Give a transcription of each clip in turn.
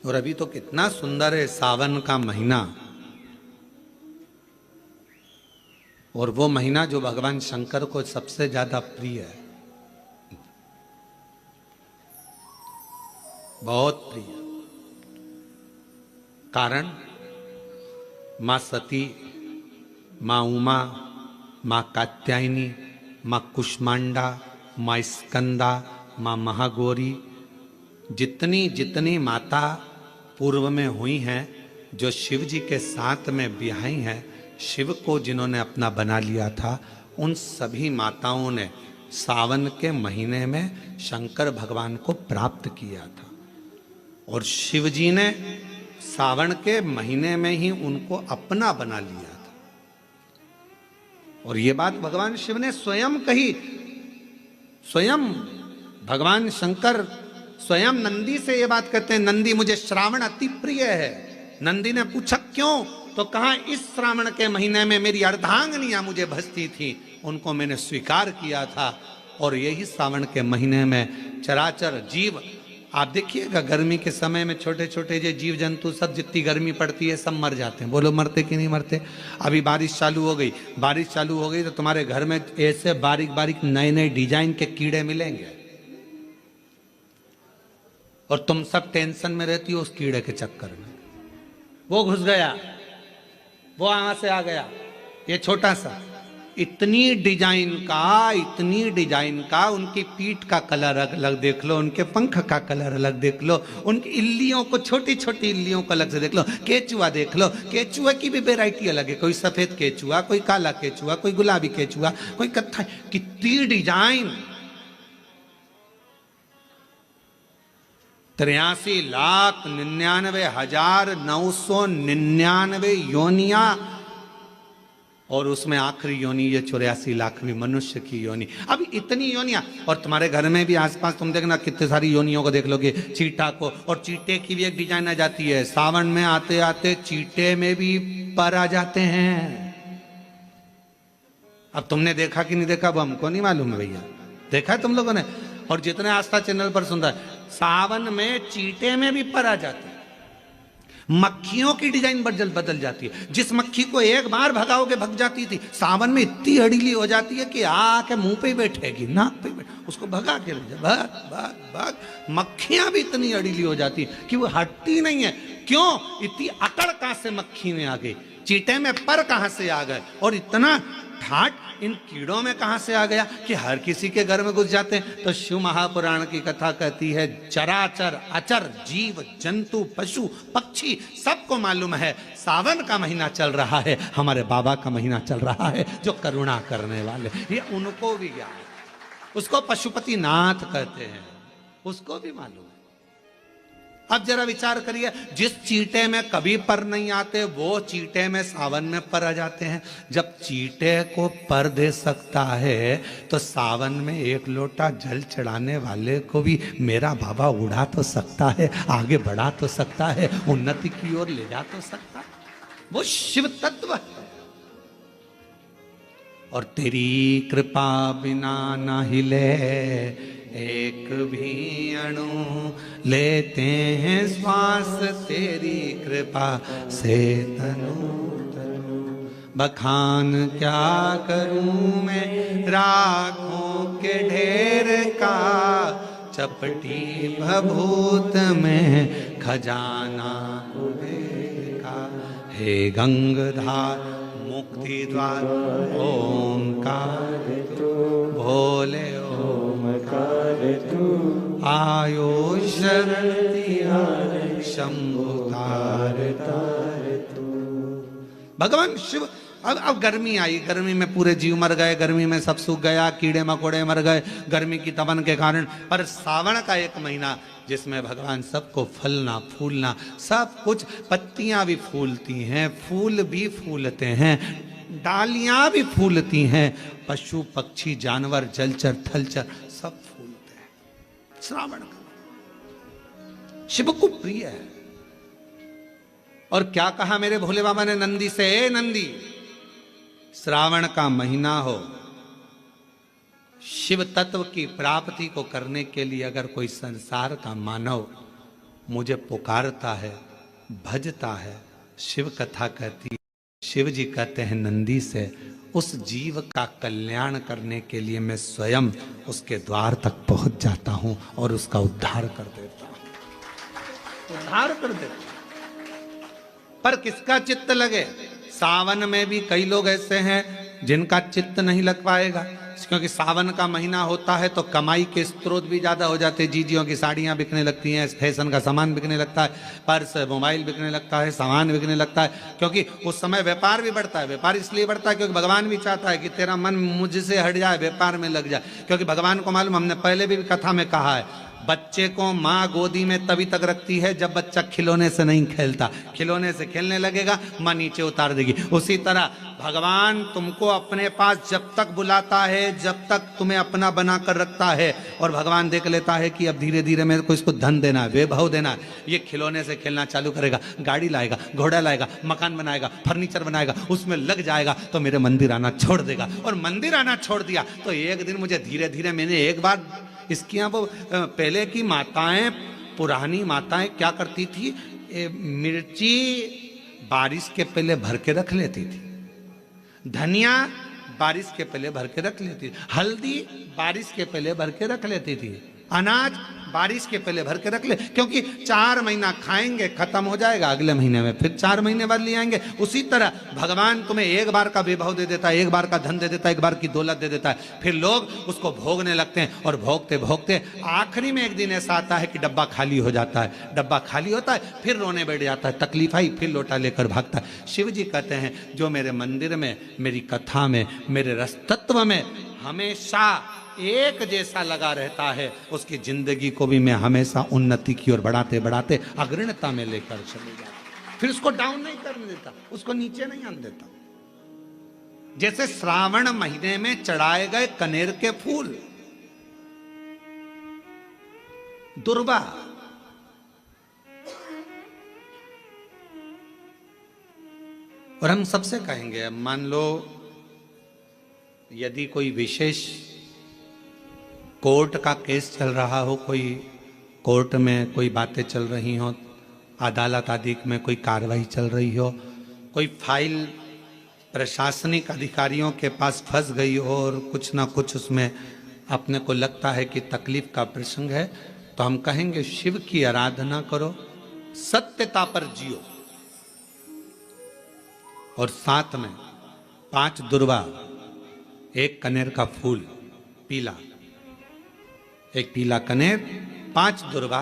और अभी तो कितना सुंदर है सावन का महीना, और वो महीना जो भगवान शंकर को सबसे ज्यादा प्रिय है, बहुत प्रिय। कारण मां सती, मां उमा, मां कात्यायनी, मां कुष्मांडा, मां स्कंदा, मां महागौरी, जितनी जितनी माता पूर्व में हुई हैं, जो शिव जी के साथ में ब्याही हैं, शिव को जिन्होंने अपना बना लिया था, उन सभी माताओं ने सावन के महीने में शंकर भगवान को प्राप्त किया था। और शिव जी ने सावन के महीने में ही उनको अपना बना लिया था। और ये बात भगवान शिव ने स्वयं कही। स्वयं भगवान शंकर स्वयं नंदी से ये बात कहते हैं, नंदी मुझे श्रावण अति प्रिय है। नंदी ने पूछा क्यों, तो कहा इस श्रावण के महीने में मेरी अर्धांगिनियां मुझे भजती थी, उनको मैंने स्वीकार किया था। और यही सावन के महीने में चराचर जीव, आप देखिएगा गर्मी के समय में छोटे छोटे जो जीव जंतु सब, जितनी गर्मी पड़ती है सब मर जाते हैं। बोलो मरते कि नहीं मरते? अभी बारिश चालू हो गई, बारिश चालू हो गई तो तुम्हारे घर में ऐसे बारीक बारीक नए नए डिजाइन के कीड़े मिलेंगे, और तुम सब टेंशन में रहती हो उस कीड़े के चक्कर में। वो घुस गया, वो वहां से आ गया, ये छोटा सा, इतनी डिजाइन का, उनकी पीठ का कलर अलग देख लो, उनके पंख का कलर अलग देख लो, उनकी इल्लियों को, छोटी छोटी इल्लियों को अलग से देख लो। केचुआ देख लो, केचुआ की भी वैरायटी अलग है, कोई सफेद केचुआ, कोई काला केचुआ, कोई गुलाबी केचुआ, कोई कत्था, कितनी डिजाइन। 83,99,999 योनिया, और उसमें आखिरी योनि ये 84,00,000वीं मनुष्य की योनि। अब इतनी योनियां, और तुम्हारे घर में भी आसपास तुम देखना कितने सारी योनियों को देख लोगे, चीटा को, और चीटे की भी एक डिजाइन आ जाती है। सावन में आते आते चीटे में भी पर आ जाते हैं। अब तुमने देखा कि नहीं देखा वो हमको नहीं मालूम है भैया, देखा है तुम लोगों ने? और जितने आस्था चैनल पर सुन रहा है, सावन में चीटे में भी पर आ जाते हैं। मक्खियों की डिजाइन बदल जाती है। जिस मक्खी को एक बार भगाओगे भग जाती थी, सावन में इतनी अड़ीली हो जाती है कि आके मुंह पे बैठेगी, नाक पे बैठे, उसको भगा के ले जा, भाग भाग भाग। मक्खियां भी इतनी अड़ीली हो जाती है कि वो हटती नहीं है। क्यों? इतनी अकड़ कहां से मक्खी में आ गई, चीटे में पर कहां से आ गए, और इतना ठाट इन कीड़ों में कहां से आ गया कि हर किसी के घर में घुस जाते हैं। तो शिव महापुराण की कथा कहती है, चराचर अचर जीव जंतु पशु पक्षी सबको मालूम है सावन का महीना चल रहा है, हमारे बाबा का महीना चल रहा है जो करुणा करने वाले, ये उनको भी ज्ञान है। उसको पशुपति नाथ कहते हैं, उसको भी मालूम है। अब जरा विचार करिए, जिस चीटे में कभी पर नहीं आते वो चीटे में सावन में पर आ जाते हैं। जब चीटे को पर दे सकता है तो सावन में एक लोटा जल चढ़ाने वाले को भी मेरा बाबा उड़ा तो सकता है, आगे बढ़ा तो सकता है, उन्नति की ओर ले जा तो सकता है। वो शिव तत्व है। और तेरी कृपा बिना ना हिले एक भी अणु, लेते हैं श्वास तेरी कृपा से तनु तनु। बखान क्या करूं मैं राखों के ढेर का, चपटी भभूत में खजाना कुबेर का। हे गंगाधार मुक्ति द्वार ओंकार तू, भोले ओंकार तू, आयो शरण तिहार शंभु तार तार तू। भगवान शिव, अब गर्मी आई, गर्मी में पूरे जीव मर गए, गर्मी में सब सूख गया, कीड़े मकोड़े मर गए गर्मी की तपन के कारण। पर सावन का एक महीना जिसमें भगवान सबको फलना फूलना सब कुछ, पत्तियां भी फूलती हैं, फूल भी फूलते हैं, डालियां भी फूलती हैं, पशु पक्षी जानवर जलचर थलचर सब फूलते हैं। श्रावण का शिव को प्रिय है। और क्या कहा मेरे भोले बाबा ने नंदी से, ए नंदी, श्रावण का महीना हो, शिव तत्व की प्राप्ति को करने के लिए अगर कोई संसार का मानव मुझे पुकारता है, भजता है, शिव कथा कहती है, शिव जी कहते हैं नंदी से, उस जीव का कल्याण करने के लिए मैं स्वयं उसके द्वार तक पहुंच जाता हूं और उसका उद्धार कर देता हूं, उद्धार कर देता हूं। पर किसका चित्त लगे? सावन में भी कई लोग ऐसे हैं जिनका चित्त नहीं लग पाएगा, क्योंकि सावन का महीना होता है तो कमाई के स्रोत भी ज्यादा हो जाते हैं। जीजियों की साड़ियां बिकने लगती हैं, फैशन का सामान बिकने लगता है, पर्स मोबाइल बिकने लगता है, सामान बिकने लगता है, क्योंकि उस समय व्यापार भी बढ़ता है। व्यापार इसलिए बढ़ता है क्योंकि भगवान भी चाहता है कि तेरा मन मुझसे हट जाए, व्यापार में लग जाए। क्योंकि भगवान को मालूम, हमने पहले भी कथा में कहा है, बच्चे को माँ गोदी में तभी तक रखती है जब बच्चा खिलौने से नहीं खेलता। खिलौने से खेलने लगेगा, माँ नीचे उतार देगी। उसी तरह भगवान तुमको अपने पास जब तक बुलाता है, जब तक तुम्हें अपना बना कर रखता है, और भगवान देख लेता है कि अब धीरे धीरे मेरे को इसको धन देना है, वैभव देना है, ये खिलौने से खेलना चालू करेगा, गाड़ी लाएगा, घोड़ा लाएगा, मकान बनाएगा, फर्नीचर बनाएगा, उसमें लग जाएगा तो मेरे मंदिर आना छोड़ देगा। और मंदिर आना छोड़ दिया तो एक दिन मुझे धीरे धीरे, मैंने एक बार इसकी यहाँ वो पहले की माताएं, पुरानी माताएं क्या करती थी, मिर्ची बारिश के पहले भर के रख लेती थी, धनिया बारिश के पहले भर के रख लेती थी, हल्दी बारिश के पहले भर के रख लेती थी, अनाज बारिश के पहले भर के रख ले, क्योंकि 4 महीना खाएंगे, खत्म हो जाएगा, अगले महीने में फिर 4 महीने बाद ले आएंगे। उसी तरह भगवान तुम्हें एक बार का वैभव दे देता है, एक बार का धन दे देता है, एक बार की दौलत दे देता है, फिर लोग उसको भोगने लगते हैं, और भोगते भोगते आखिरी में एक दिन ऐसा आता है कि डब्बा खाली हो जाता है। डब्बा खाली होता है, फिर रोने बैठ जाता है, तकलीफ आई, फिर लोटा लेकर भागता है। शिव जी कहते हैं जो मेरे मंदिर में, मेरी कथा में, मेरे रस तत्व में हमेशा एक जैसा लगा रहता है, उसकी जिंदगी को भी मैं हमेशा उन्नति की ओर बढ़ाते बढ़ाते अग्रणता में लेकर चले जाता। फिर उसको डाउन नहीं करने देता, उसको नीचे नहीं आने देता। जैसे श्रावण महीने में चढ़ाए गए कनेर के फूल, दुर्वा, और हम सबसे कहेंगे, मान लो यदि कोई विशेष कोर्ट का केस चल रहा हो, कोई कोर्ट में कोई बातें चल रही हो, अदालत आदि में कोई कार्रवाई चल रही हो, कोई फाइल प्रशासनिक अधिकारियों के पास फंस गई हो और कुछ ना कुछ उसमें अपने को लगता है कि तकलीफ का प्रसंग है, तो हम कहेंगे शिव की आराधना करो, सत्यता पर जियो, और साथ में 5 दुर्वा, 1 कनेर का फूल पीला, 1 पीला कनेर, 5 दुर्वा,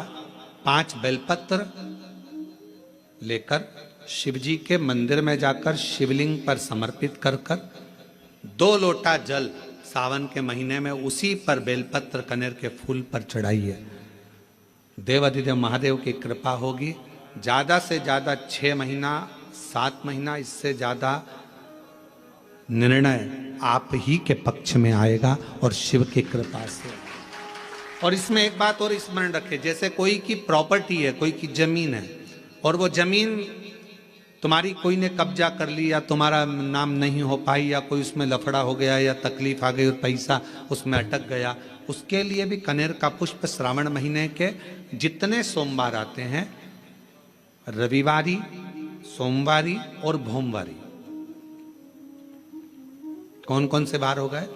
5 बेलपत्र लेकर शिव जी के मंदिर में जाकर शिवलिंग पर समर्पित कर 2 लोटा जल सावन के महीने में उसी पर बेलपत्र कनेर के फूल पर चढ़ाइए। देवाधिदेव महादेव की कृपा होगी। ज्यादा से ज्यादा 6 महीना, 7 महीना, इससे ज्यादा निर्णय आप ही के पक्ष में आएगा और शिव की कृपा से। और इसमें एक बात और स्मरण रखें, जैसे कोई की प्रॉपर्टी है, कोई की जमीन है, और वो जमीन तुम्हारी कोई ने कब्जा कर ली, या तुम्हारा नाम नहीं हो पाई, या कोई उसमें लफड़ा हो गया, या तकलीफ आ गई और पैसा उसमें अटक गया, उसके लिए भी कनेर का पुष्प श्रावण महीने के जितने सोमवार आते हैं, रविवारी, सोमवारी और भोमवारी, कौन कौन से बार हो गए?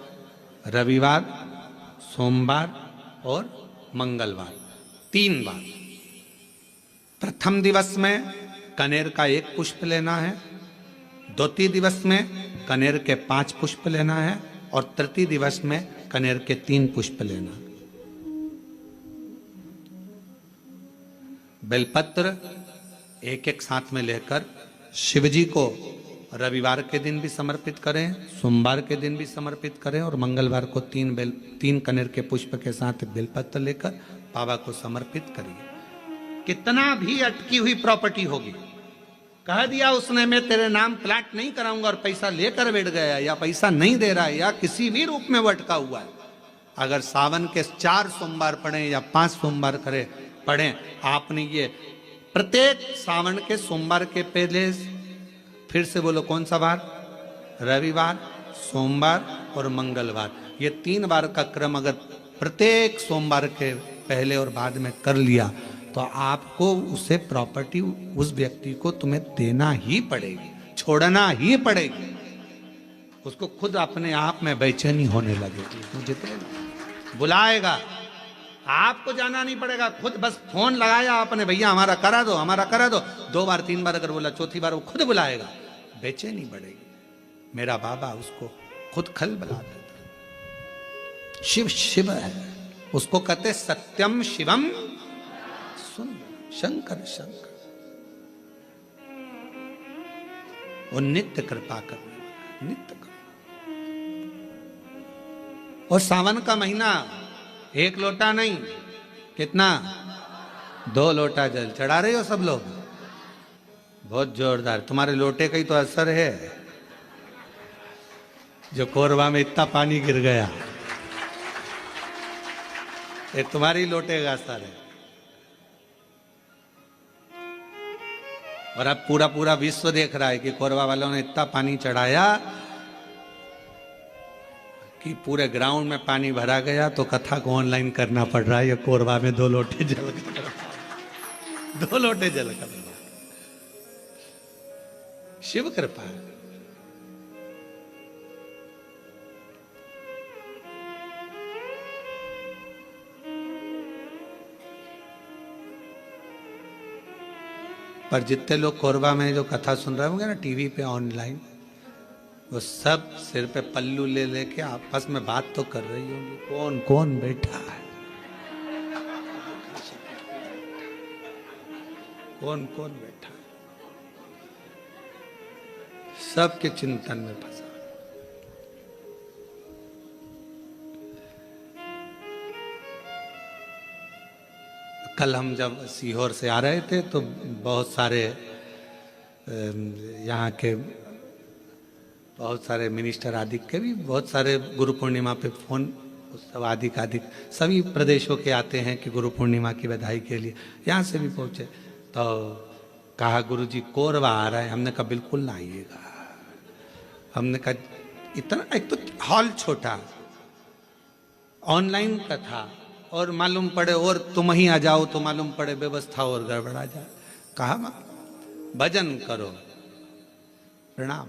रविवार, सोमवार और मंगलवार, 3 बार। प्रथम दिवस में कनेर का 1 पुष्प लेना है, द्वितीय दिवस में कनेर के 5 पुष्प लेना है, और तृतीय दिवस में कनेर के 3 पुष्प लेना। बेलपत्र 1-1 साथ में लेकर शिव जी को रविवार के दिन भी समर्पित करें, सोमवार के दिन भी समर्पित करें, और मंगलवार को 3 कनेर के पुष्प के साथ बेलपत्र लेकर बाबा को समर्पित करिए। कितना भी अटकी हुई प्रॉपर्टी होगी, कह दिया उसने मैं तेरे नाम प्लाट नहीं कराऊंगा, और पैसा लेकर बैठ गया, या पैसा नहीं दे रहा है, या किसी भी रूप में वो अटका हुआ है, अगर सावन के 4 सोमवार पढ़े या 5 सोमवार पढ़े, आपने ये प्रत्येक सावन के सोमवार के पहले, फिर से बोलो कौन सा बार? रविवार, सोमवार और मंगलवार, ये 3 बार का क्रम अगर प्रत्येक सोमवार के पहले और बाद में कर लिया तो आपको उसे प्रॉपर्टी उस व्यक्ति को तुम्हें देना ही पड़ेगी, छोड़ना ही पड़ेगी। उसको खुद अपने आप में बेचैनी होने लगेगी, मुझे बुलाएगा, आपको जाना नहीं पड़ेगा, खुद बस फोन लगाया आपने, भैया हमारा करा दो, हमारा करा दो, 2 बार 3 बार अगर बोला, चौथी बार वो खुद बुलाएगा, बेचैनी बढ़ेगी। मेरा बाबा उसको खुद खल बुला देता। शिव शिव है, उसको कहते सत्यम शिवम सुंदर, शंकर शंकर। वो नित्य कृपा करने वाला, नित्य कृपा। और सावन का महीना, 1 लोटा नहीं, कितना, 2 लोटा जल चढ़ा रहे हो सब लोग, बहुत जोरदार। तुम्हारे लोटे का ही तो असर है, जो कोरबा में इतना पानी गिर गया, ये तुम्हारी लोटे का असर है। और अब पूरा पूरा विश्व देख रहा है कि कोरबा वालों ने इतना पानी चढ़ाया कि पूरे ग्राउंड में पानी भरा गया, तो कथा को ऑनलाइन करना पड़ रहा है। ये कोरबा में 2 लोटे जल कर, 2 लोटे जल कर, शिव कृपा। पर जितने लोग कोरबा में जो कथा सुन रहे होंगे ना टीवी पे ऑनलाइन, वो सब सिर पे पल्लू ले लेके आपस में बात तो कर रही होंगी, कौन कौन बैठा है, कौन कौन बैठा है, सबके चिंतन में फंसा। कल हम जब सीहोर से आ रहे थे तो बहुत सारे यहाँ के बहुत सारे मिनिस्टर आदि के भी बहुत सारे गुरु पूर्णिमा पे फोन, सब आदिक सभी प्रदेशों के आते हैं कि गुरु पूर्णिमा की बधाई के लिए। यहाँ से भी पहुँचे तो कहा गुरु जी कोरबा आ रहा है। हमने कहा बिल्कुल ना आइएगा। हमने कहा इतना, एक तो हॉल छोटा, ऑनलाइन कथा, और मालूम पड़े और तुम ही आ जाओ तो मालूम पड़े व्यवस्था और गड़बड़ा जाए। कहा भजन करो, प्रणाम,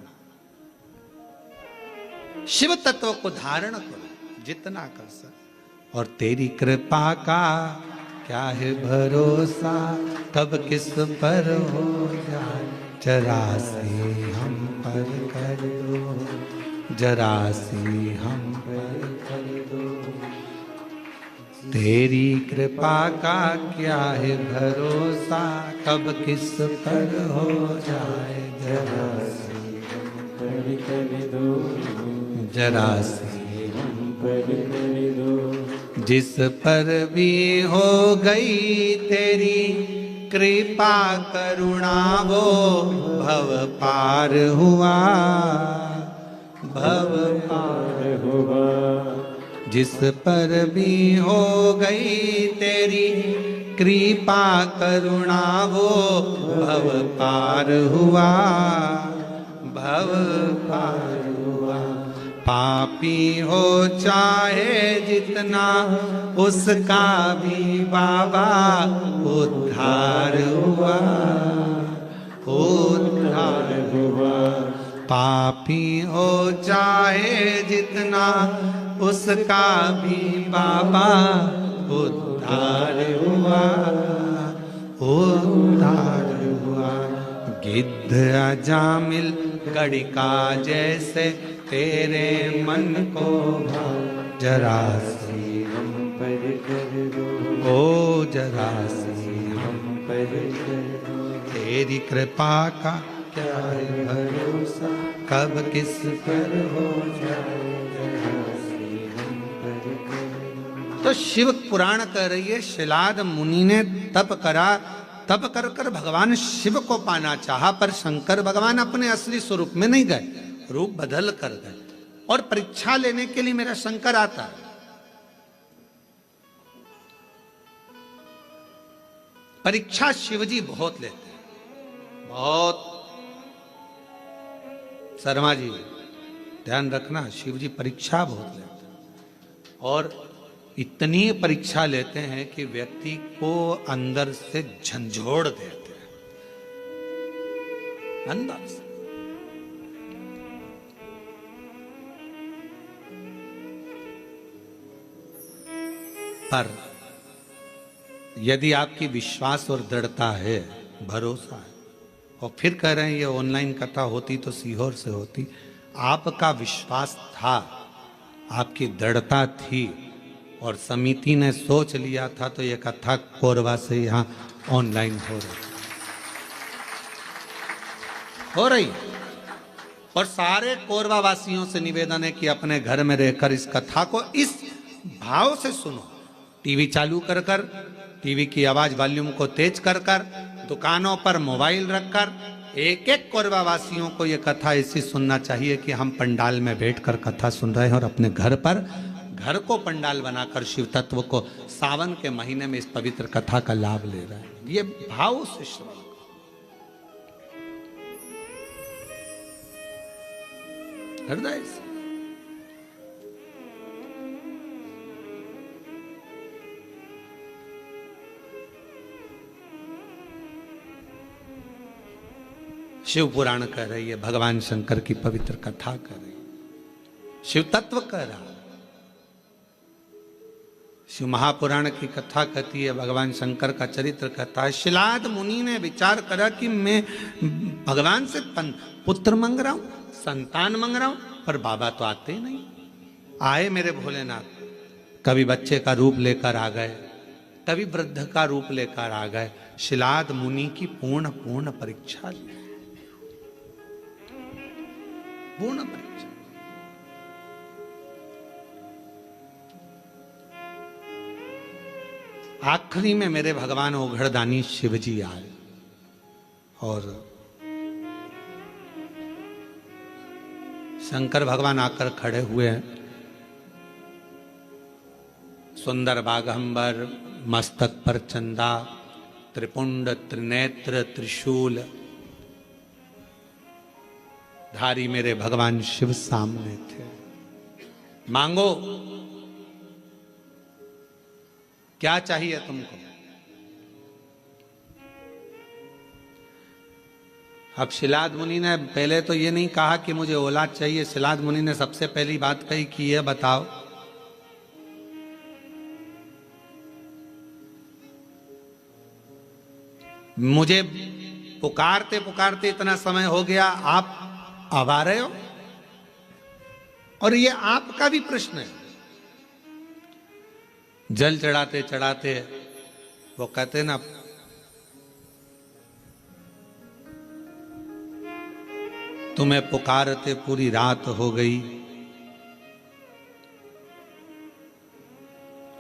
शिव तत्व को धारण करो जितना कर सक। और तेरी कृपा का क्या है भरोसा, कब किस पर हो जाए, जरा से हम पर कर दो, जरा से हम पर कर दो। तेरी कृपा का क्या है भरोसा, कब किस पर हो जाए, जरा से हम पर कर दो, जरा से हम पर कर दो। जिस पर भी हो गई तेरी कृपा करुणा, वो भव पार हुआ, भव पार हुआ। जिस पर भी हो गई तेरी कृपा करुणा, वो भव पार हुआ, भव पार हुआ। पापी हो चाहे जितना, उसका भी बाबा उद्धार हुआ, उद्धार हुआ। पापी हो चाहे जितना, उसका भी बाबा उद्धार हुआ, उद्धार हुआ। गिद्ध अजामिल गड़िका जैसे तेरे मन को भाव, जरा से हम पर कर दो, ओ जरा से हम पर कर दो। तेरी कृपा का क्या है भरोसा, कब किस पर हो जाए, जरा से हम पर कर दो। तो शिव पुराण कह रही है, शिलाद मुनि ने तप करा, तप कर कर भगवान शिव को पाना चाहा, पर शंकर भगवान अपने असली स्वरूप में नहीं गए, रूप बदल कर गए। और परीक्षा लेने के लिए मेरा शंकर आता है। परीक्षा शिवजी बहुत लेते हैं, बहुत। शर्मा जी ध्यान रखना, शिवजी परीक्षा बहुत लेते हैं। और इतनी परीक्षा लेते हैं कि व्यक्ति को अंदर से झंझोड़ देते हैं, अंदर से। पर यदि आपकी विश्वास और दृढ़ता है, भरोसा है, और फिर कह रहे हैं ये ऑनलाइन कथा होती तो सीहोर से होती, आपका विश्वास था, आपकी दृढ़ता थी, और समिति ने सोच लिया था, तो ये कथा कोरबा से यहाँ ऑनलाइन हो रही। और सारे कोरबा वासियों से निवेदन है कि अपने घर में रहकर इस कथा को इस भाव से सुनो। टीवी चालू कर कर, टीवी की आवाज वॉल्यूम को तेज कर कर, दुकानों पर मोबाइल रखकर एक एक कोरबा वासियों को यह कथा ऐसी सुनना चाहिए कि हम पंडाल में बैठकर कथा सुन रहे हैं और अपने घर पर, घर को पंडाल बनाकर शिव तत्व को सावन के महीने में इस पवित्र कथा का लाभ ले रहे हैं। ये भाव से श्रवण, हृदय से। शिव पुराण कह रही है, भगवान शंकर की पवित्र कथा कह रही है, शिव तत्व कह रहा। शिव महापुराण की कथा कहती है, भगवान शंकर का चरित्र कहता है। शिलाद मुनि ने विचार करा कि मैं भगवान से पुत्र मांग रहा हूं, संतान मांग रहा हूं, पर बाबा तो आते नहीं। आए मेरे भोलेनाथ, कभी बच्चे का रूप लेकर आ गए, कभी वृद्ध का रूप लेकर आ गए। शिलाद मुनि की पूर्ण परीक्षा ली, पूर्ण परीक्षा। आखिरी में मेरे भगवान ओघड़दानी शिव जी आए और शंकर भगवान आकर खड़े हुए हैं। सुंदर बागंबर, मस्तक पर चंदा, त्रिपुंड त्रिनेत्र त्रिशूल धारी मेरे भगवान शिव सामने थे। मांगो, क्या चाहिए तुमको? अब शिलाद मुनि ने पहले तो ये नहीं कहा कि मुझे औलाद चाहिए। शिलाद मुनि ने सबसे पहली बात कही कि ये बताओ, मुझे पुकारते पुकारते इतना समय हो गया, आप अब आ रहे हो? और ये आपका भी प्रश्न है। जल चढ़ाते चढ़ाते वो कहते ना, तुम्हें पुकारते पूरी रात हो गई,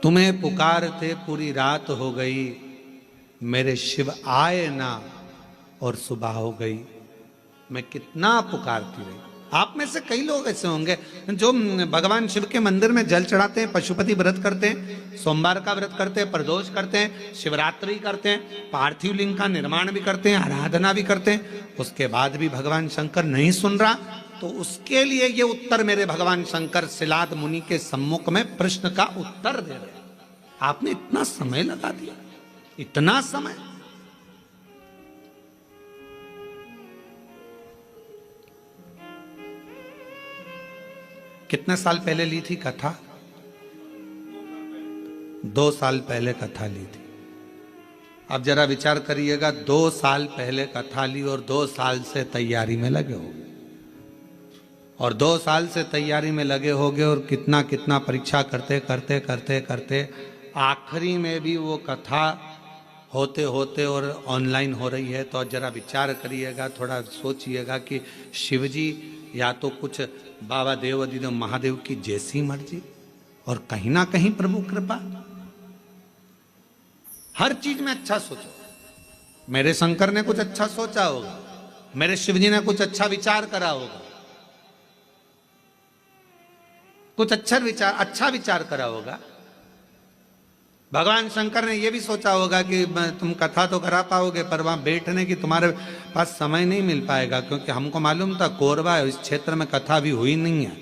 तुम्हें पुकारते पूरी रात हो गई, मेरे शिव आए ना और सुबह हो गई। मैं कितना पुकारती रही। आप में से कई लोग ऐसे होंगे जो भगवान शिव के मंदिर में जल चढ़ाते हैं, पशुपति व्रत करते हैं, सोमवार का व्रत करते हैं, प्रदोष करते हैं, शिवरात्रि करते हैं, पार्थिव लिंग का निर्माण भी करते हैं, आराधना भी करते हैं। उसके बाद भी भगवान शंकर नहीं सुन रहा, तो उसके लिए ये उत्तर मेरे भगवान शंकर शिलाद मुनि के सम्मुख में प्रश्न का उत्तर दे रहे हैं। आपने इतना समय लगा दिया, इतना समय। कितने साल पहले ली थी कथा? 2 साल पहले कथा ली थी। अब जरा विचार करिएगा, 2 साल पहले कथा ली और 2 साल से तैयारी में लगे हो, और 2 साल से तैयारी में लगे होगे, और कितना कितना परीक्षा करते करते करते करते आखिरी में भी वो कथा होते होते और ऑनलाइन हो रही है। तो जरा विचार करिएगा, थोड़ा सोचिएगा कि शिवजी या तो कुछ बाबा देव अधिदेव महादेव की जैसी मर्जी, और कहीं ना कहीं प्रभु कृपा। हर चीज में अच्छा सोचो। मेरे शंकर ने कुछ अच्छा सोचा होगा, मेरे शिवजी ने कुछ अच्छा विचार करा होगा, कुछ अच्छा विचार करा होगा। भगवान शंकर ने यह भी सोचा होगा कि तुम कथा तो करा पाओगे, पर वहां बैठने की तुम्हारे पास समय नहीं मिल पाएगा, क्योंकि हमको मालूम था कोरबा इस क्षेत्र में कथा भी हुई नहीं है।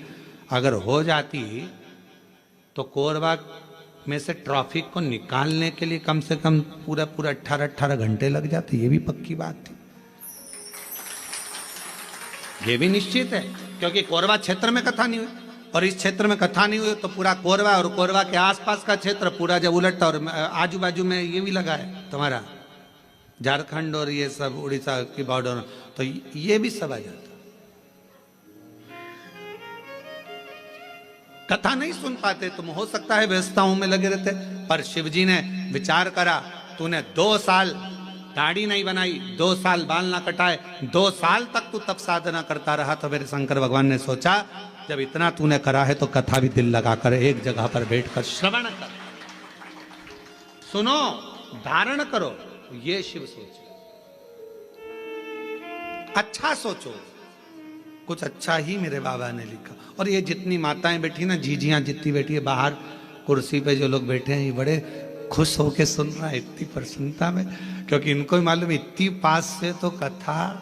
अगर हो जाती तो कोरबा में से ट्रैफिक को निकालने के लिए कम से कम पूरा 18 घंटे लग जाते, ये भी पक्की बात थी। ये भी निश्चित है, क्योंकि कोरबा क्षेत्र में कथा नहीं हुई, और इस क्षेत्र में कथा नहीं हुई तो पूरा कोरबा और कोरबा के आसपास का क्षेत्र पूरा जब उलटता, और आजू बाजू में ये भी लगा है तुम्हारा झारखंड और ये सब उड़ीसा की बॉर्डर, तो ये भी सब आ जाता। कथा नहीं सुन पाते तुम, हो सकता है व्यवस्थाओं में लगे रहते, पर शिवजी ने विचार करा, तूने 2 साल दाढ़ी नहीं बनाई, 2 साल बाल ना कटाए, 2 साल तक तू तप साधना करता रहा, तो मेरे शंकर भगवान ने सोचा जब इतना तूने करा है तो कथा भी दिल लगाकर एक जगह पर बैठकर श्रवण कर, सुनो, धारण करो। ये शिव सोच, अच्छा सोचो, कुछ अच्छा ही मेरे बाबा ने लिखा। और ये जितनी माताएं बैठी ना, जीजियां जितनी बैठी है बाहर कुर्सी पे, जो लोग बैठे हैं, ये बड़े खुश होके सुन रहा है इतनी प्रसन्नता में, क्योंकि इनको भी मालूम इतनी पास से तो कथा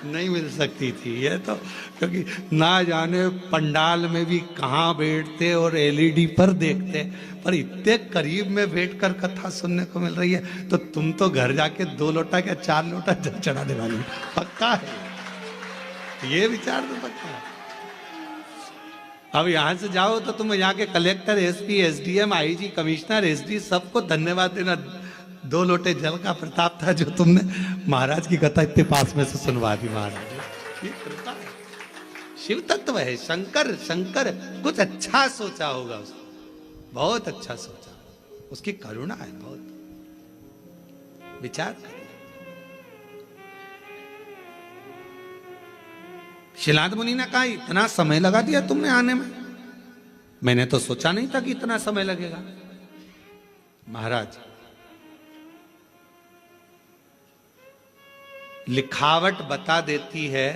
नहीं मिल सकती थी ये तो, क्योंकि ना जाने पंडाल में भी कहाँ बैठते और एलईडी पर देखते, पर इतने करीब में बैठकर कथा सुनने को मिल रही है, तो तुम तो घर जाके 2 लोटा क्या 4 लोटा जल चढ़ाने वाली, पक्का है ये विचार तो पक्का है। अब यहां से जाओ तो तुम यहाँ के collector, SP, SDM, IG, commissioner, SD सबको धन्यवाद देना, 2 लोटे जल का प्रताप था जो तुमने महाराज की कथा इतने पास में से सुनवा दी। महाराज ये कृपा है, शिव तत्व है, शंकर कुछ अच्छा सोचा होगा उसने, बहुत अच्छा सोचा, उसकी करुणा है बहुत, विचार कर। शिलाद मुनि ने कहा इतना समय लगा दिया तुमने आने में, मैंने तो सोचा नहीं था कि इतना समय लगेगा। महाराज लिखावट बता देती है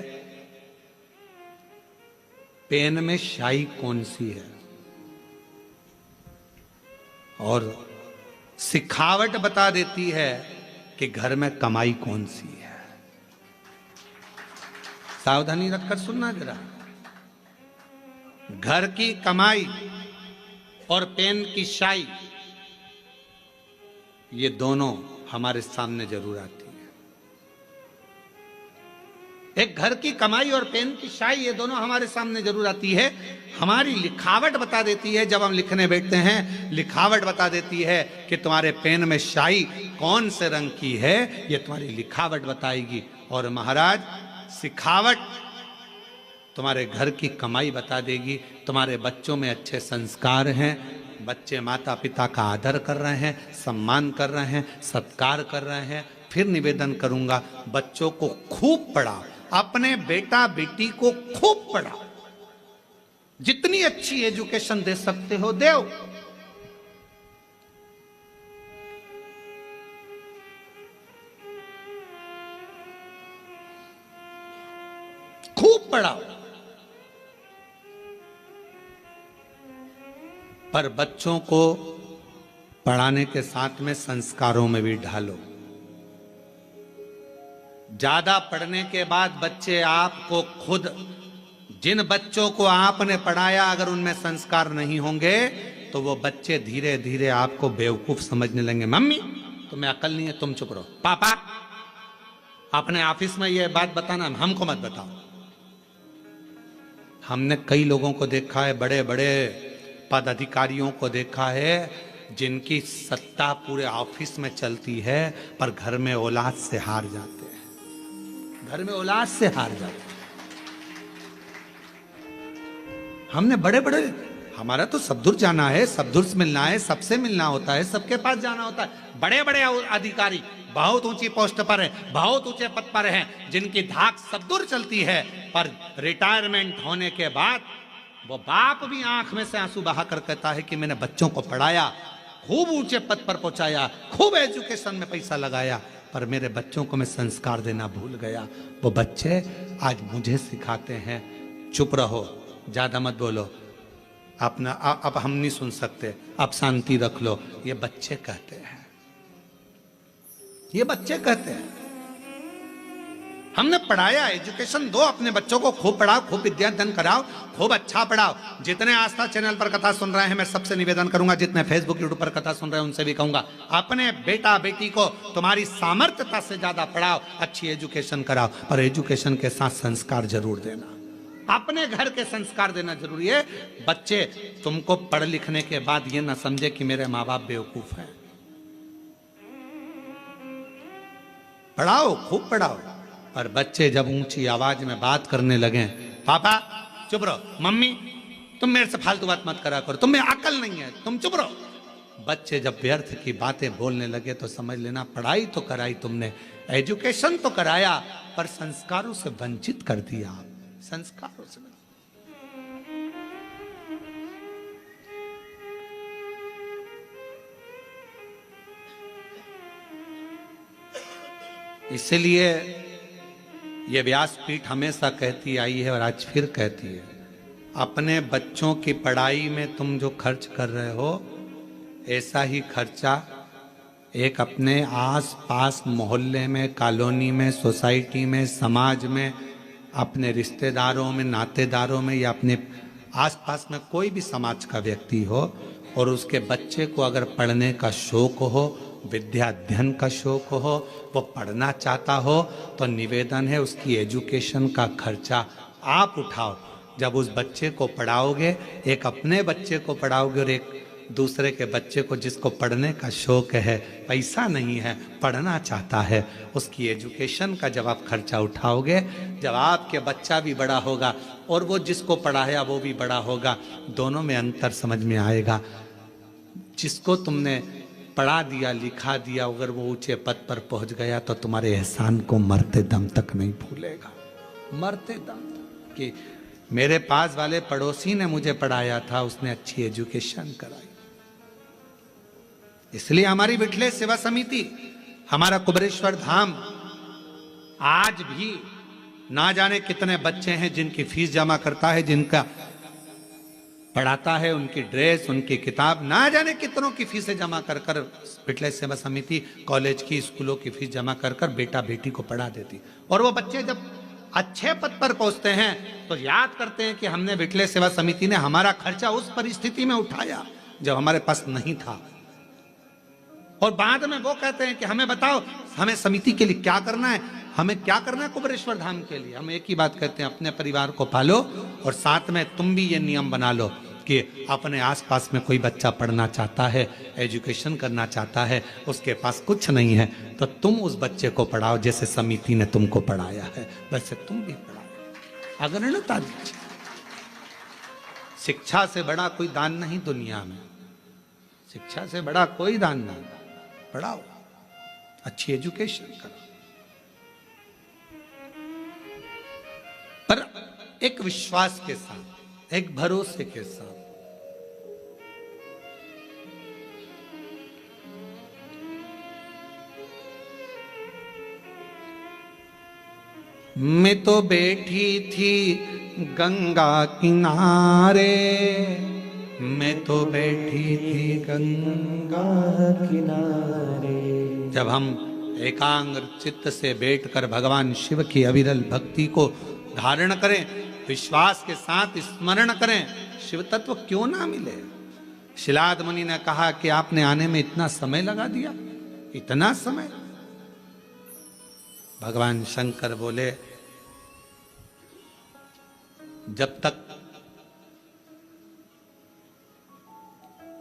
पेन में स्याही कौन सी है, और सिखावट बता देती है कि घर में कमाई कौन सी है। सावधानी रखकर सुनना जरा, घर की कमाई और पेन की स्याही, ये दोनों हमारे सामने जरूर आती है। एक घर की कमाई और पेन की स्याही, ये दोनों हमारे सामने जरूर आती है। हमारी लिखावट बता देती है, जब हम लिखने बैठते हैं लिखावट बता देती है कि तुम्हारे पेन में स्याही कौन से रंग की है, ये तुम्हारी लिखावट बताएगी। और महाराज सिखावट तुम्हारे घर की कमाई बता देगी। तुम्हारे बच्चों में अच्छे संस्कार हैं, बच्चे माता पिता का आदर कर रहे हैं, सम्मान कर रहे हैं, सत्कार कर रहे हैं। फिर निवेदन करूंगा, बच्चों को खूब पढ़ाओ, अपने बेटा बेटी को खूब पढ़ाओ, जितनी अच्छी एजुकेशन दे सकते हो दो। खूब पढ़ाओ, पर बच्चों को पढ़ाने के साथ में संस्कारों में भी ढालो। ज्यादा पढ़ने के बाद बच्चे आपको खुद, जिन बच्चों को आपने पढ़ाया अगर उनमें संस्कार नहीं होंगे तो वो बच्चे धीरे धीरे आपको बेवकूफ समझने लगेंगे। मम्मी तुम्हें अकल नहीं है, तुम चुप रहो। पापा अपने ऑफिस में ये बात बताना, हमको मत बताओ। हमने कई लोगों को देखा है, बड़े बड़े पद अधिकारियों को देखा है, जिनकी सत्ता पूरे ऑफिस में चलती है पर घर में औलाद से हार जाते हैं, घर में औलाद से हार जाते हैं। हमने बड़े बड़े, हमारा तो सब दूर जाना है, सब दूर से मिलना है, सबसे मिलना होता है, सबके पास जाना होता है। बड़े बड़े अधिकारी बहुत ऊंची पोस्ट पर हैं, बहुत ऊंचे पद पर हैं, जिनकी धाक सब दूर चलती है, पर रिटायरमेंट होने के बाद वो बाप भी आंख में से आंसू बहाकर कहता है कि मैंने बच्चों को पढ़ाया, खूब ऊंचे पद पर पहुंचाया, खूब एजुकेशन में पैसा लगाया, पर मेरे बच्चों को मैं संस्कार देना भूल गया। वो बच्चे आज मुझे सिखाते हैं, चुप रहो, ज्यादा मत बोलो, अपना अब हम नहीं सुन सकते, अब शांति रख लो। ये बच्चे कहते हैं, ये बच्चे कहते हैं। हमने पढ़ाया, एजुकेशन दो अपने बच्चों को, खूब पढ़ाओ, खूब विद्याधन कराओ, खूब अच्छा पढ़ाओ। जितने आस्था चैनल पर कथा सुन रहे हैं, मैं सबसे निवेदन करूंगा, जितने फेसबुक यूट्यूब पर कथा सुन रहे हैं उनसे भी कहूंगा, अपने बेटा बेटी को तुम्हारी सामर्थ्यता से ज्यादा पढ़ाओ, अच्छी एजुकेशन कराओ, पर एजुकेशन के साथ संस्कार जरूर देना। अपने घर के संस्कार देना जरूरी है। बच्चे तुमको पढ़ लिखने के बाद ये ना समझे कि मेरे माँ बाप बेवकूफ हैं। पढ़ाओ, खूब पढ़ाओ, पर बच्चे जब ऊंची आवाज में बात करने लगे, पापा चुप रहो, मम्मी तुम मेरे से फालतू बात मत करा करो, तुम्हें अकल नहीं है, तुम चुप रहो। बच्चे जब व्यर्थ की बातें बोलने लगे तो समझ लेना पढ़ाई तो कराई तुमने, एजुकेशन तो कराया, पर संस्कारों से वंचित कर दिया। संस्कारों से इसलिए ये व्यासपीठ हमेशा कहती आई है और आज फिर कहती है, अपने बच्चों की पढ़ाई में तुम जो खर्च कर रहे हो, ऐसा ही खर्चा एक अपने आस पास मोहल्ले में, कॉलोनी में, सोसाइटी में, समाज में, अपने रिश्तेदारों में, नातेदारों में, या अपने आसपास में कोई भी समाज का व्यक्ति हो और उसके बच्चे को अगर पढ़ने का शौक हो, विद्या अध्ययन का शौक हो, वो पढ़ना चाहता हो, तो निवेदन है उसकी एजुकेशन का खर्चा आप उठाओ। जब उस बच्चे को पढ़ाओगे, एक अपने बच्चे को पढ़ाओगे और एक दूसरे के बच्चे को जिसको पढ़ने का शौक है, पैसा नहीं है, पढ़ना चाहता है, उसकी एजुकेशन का जब आप खर्चा उठाओगे, जब आपके बच्चा भी बड़ा होगा और वो जिसको पढ़ाया वो भी बड़ा होगा, दोनों में अंतर समझ में आएगा। जिसको तुमने पढ़ा दिया, लिखा दिया, अगर वो ऊंचे पद पर पहुंच गया तो तुम्हारे एहसान को मरते दम तक नहीं भूलेगा। मरते दम तक कि मेरे पास वाले पड़ोसी ने मुझे पढ़ाया था, उसने अच्छी एजुकेशन कराई। इसलिए हमारी विठले सेवा समिति, हमारा कुबेरेश्वर धाम आज भी ना जाने कितने बच्चे हैं जिनकी फीस जमा करता है, जिनका पढ़ाता है, उनकी ड्रेस, उनकी किताब, ना जाने कितनों की फीसें जमा कर कर विठले सेवा समिति कॉलेज की, स्कूलों की फीस जमा कर कर बेटा बेटी को पढ़ा देती। और वो बच्चे जब अच्छे पद पर पहुंचते हैं तो याद करते हैं कि हमने विठले सेवा समिति ने हमारा खर्चा उस परिस्थिति में उठाया जब हमारे पास नहीं था। और बाद में वो कहते हैं कि हमें बताओ, हमें समिति के लिए क्या करना है, हमें क्या करना है कुबेरेश्वर धाम के लिए। हम एक ही बात कहते हैं, अपने परिवार को पालो और साथ में तुम भी ये नियम बना लो कि अपने आसपास में कोई बच्चा पढ़ना चाहता है, एजुकेशन करना चाहता है, उसके पास कुछ नहीं है, तो तुम उस बच्चे को पढ़ाओ जैसे समिति ने तुमको पढ़ाया है, वैसे तुम भी पढ़ाओ। अग्रणता दीजिए। शिक्षा से बड़ा कोई दान नहीं दुनिया में, शिक्षा से बड़ा कोई दान नहीं। पढ़ाओ, अच्छी एजुकेशन करो, पर एक विश्वास के साथ, एक भरोसे के साथ। मैं तो बैठी थी गंगा किनारे, मैं तो बैठी थी गंगा किनारे। जब हम एकाग्र चित्त से बैठकर भगवान शिव की अविरल भक्ति को धारण करें, विश्वास के साथ स्मरण करें, शिव तत्व क्यों ना मिले। शिलाद मुनि ने कहा कि आपने आने में इतना समय लगा दिया, इतना समय। भगवान शंकर बोले, जब तक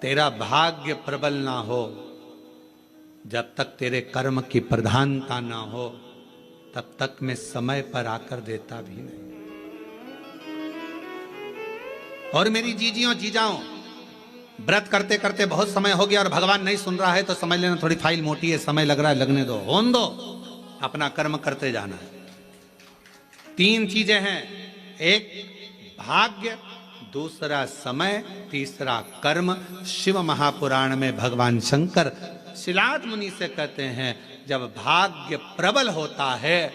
तेरा भाग्य प्रबल ना हो, जब तक तेरे कर्म की प्रधानता ना हो, तब तक मैं समय पर आकर देता भी नहीं। और मेरी जीजियों जीजाओं, व्रत करते करते बहुत समय हो गया और भगवान नहीं सुन रहा है तो समझ लेना थोड़ी फाइल मोटी है, समय लग रहा है, लगने दो, होने दो, अपना कर्म करते जाना है। 3 चीजें हैं, एक भाग्य, दूसरा समय, तीसरा कर्म। शिव महापुराण में भगवान शंकर शिलाद मुनि से कहते हैं, जब भाग्य प्रबल होता है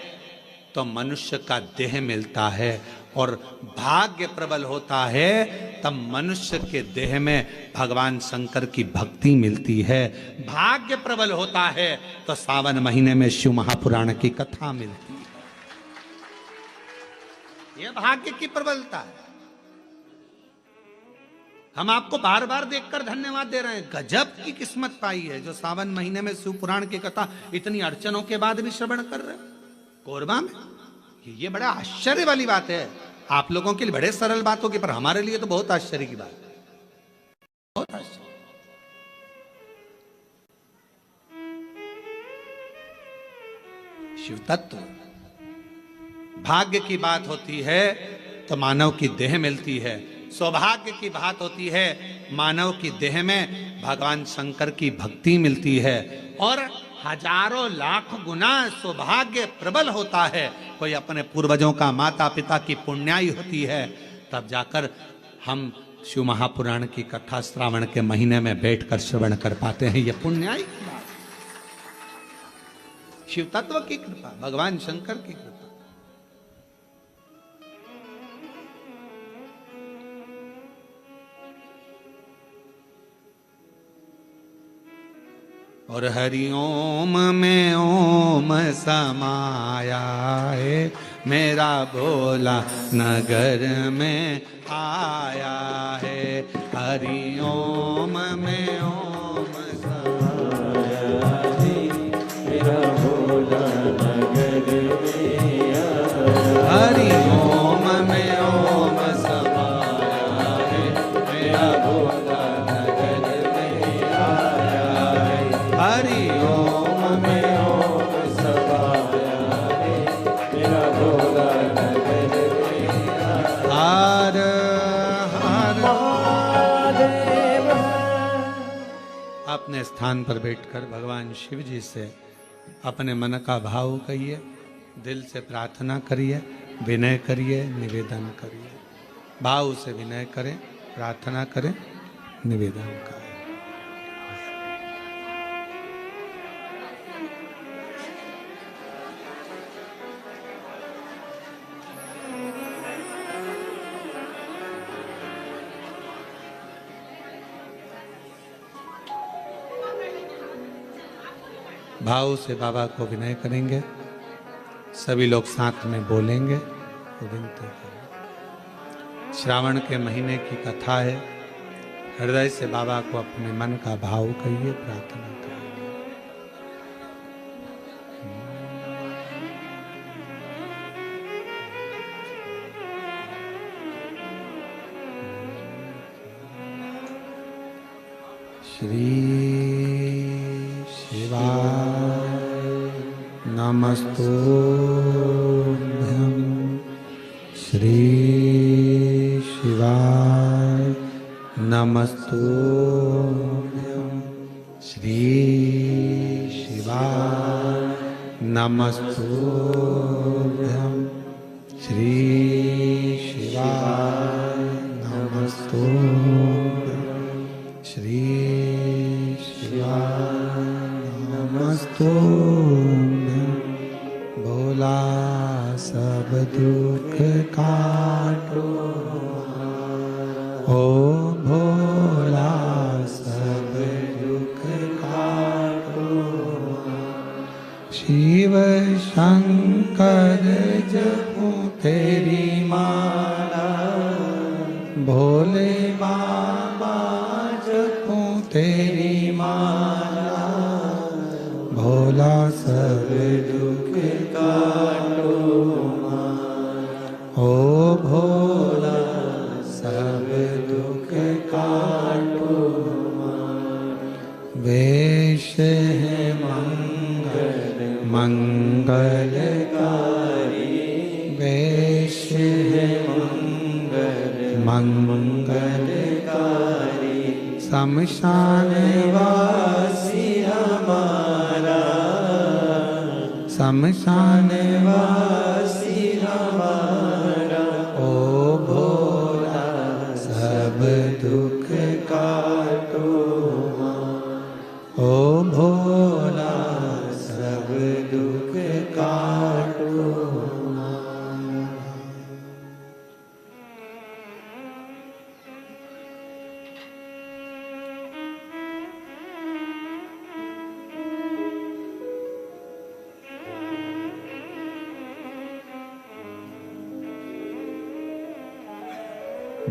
तो मनुष्य का देह मिलता है, और भाग्य प्रबल होता है तब मनुष्य के देह में भगवान शंकर की भक्ति मिलती है। भाग्य प्रबल होता है तो सावन महीने में शिव महापुराण की कथा मिलती है। यह भाग्य की प्रबलता है। हम आपको बार बार देखकर धन्यवाद दे रहे हैं। गजब की किस्मत पाई है जो सावन महीने में शिव पुराण की कथा इतनी अड़चनों के बाद भी श्रवण कर रहे हैं कोरबा में। ये बड़ा आश्चर्य वाली बात है। आप लोगों के लिए बड़े सरल बातों की, पर हमारे लिए तो बहुत आश्चर्य की बात है, बहुत आश्चर्य। शिव तत्व भाग्य की बात होती है तो मानव की देह मिलती है, सौभाग्य की बात होती है मानव की देह में भगवान शंकर की भक्ति मिलती है, और हजारों लाख गुना सौभाग्य प्रबल होता है कोई अपने पूर्वजों का, माता पिता की पुण्याई होती है, तब जाकर हम शिव महापुराण की कथा श्रावण के महीने में बैठकर श्रवण कर पाते हैं। यह पुण्याई की बात, शिव तत्व की कृपा, भगवान शंकर की कृपा। और हरि ओम में ओम समाया है, मेरा भोला नगर में आया है। हरि ओम में ओम समाया है, मेरा भोला नगर में आया है। हरि ओम में ओम समाया है, मेरा भोला हरि ओम में ओम समाया है, मेरा भोला नगर में हर हर महादेव। अपने स्थान पर बैठकर भगवान शिव जी से अपने मन का भाव कहिए, दिल से प्रार्थना करिए, विनय करिए, निवेदन करिए। भाव से विनय करें, प्रार्थना करें, निवेदन करें। भाव से बाबा को विनय करेंगे, सभी लोग साथ में बोलेंगे, विनती करें। श्रावण के महीने की कथा है, हृदय से बाबा को अपने मन का भाव कहिए, प्रार्थना करिए। श्री नमस्तुभ्यं श्री शिवाय नमस्तुभ्यं श्री शिवाय नमस्तुभ्यं श्री शिवाय नमस्तुभ्यं श्री शिवाय नमस्तुभ्यं। भोला सब दुख काटो, ओ भोला सब दुख काटो। शिव शंकर जपो तेरी माला, भोले बाबा जपो तेरी माला। भोला सब दुख काटो, ओ भोला सब दुख काटो। वेश है मंगल मंगलकारी, वेश है मंगल मंगलकारी। शमशान वासी हमारा, शमशान वासी हमारा। ओ भोला सब दुख काटो, ओ भोला सब दुख काटो।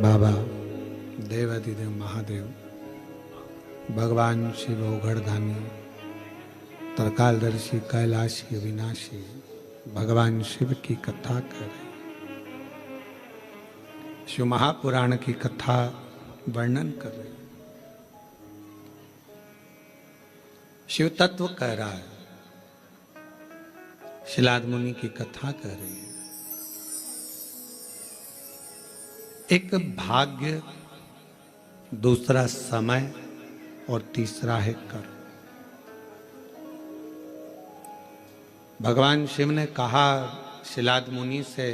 बाबा देवाधिदेव महादेव भगवान शिव ओघड़दानी त्रिकालदर्शी कैलाशी अविनाशी भगवान शिव की कथा कर रहे, शिव महापुराण की कथा वर्णन कर रहे, शिव तत्व कह रहा है, शिलाद मुनि की कथा कर रही है। एक भाग्य, दूसरा समय और तीसरा है कर्म। भगवान शिव ने कहा शिलाद मुनि से,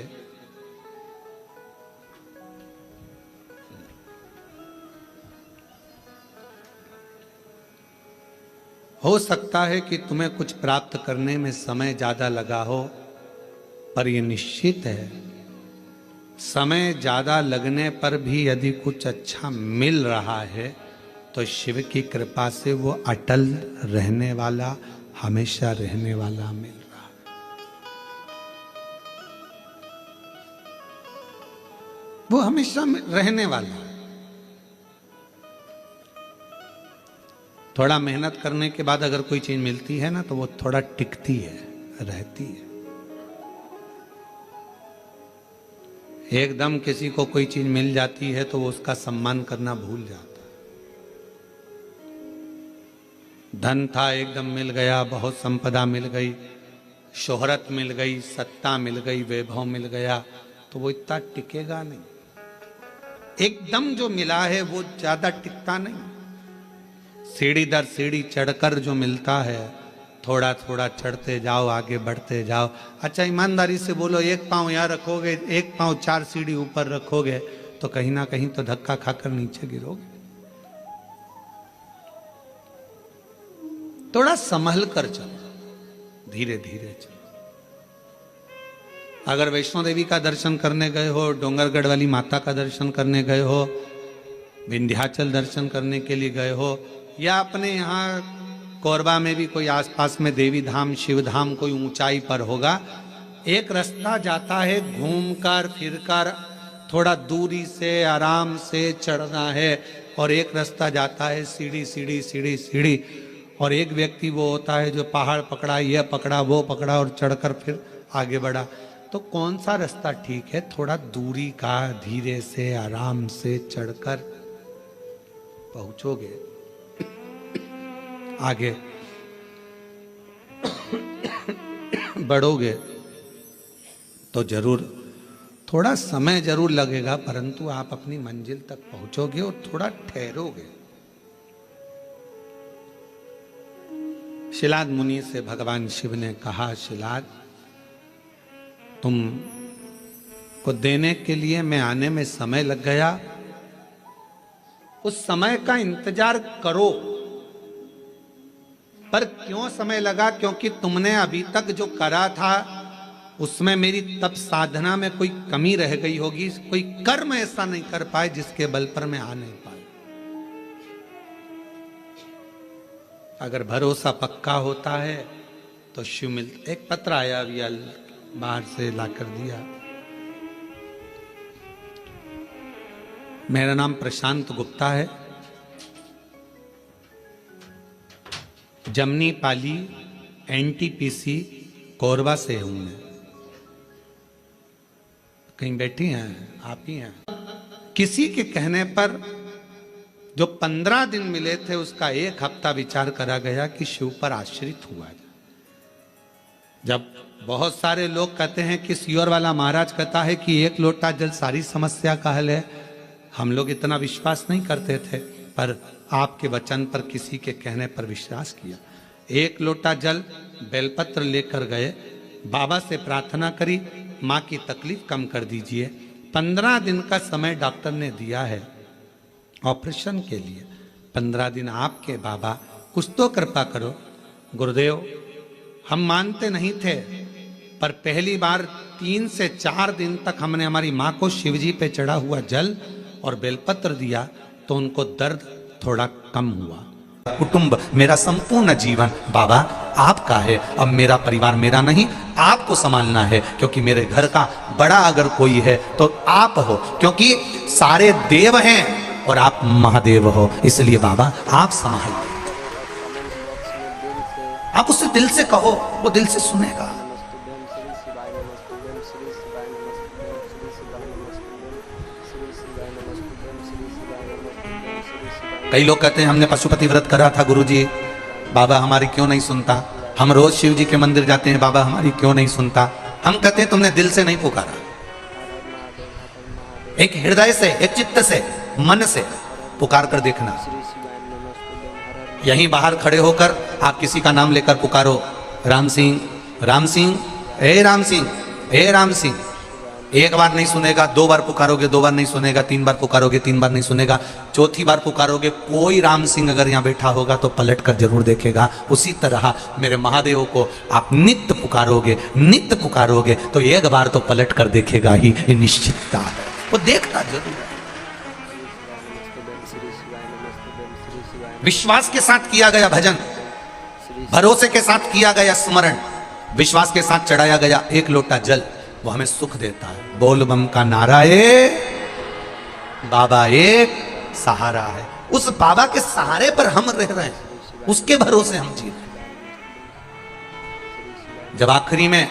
हो सकता है कि तुम्हें कुछ प्राप्त करने में समय ज्यादा लगा हो, पर यह निश्चित है समय ज्यादा लगने पर भी यदि कुछ अच्छा मिल रहा है तो शिव की कृपा से वो अटल रहने वाला, हमेशा रहने वाला मिल रहा है। वो हमेशा रहने वाला है। थोड़ा मेहनत करने के बाद अगर कोई चीज मिलती है ना तो वो थोड़ा टिकती है, रहती है। एकदम किसी को कोई चीज मिल जाती है तो वो उसका सम्मान करना भूल जाता है। धन था एकदम मिल गया, बहुत संपदा मिल गई, शोहरत मिल गई, सत्ता मिल गई, वैभव मिल गया, तो वो इतना टिकेगा नहीं। एकदम जो मिला है वो ज्यादा टिकता नहीं। सीढ़ी दर सीढ़ी चढ़कर जो मिलता है, थोड़ा थोड़ा चढ़ते जाओ, आगे बढ़ते जाओ। अच्छा ईमानदारी से बोलो, एक पांव यहाँ रखोगे, एक पांव 4 सीढ़ी ऊपर रखोगे तो कहीं ना कहीं तो धक्का खाकर नीचे गिरोगे। थोड़ा संभल कर चलो, धीरे धीरे चलो। अगर वैष्णो देवी का दर्शन करने गए हो, डोंगरगढ़ वाली माता का दर्शन करने गए हो, विंध्याचल दर्शन करने के लिए गए हो, या अपने यहाँ कोरबा में भी कोई आसपास में देवी धाम, शिव धाम कोई ऊंचाई पर होगा, एक रास्ता जाता है घूमकर फिरकर, थोड़ा दूरी से आराम से चढ़ना है, और एक रास्ता जाता है सीढ़ी सीढ़ी सीढ़ी सीढ़ी, और एक व्यक्ति वो होता है जो पहाड़ पकड़ा, ये पकड़ा, वो पकड़ा और चढ़कर फिर आगे बढ़ा। तो कौन सा रास्ता ठीक है? थोड़ा दूरी का, धीरे से आराम से चढ़कर पहुंचोगे आगे, बढ़ोगे तो जरूर थोड़ा समय जरूर लगेगा, परंतु आप अपनी मंजिल तक पहुंचोगे और थोड़ा ठहरोगे। शिलाद मुनि से भगवान शिव ने कहा, शिलाद तुम को देने के लिए मैं आने में समय लग गया, उस समय का इंतजार करो। पर क्यों समय लगा? क्योंकि तुमने अभी तक जो करा था उसमें मेरी तप साधना में कोई कमी रह गई होगी, कोई कर्म ऐसा नहीं कर पाए जिसके बल पर मैं आ नहीं पाया। अगर भरोसा पक्का होता है तो शिव मिलता। एक पत्र आया अभी बाहर से लाकर दिया। मेरा नाम प्रशांत गुप्ता है, जमनी पाली एनटीपीसी कोरबा से हूं मैं। कहीं बैठी हैं आप ही हैं? किसी के कहने पर जो 15 दिन मिले थे उसका 1 हफ्ता विचार करा गया कि शिव पर आश्रित हुआ जाए। जब बहुत सारे लोग कहते हैं कि सियोर वाला महाराज कहता है कि 1 लोटा जल सारी समस्या का हल है, हम लोग इतना विश्वास नहीं करते थे, पर आपके वचन पर किसी के कहने पर विश्वास किया। 1 लोटा जल बेलपत्र लेकर गए, बाबा से प्रार्थना करी, माँ की तकलीफ कम कर दीजिए। 15 दिन का समय डॉक्टर ने दिया है ऑपरेशन के लिए। 15 दिन आपके बाबा, कुछ तो कृपा करो। गुरुदेव हम मानते नहीं थे, पर पहली बार 3 से 4 दिन तक हमने हमारी माँ को शिवजी पे चढ़ा हुआ जल और बेलपत्र दिया तो उनको दर्द थोड़ा कम हुआ। कुटुंब, मेरा संपूर्ण जीवन बाबा आपका है। अब मेरा परिवार मेरा नहीं, आपको संभालना है, क्योंकि मेरे घर का बड़ा अगर कोई है तो आप हो, क्योंकि सारे देव हैं और आप महादेव हो, इसलिए बाबा आप संभाल। आप उससे दिल से कहो, वो दिल से सुनेगा। कई लोग कहते हैं हमने पशुपति व्रत करा था गुरुजी, बाबा हमारी क्यों नहीं सुनता। हम रोज शिव जी के मंदिर जाते हैं, बाबा हमारी क्यों नहीं सुनता। हम कहते हैं तुमने दिल से नहीं पुकारा, एक हृदय से, एक चित्त से, मन से पुकार कर देखना। यहीं बाहर खड़े होकर आप किसी का नाम लेकर पुकारो, राम सिंह, राम सिंह, हे राम सिंह, हे राम सिंह। एक बार नहीं सुनेगा, दो बार पुकारोगे, दो बार नहीं सुनेगा, तीन बार पुकारोगे, तीन बार नहीं सुनेगा, चौथी बार पुकारोगे, कोई राम सिंह अगर यहाँ बैठा होगा तो पलट कर जरूर देखेगा। उसी तरह मेरे महादेव को आप नित्य पुकारोगे, नित्य पुकारोगे तो एक बार तो पलट कर देखेगा ही, ये निश्चितता है, वो देखता जरूर है। विश्वास के साथ किया गया भजन, भरोसे के साथ किया गया स्मरण, विश्वास के साथ चढ़ाया गया एक लोटा जल, वो हमें सुख देता है। बोल बम का नारा है, बाबा एक सहारा है। उस बाबा के सहारे पर हम रह रहे हैं, उसके भरोसे हम जी रहे हैं। जब आखिरी में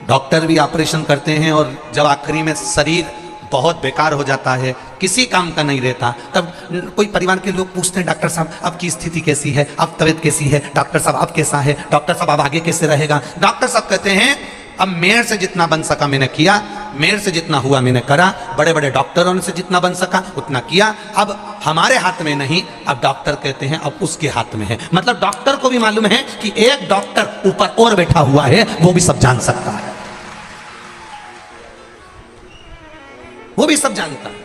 डॉक्टर भी ऑपरेशन करते हैं और जब आखिरी में शरीर बहुत बेकार हो जाता है, किसी काम का नहीं रहता, तब कोई परिवार के लोग पूछते हैं डॉक्टर साहब आपकी स्थिति कैसी है, अब तबीयत कैसी है, डॉक्टर साहब आप कैसा है, डॉक्टर साहब अब आगे कैसे रहेगा। डॉक्टर साहब कहते हैं अब मेरे से जितना बन सका मैंने किया, मेरे से जितना हुआ मैंने करा, बड़े बड़े डॉक्टरों से जितना बन सका उतना किया, अब हमारे हाथ में नहीं, अब डॉक्टर कहते हैं अब उसके हाथ में है। मतलब डॉक्टर को भी मालूम है कि एक डॉक्टर ऊपर और बैठा हुआ है, वो भी सब जान सकता है, वो भी सब जानता है।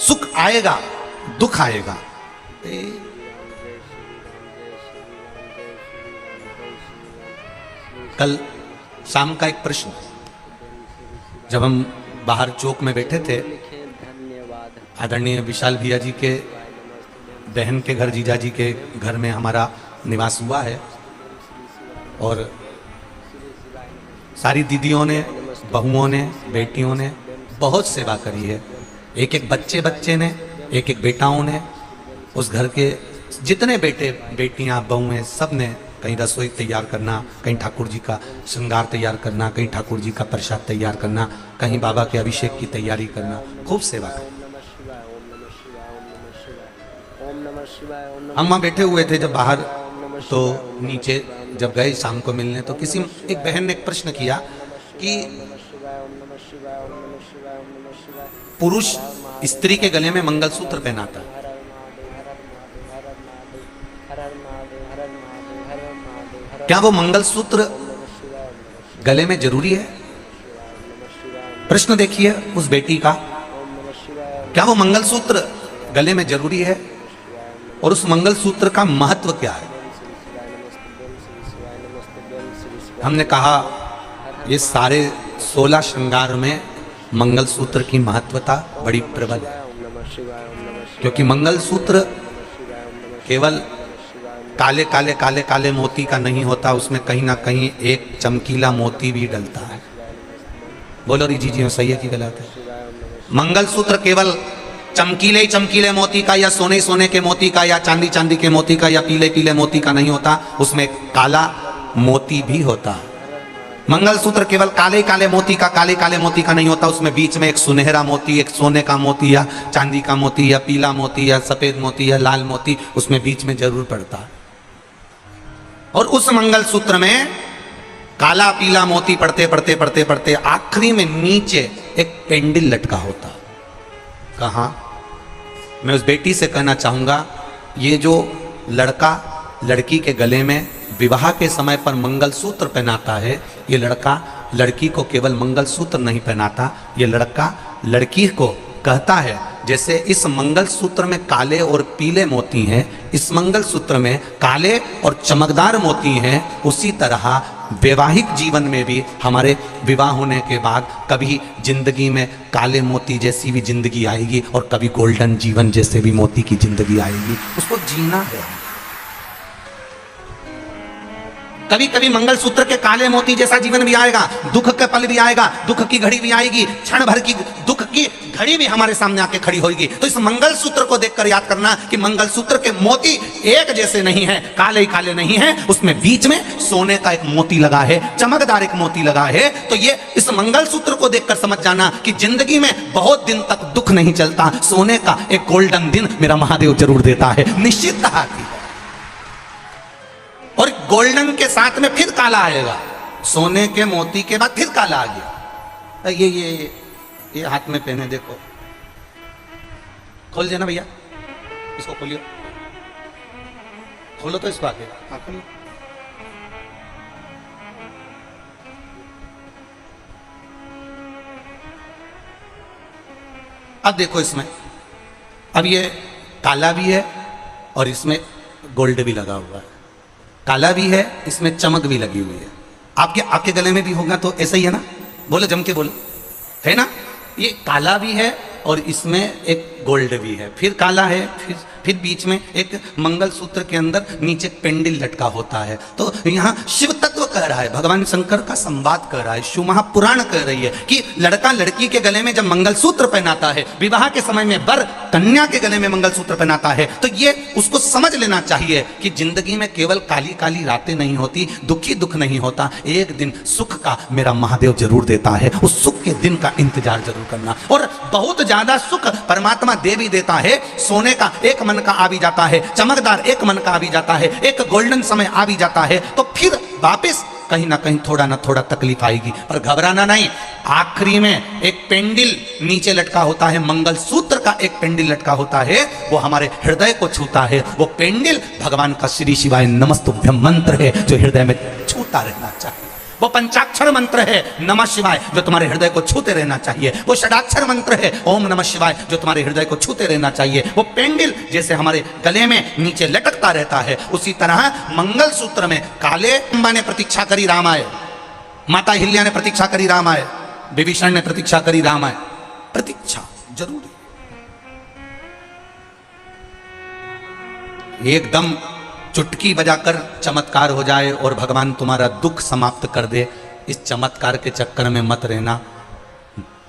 सुख आएगा, दुख आएगा। कल शाम का एक प्रश्न, जब हम बाहर चौक में बैठे थे, आदरणीय विशाल भैया जी के बहन के घर, जीजा जी के घर में हमारा निवास हुआ है और सारी दीदियों ने, बहुओं ने, बेटियों ने बहुत सेवा करी है। एक एक बच्चे ने, एक एक बेटाओं ने, उस घर के जितने बेटे बेटियां बहुएं सब ने कहीं रसोई तैयार करना, कहीं ठाकुर जी का श्रृंगार तैयार करना, कहीं ठाकुर जी का प्रसाद तैयार करना, कहीं बाबा के अभिषेक की तैयारी करना, खूब सेवा कर। हम वहाँ बैठे हुए थे जब बाहर, तो नीचे जब गए शाम को मिलने, तो किसी एक बहन ने एक प्रश्न किया कि पुरुष स्त्री के गले में मंगलसूत्र पहनाता है, क्या वो मंगलसूत्र गले में जरूरी है? प्रश्न देखिए उस बेटी का, क्या वो मंगलसूत्र गले में जरूरी है और उस मंगलसूत्र का महत्व क्या है? हमने कहा ये सारे 16 श्रृंगार में मंगलसूत्र की महत्वता बड़ी प्रबल है, क्योंकि मंगलसूत्र केवल काले काले काले काले मोती का नहीं होता, उसमें कहीं ना कहीं एक चमकीला मोती भी डलता है। बोलो री जी सही है कि गलत है? मंगलसूत्र केवल चमकीले चमकीले मोती का या सोने सोने के मोती का या चांदी चांदी के मोती का या पीले पीले मोती का नहीं होता, उसमें काला मोती भी होता है। मंगलसूत्र केवल काले काले मोती का, काले काले मोती का नहीं होता, उसमें बीच में एक सुनहरा मोती, एक सोने का मोती या चांदी का मोती या पीला मोती या सफेद मोती या लाल मोती उसमें बीच में जरूर पड़ता है। और उस मंगलसूत्र में काला पीला मोती पड़ते पड़ते पड़ते पड़ते आखिरी में नीचे एक पेंडिल लटका होता। कहाँ? मैं उस बेटी से कहना चाहूंगा, ये जो लड़का लड़की के गले में विवाह के समय पर मंगलसूत्र पहनाता है, ये लड़का लड़की को केवल मंगलसूत्र नहीं पहनाता, ये लड़का लड़की को कहता है जैसे इस मंगलसूत्र में काले और पीले मोती हैं, इस मंगलसूत्र में काले और चमकदार मोती हैं, उसी तरह वैवाहिक जीवन में भी हमारे विवाह होने के बाद कभी जिंदगी में काले मोती जैसी भी जिंदगी आएगी और कभी गोल्डन जीवन जैसे भी मोती की जिंदगी आएगी। उसको जीना है। कभी कभी मंगलसूत्र के काले मोती जैसा जीवन भी आएगा, दुख का पल भी आएगा, दुख की घड़ी भी आएगी, क्षण भर की दुख की घड़ी भी हमारे सामने आके खड़ी होगी। तो इस मंगलसूत्र को देखकर याद करना कि मंगलसूत्र के मोती एक जैसे नहीं है, काले ही काले नहीं है, उसमें बीच में सोने का एक मोती लगा है, चमकदार एक मोती लगा है। तो ये इस मंगलसूत्र को देखकर समझ जाना कि जिंदगी में बहुत दिन तक दुख नहीं चलता, सोने का एक गोल्डन दिन मेरा महादेव जरूर देता है, निश्चितता आती है। और गोल्डन के साथ में फिर काला आएगा, सोने के मोती के बाद फिर काला आ गया। ये हाथ में पहने, देखो, खोल देना भैया, इसको खोलियो, खोलो तो इसको आगे, हाँ खोलो। अब देखो इसमें, अब ये काला भी है और इसमें गोल्ड भी लगा हुआ है, काला भी है, इसमें चमक भी लगी हुई है। आपके गले में भी होगा तो ऐसा ही है ना, बोलो जम के बोलो, है ना। ये काला भी है और इसमें एक गोल्ड भी है, फिर काला है, फिर बीच में एक मंगलसूत्र के अंदर नीचे पेंडिल लटका होता है। तो यहाँ शिव तत्व कह रहा है, भगवान शंकर का संवाद कह रहा है, शिव महापुराण कह रही है कि लड़का लड़की के गले में जब मंगलसूत्र पहनाता है, विवाह के समय में वर कन्या के गले में मंगलसूत्र पहनाता है, तो ये उसको समझ लेना चाहिए कि जिंदगी में केवल काली काली रातें नहीं होती, दुखी दुख नहीं होता, एक दिन सुख का मेरा महादेव जरूर देता है। उस सुख के दिन का इंतजार जरूर करना। और बहुत ज्यादा सुख परमात्मा दे भी देता है। सोने का एक मन का आ भी जाता है, चमकदार एक मन का आ भी जाता है, एक गोल्डन समय आ भी जाता है, तो फिर वापस कहीं ना कहीं थोड़ा ना थोड़ा तकलीफ आएगी, पर घबराना नहीं। आखिरी में एक पेंडिल नीचे लटका होता है, मंगलसूत्र का एक पेंडिल लटका होता है, वो हमारे हृदय को छूता है। वो पेंडिल भगवान का श्री शिवाय नमस्तुभ्यं मंत्र है जो हृदय में छूता रहना चाहिए। वो पंचाक्षर मंत्र है नमः शिवाय जो तुम्हारे हृदय को छूते रहना चाहिए। वो षडाक्षर मंत्र है ओम नमः शिवाय जो तुम्हारे हृदय को छूते रहना चाहिए। वो पेंडिल जैसे हमारे गले में नीचे लटकता रहता है, उसी तरह मंगलसूत्र में काले अम्बा ने प्रतीक्षा करी राम आए, माता हिल्या ने प्रतीक्षा करी राम आए, विभीषण ने प्रतीक्षा करी राम आए। प्रतीक्षा जरूरी, एकदम चुटकी बजाकर चमत्कार हो जाए और भगवान तुम्हारा दुख समाप्त कर दे, इस चमत्कार के चक्कर में मत रहना।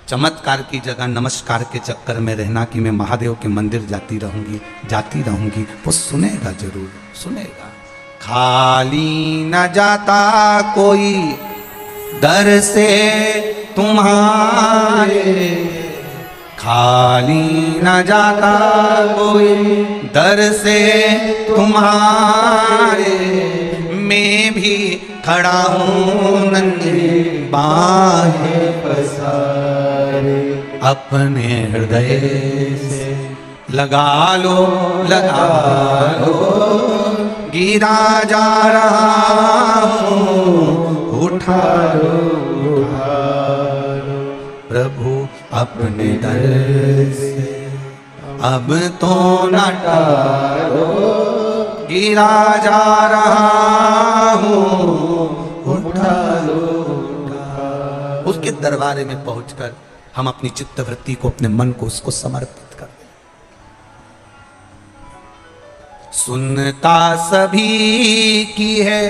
चमत्कार की जगह नमस्कार के चक्कर में रहना कि मैं महादेव के मंदिर जाती रहूंगी, वो सुनेगा, जरूर सुनेगा। खाली न जाता कोई दर से तुम्हारे, खाली न जाता कोई दर से तुम्हारे, मैं भी खड़ा हूँ नन्ही बाहें पसारे, अपने हृदय से लगा लो गिरा जा रहा हूँ, उठा लो प्रभु अपने दर से, अब तो न टालो, गिरा जा रहा हूँ, उठा लो। उसके दरबारे में पहुंचकर हम अपनी चित्त वृत्ति को, अपने मन को उसको समर्पित कर दें। सुनता सभी की है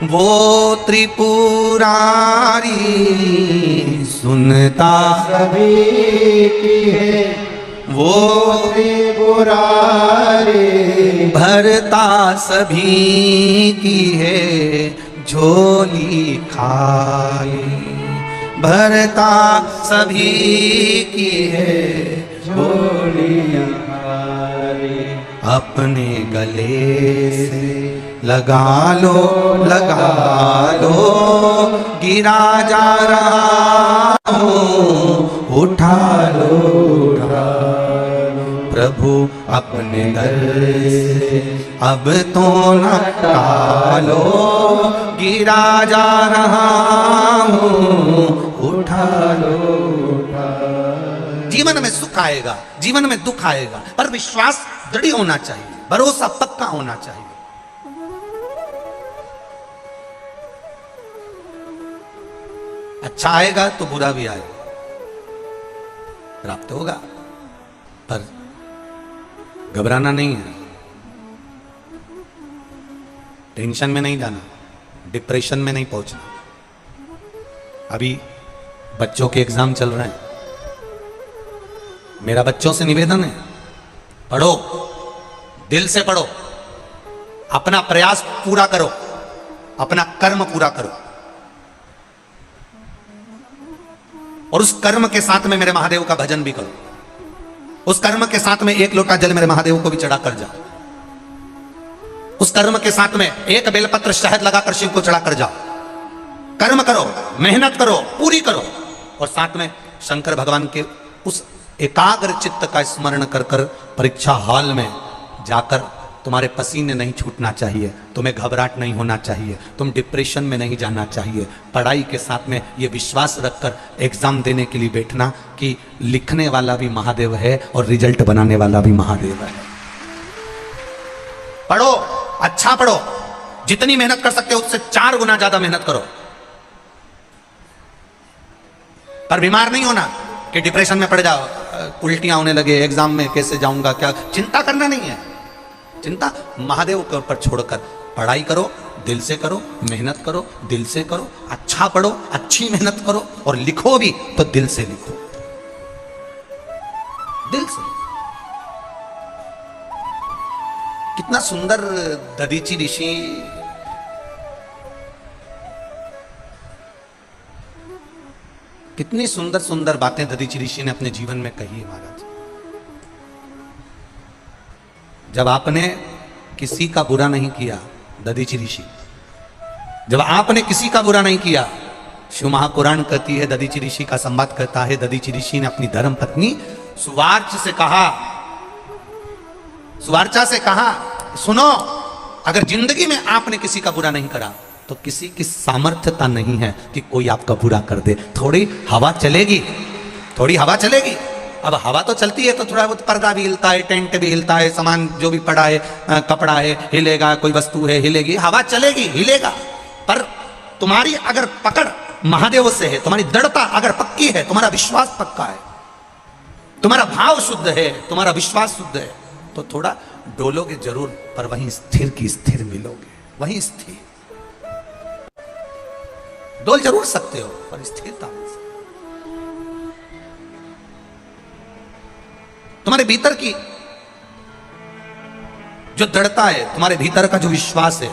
वो त्रिपुरारी, सुनता सभी की है वो त्रिपुरारी, भरता सभी की है झोली खाली, भरता सभी की है झोली खाली, अपने गले से लगा लो गिरा जा रहा हूँ, उठा लो प्रभु अपने दर से, अब तो न टालो, गिरा जा रहा हूँ, उठा लो। जीवन में सुख आएगा, जीवन में दुख आएगा, पर विश्वास दृढ़ होना चाहिए, भरोसा पक्का होना चाहिए। अच्छा आएगा तो बुरा भी आएगा, प्राप्त होगा, पर घबराना नहीं है, टेंशन में नहीं जाना। डिप्रेशन में नहीं पहुंचना। अभी बच्चों के एग्जाम चल रहे हैं, मेरा बच्चों से निवेदन है, पढ़ो, दिल से पढ़ो, अपना प्रयास पूरा करो, अपना कर्म पूरा करो, और उस कर्म के साथ में मेरे महादेव का भजन भी करो। उस कर्म के साथ में एक लोटा जल मेरे महादेव को भी चढ़ा कर जाओ। उस कर्म के साथ में एक बेलपत्र शहद लगाकर शिव को चढ़ा कर जाओ। कर्म करो, मेहनत करो, पूरी करो, और साथ में शंकर भगवान के उस एकाग्र चित्त का स्मरण कर कर परीक्षा हॉल में जाकर तुम्हारे पसीने नहीं छूटना चाहिए, तुम्हें घबराहट नहीं होना चाहिए, तुम डिप्रेशन में नहीं जाना चाहिए। पढ़ाई के साथ में ये विश्वास रखकर एग्जाम देने के लिए बैठना कि लिखने वाला भी महादेव है और रिजल्ट बनाने वाला भी महादेव है। पढ़ो, अच्छा पढ़ो, जितनी मेहनत कर सकते हो उससे 4 गुना ज्यादा मेहनत करो, पर बीमार नहीं होना कि डिप्रेशन में पड़ जाओ, उल्टियां होने लगे, एग्जाम में कैसे जाऊंगा, क्या चिंता करना नहीं है। चिंता महादेव के ऊपर छोड़कर पढ़ाई करो, दिल से करो, मेहनत करो, दिल से करो, अच्छा पढ़ो, अच्छी मेहनत करो, और लिखो भी तो दिल से लिखो, दिल से। कितना सुंदर दधीची ऋषि कितनी सुंदर सुंदर बातें दधीची ऋषि ने अपने जीवन में कही है महाराज। जब आपने किसी का बुरा नहीं किया, दधीची ऋषि, जब आपने किसी का बुरा नहीं किया, शिव महापुराण कहती है, दधीची ऋषि का संवाद कहता है, दधीची ऋषि ने अपनी धर्म पत्नी सुवार्च से कहा, सुवार्चा से कहा, सुनो, अगर जिंदगी में आपने किसी का बुरा नहीं करा तो किसी की सामर्थ्यता नहीं है कि कोई आपका बुरा कर दे। थोड़ी हवा चलेगी, थोड़ी हवा चलेगी। अब हवा तो चलती है तो थोड़ा बहुत पर्दा भी हिलता है, टेंट भी हिलता है, सामान जो भी पड़ा है, कपड़ा है हिलेगा, कोई वस्तु है हिलेगी, हवा चलेगी, हिलेगा। पर तुम्हारी अगर पकड़ महादेव से है, तुम्हारी दृढ़ता अगर पक्की है, तुम्हारा विश्वास पक्का है, तुम्हारा भाव शुद्ध है, तुम्हारा विश्वास शुद्ध है, तो थोड़ा डोलोगे जरूर, पर वहीं स्थिर की स्थिर मिलोगे, वहीं स्थिर। डोल जरूर सकते हो पर स्थिरता मिल सकती। तुम्हारे भीतर की जो दृढ़ता है, तुम्हारे भीतर का जो विश्वास है,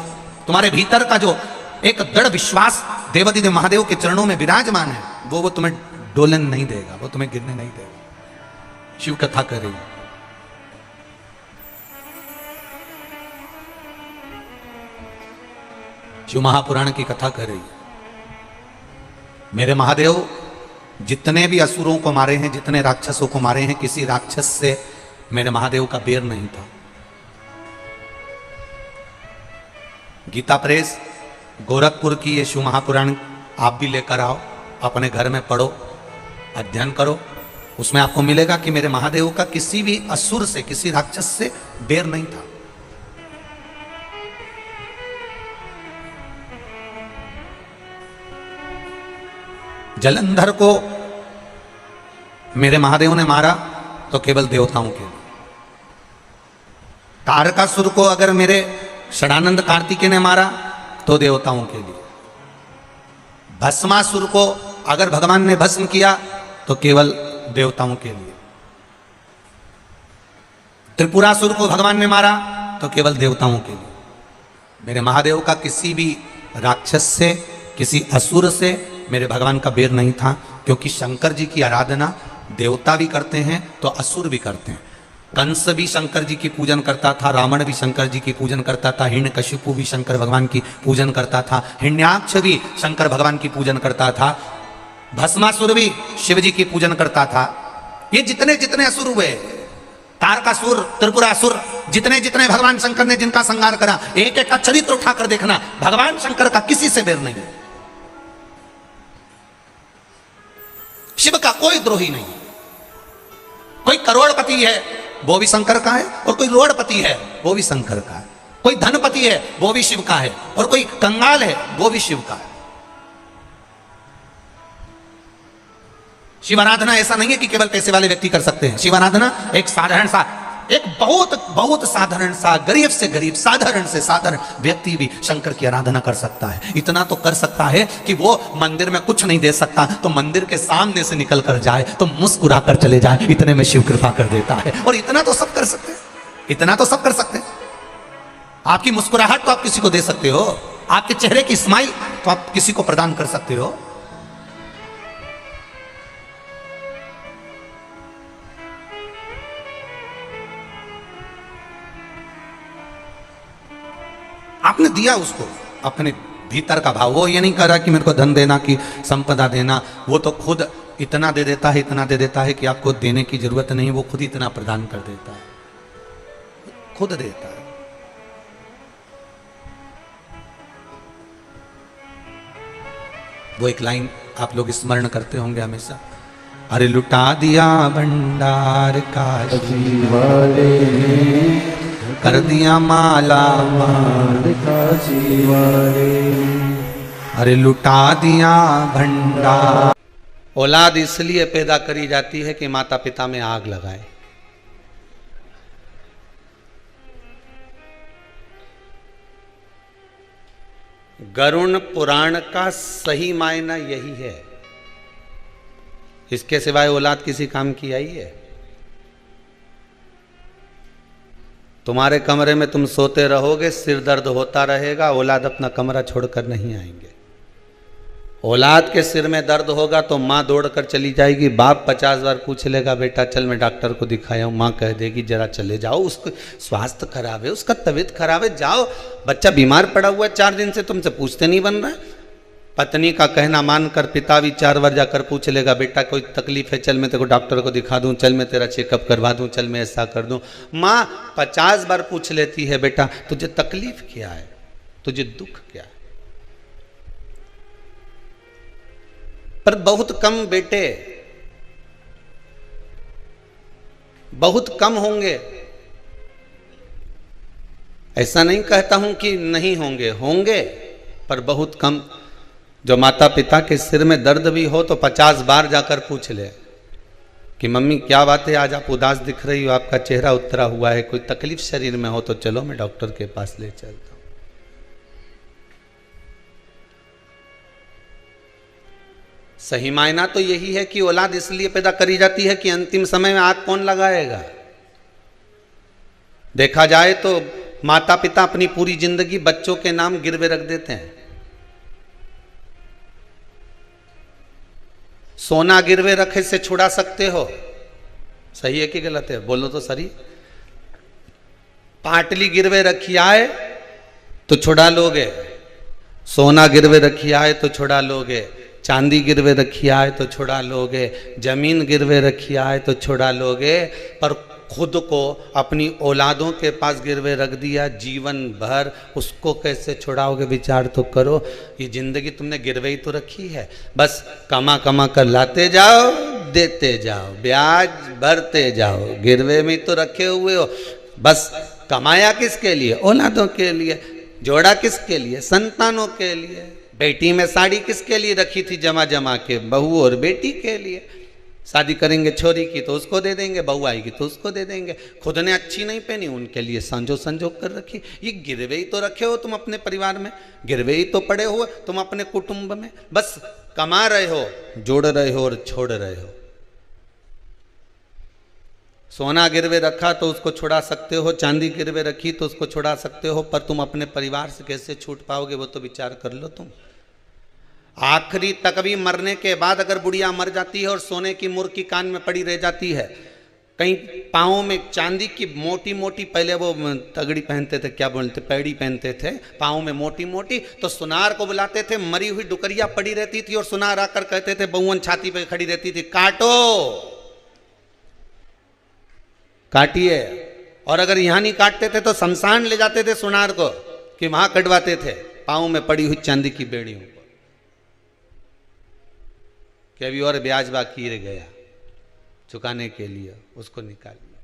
तुम्हारे भीतर का जो एक दृढ़ विश्वास देवाधिदेव महादेव के चरणों में विराजमान है, वो तुम्हें डोलन नहीं देगा, वो तुम्हें गिरने नहीं देगा। शिव कथा कर रही है, शिव महापुराण की कथा कर रही है। मेरे महादेव जितने भी असुरों को मारे हैं, जितने राक्षसों को मारे हैं, किसी राक्षस से मेरे महादेव का बैर नहीं था। गीता प्रेस गोरखपुर की ये शिव महापुराण आप भी लेकर आओ, अपने घर में पढ़ो, अध्ययन करो, उसमें आपको मिलेगा कि मेरे महादेव का किसी भी असुर से, किसी राक्षस से बैर नहीं था। जलंधर को मेरे महादेव ने मारा तो केवल देवताओं के लिए। तारकासुर को अगर मेरे षडानंद कार्तिकेय ने मारा तो देवताओं के लिए। भस्मासुर को अगर भगवान ने भस्म किया तो केवल देवताओं के लिए। त्रिपुरासुर को भगवान ने मारा तो केवल देवताओं के लिए। मेरे महादेव का किसी भी राक्षस से, किसी असुर से मेरे भगवान का बैर नहीं था, क्योंकि शंकर जी की आराधना देवता भी करते हैं तो असुर भी करते हैं। कंस भी शंकर जी की पूजन करता था, रावण भी शंकर जी की पूजन करता था, हिरण्यकशिपु भी शंकर भगवान की पूजन करता था, हिरण्याक्ष भी शंकर भगवान की पूजन करता था, भस्मासुर भी शिव जी की पूजन करता था। ये जितने जितने असुर हुए, तारकासुर, त्रिपुरासुर, जितने जितने भगवान शंकर ने जिनका संहार करा, एक एक का चरित्र उठाकर देखना, भगवान शंकर का किसी से बैर नहीं है। शिव का कोई द्रोही नहीं। कोई करोड़पति है वो भी शंकर का है, और कोई रोड़पति है वो भी शंकर का है, कोई धनपति है वो भी शिव का है, और कोई कंगाल है वो भी शिव का है। शिव आराधना ऐसा नहीं है कि केवल पैसे वाले व्यक्ति कर सकते हैं। शिव आराधना एक साधारण सा एक बहुत बहुत साधारण सा, गरीब से गरीब, साधारण से साधारण व्यक्ति भी शंकर की आराधना कर सकता है। इतना तो कर सकता है कि वो मंदिर में कुछ नहीं दे सकता तो मंदिर के सामने से निकल कर जाए तो मुस्कुरा कर चले जाए, इतने में शिव कृपा कर देता है। और इतना तो सब कर सकते हैं, इतना तो सब कर सकते हैं। आपकी मुस्कुराहट तो आप किसी को दे सकते हो, आपके चेहरे की स्माइल तो आप किसी को प्रदान कर सकते हो। आपने दिया उसको अपने भीतर का भाव। वो ये नहीं कह रहा कि मेरे को धन देना कि संपदा देना, वो तो खुद इतना दे देता है, इतना दे देता है कि आपको देने की जरूरत नहीं, वो खुद इतना प्रदान कर देता है, खुद देता है। वो एक लाइन आप लोग स्मरण करते होंगे हमेशा, अरे लुटा दिया भंडार का वाले कर दिया माला माल काशी वाले, अरे लुटा दिया भंडार। औलाद इसलिए पैदा करी जाती है कि माता पिता में आग लगाए। गरुण पुराण का सही मायना यही है। इसके सिवाय औलाद किसी काम की आई है? तुम्हारे कमरे में तुम सोते रहोगे, सिर दर्द होता रहेगा, औलाद अपना कमरा छोड़कर नहीं आएंगे। औलाद के सिर में दर्द होगा तो माँ दौड़कर चली जाएगी, बाप 50 बार पूछ लेगा बेटा चल मैं डॉक्टर को दिखाया हूँ, माँ कह देगी जरा चले जाओ, उसको स्वास्थ्य खराब है, उसका तबीयत खराब है, जाओ, बच्चा बीमार पड़ा हुआ है 4 दिन से, तुमसे पूछते नहीं बन रहा है। पत्नी का कहना मानकर पिता भी 4 बार जाकर पूछ लेगा बेटा कोई तकलीफ है, चल मैं तेरे को डॉक्टर को दिखा दूं, चल मैं तेरा चेकअप करवा दूं, चल मैं ऐसा कर दूं। माँ 50 बार पूछ लेती है बेटा तुझे तकलीफ क्या है, तुझे दुख क्या है। पर बहुत कम बेटे, बहुत कम होंगे। ऐसा नहीं कहता हूं कि नहीं होंगे, होंगे पर बहुत कम। जो माता पिता के सिर में दर्द भी हो तो 50 बार जाकर पूछ ले कि मम्मी क्या बात है, आज आप उदास दिख रही हो, आपका चेहरा उतरा हुआ है, कोई तकलीफ शरीर में हो तो चलो मैं डॉक्टर के पास ले चलता हूं। सही मायना तो यही है कि औलाद इसलिए पैदा करी जाती है कि अंतिम समय में आग कौन लगाएगा। देखा जाए तो माता पिता अपनी पूरी जिंदगी बच्चों के नाम गिरवे रख देते हैं। सोना गिरवे रखे से छुड़ा सकते हो, सही है कि गलत है, बोलो तो सही। पाटली गिरवे रखी आए तो छुड़ा लोगे, सोना गिरवे रखी आए तो छुड़ा लोगे, चांदी गिरवे रखी आए तो छुड़ा लोगे, जमीन गिरवे रखी आए तो छुड़ा लोगे, पर खुद को अपनी औलादों के पास गिरवे रख दिया जीवन भर, उसको कैसे छुड़ाओगे? विचार तो करो। ये जिंदगी तुमने गिरवे ही तो रखी है, बस कमा कमा कर लाते जाओ, देते जाओ, ब्याज भरते जाओ, गिरवे में तो रखे हुए हो। बस कमाया किसके लिए? औलादों के लिए। जोड़ा किसके लिए? संतानों के लिए। बेटी में साड़ी किसके लिए रखी थी जमा जमा के? बहू और बेटी के लिए। शादी करेंगे छोरी की तो उसको दे देंगे, बहू आएगी तो उसको दे देंगे। खुद ने अच्छी नहीं पहनी, उनके लिए संजो संजोग कर रखी। ये गिरवे ही तो रखे हो तुम अपने परिवार में, गिरवे ही तो पड़े हो तुम अपने कुटुंब में। बस कमा रहे हो, जोड़ रहे हो और छोड़ रहे हो। सोना गिरवे रखा तो उसको छुड़ा सकते हो, चांदी गिरवे रखी तो उसको छुड़ा सकते हो, पर तुम अपने परिवार से कैसे छूट पाओगे वो तो विचार कर लो तुम। आखिरी तक भी मरने के बाद अगर बुढ़िया मर जाती है और सोने की मुर्की कान में पड़ी रह जाती है, कहीं पाँव में चांदी की मोटी मोटी, पहले वो तगड़ी पहनते थे, क्या बोलते, पैड़ी पहनते थे पाँव में मोटी मोटी, तो सुनार को बुलाते थे, मरी हुई डुकरिया पड़ी रहती थी और सुनार आकर कहते थे, बहुवन छाती पे खड़ी रहती थी, काटो, काटिए। और अगर यहाँ नहीं काटते थे तो शमशान ले जाते थे सुनार को, कि वहां कटवाते थे पाँव में पड़ी हुई चांदी की बेड़ियों को, कि अभी और ब्याज बाकी रह गया चुकाने के लिए, उसको निकाल लिया।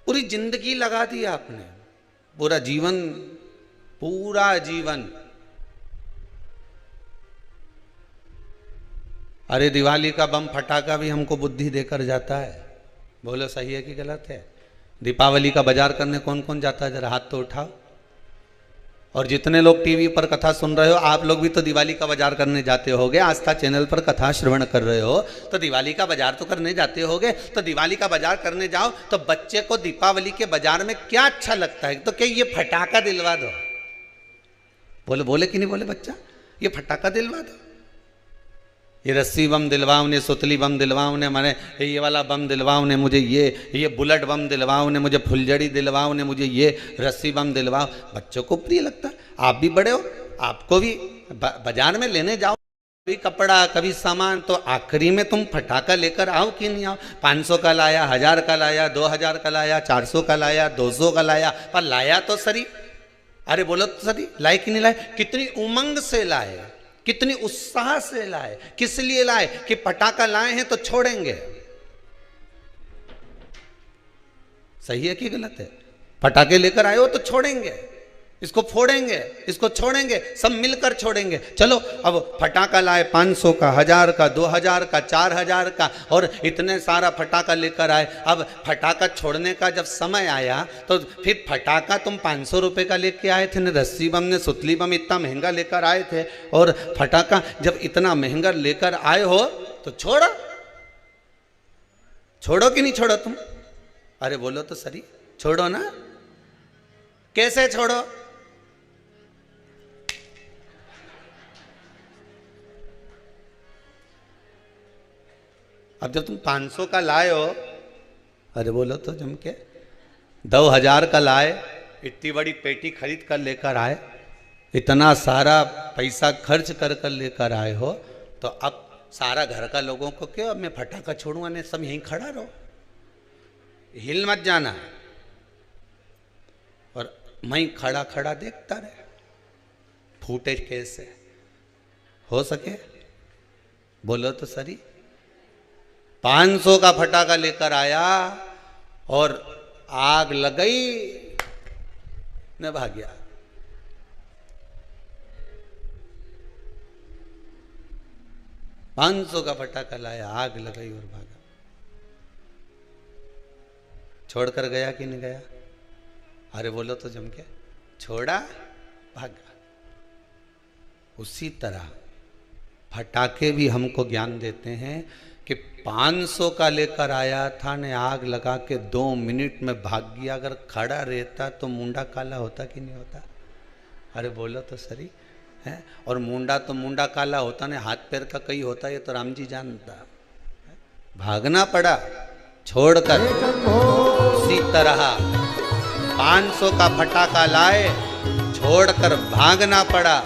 पूरी जिंदगी लगा दी आपने, पूरा जीवन, पूरा जीवन। अरे दिवाली का बम फटाका भी हमको बुद्धि देकर जाता है। बोलो सही है कि गलत है? दीपावली का बाजार करने कौन कौन जाता है? जरा हाथ तो उठाओ। और जितने लोग टीवी पर कथा सुन रहे हो, आप लोग भी तो दिवाली का बाजार करने जाते होगे। आस्था चैनल पर कथा श्रवण कर रहे हो तो दिवाली का बाजार तो करने जाते होगे। तो दिवाली का बाजार करने जाओ तो बच्चे को दीपावली के बाजार में क्या अच्छा लगता है? तो क्या ये फटाका दिलवा दो। बोले बोले कि नहीं बोले बच्चा? ये फटाका दिलवा दो, ये रस्सी बम दिलवाओ ने, सुतली बम दिलवाओ ने, मैंने ये वाला बम दिलवाओ ने, मुझे ये बुलेट बम दिलवाओ ने, मुझे फुलझड़ी दिलवाओ ने, मुझे ये रस्सी बम दिलवाओ। बच्चों को प्रिय लगता है। आप भी बड़े हो, आपको भी बाजार में लेने जाओ कभी कपड़ा कभी सामान, तो आखिरी में तुम फटाका लेकर आओ कि नहीं आओ? 500 का लाया, 1000 का लाया, 2000 का लाया, 400 का लाया, 200 का लाया, पर लाया तो सही। अरे बोलो तो सही, लाए कि नहीं लाए? कितनी उमंग से लाए, कितनी उत्साह से लाए। किस लिए लाए? कि पटाखा लाए हैं तो छोड़ेंगे। सही है कि गलत है? पटाखे लेकर आए हो तो छोड़ेंगे, इसको फोड़ेंगे, इसको छोड़ेंगे, सब मिलकर छोड़ेंगे। चलो अब फटाखा लाए 500 का, 1000 का, 2000 का, 4000 का, और इतने सारा फटाखा लेकर आए। अब फटाखा छोड़ने का जब समय आया तो फिर फटाखा तुम 500 रुपये का लेके आए थे न, रस्सी बम ने, सुतली बम इतना महंगा लेकर आए थे, और फटाखा जब इतना महंगा लेकर आए हो तो छोड़ो। छोड़ो कि नहीं छोड़ो तुम? अरे बोलो तो सही, छोड़ो ना। कैसे छोड़ो? अब जब तुम 500 का लाए हो, अरे बोलो तो जम के, 2000 का लाए, इतनी बड़ी पेटी खरीद कर लेकर आए, इतना सारा पैसा खर्च कर कर लेकर आए हो, तो अब सारा घर का लोगों को क्यों? अब मैं फटाखा छोड़ूंगा नहीं, सब यहीं खड़ा रहो, हिल मत जाना, और मैं खड़ा खड़ा देखता रहे, फूटे कैसे हो सके। बोलो तो सही। 500 का फटाखा लेकर आया और आग लगई न भाग गया। पांच सौ का फटाखा लाया, आग लगाई और भागा। छोड़कर गया कि नहीं गया? अरे बोलो तो जम के, छोड़ा भागा। उसी तरह फटाके भी हमको ज्ञान देते हैं कि 500 का लेकर आया था ने, आग लगा के 2 मिनट में भाग गया। अगर खड़ा रहता तो मुंडा काला होता कि नहीं होता? अरे बोलो तो सही है। और मुंडा तो मुंडा काला होता ने, हाथ पैर का कई होता, ये तो राम जी जानता। भागना पड़ा छोड़कर। उसी तरह 500 का फटाका लाए, छोड़कर भागना पड़ा।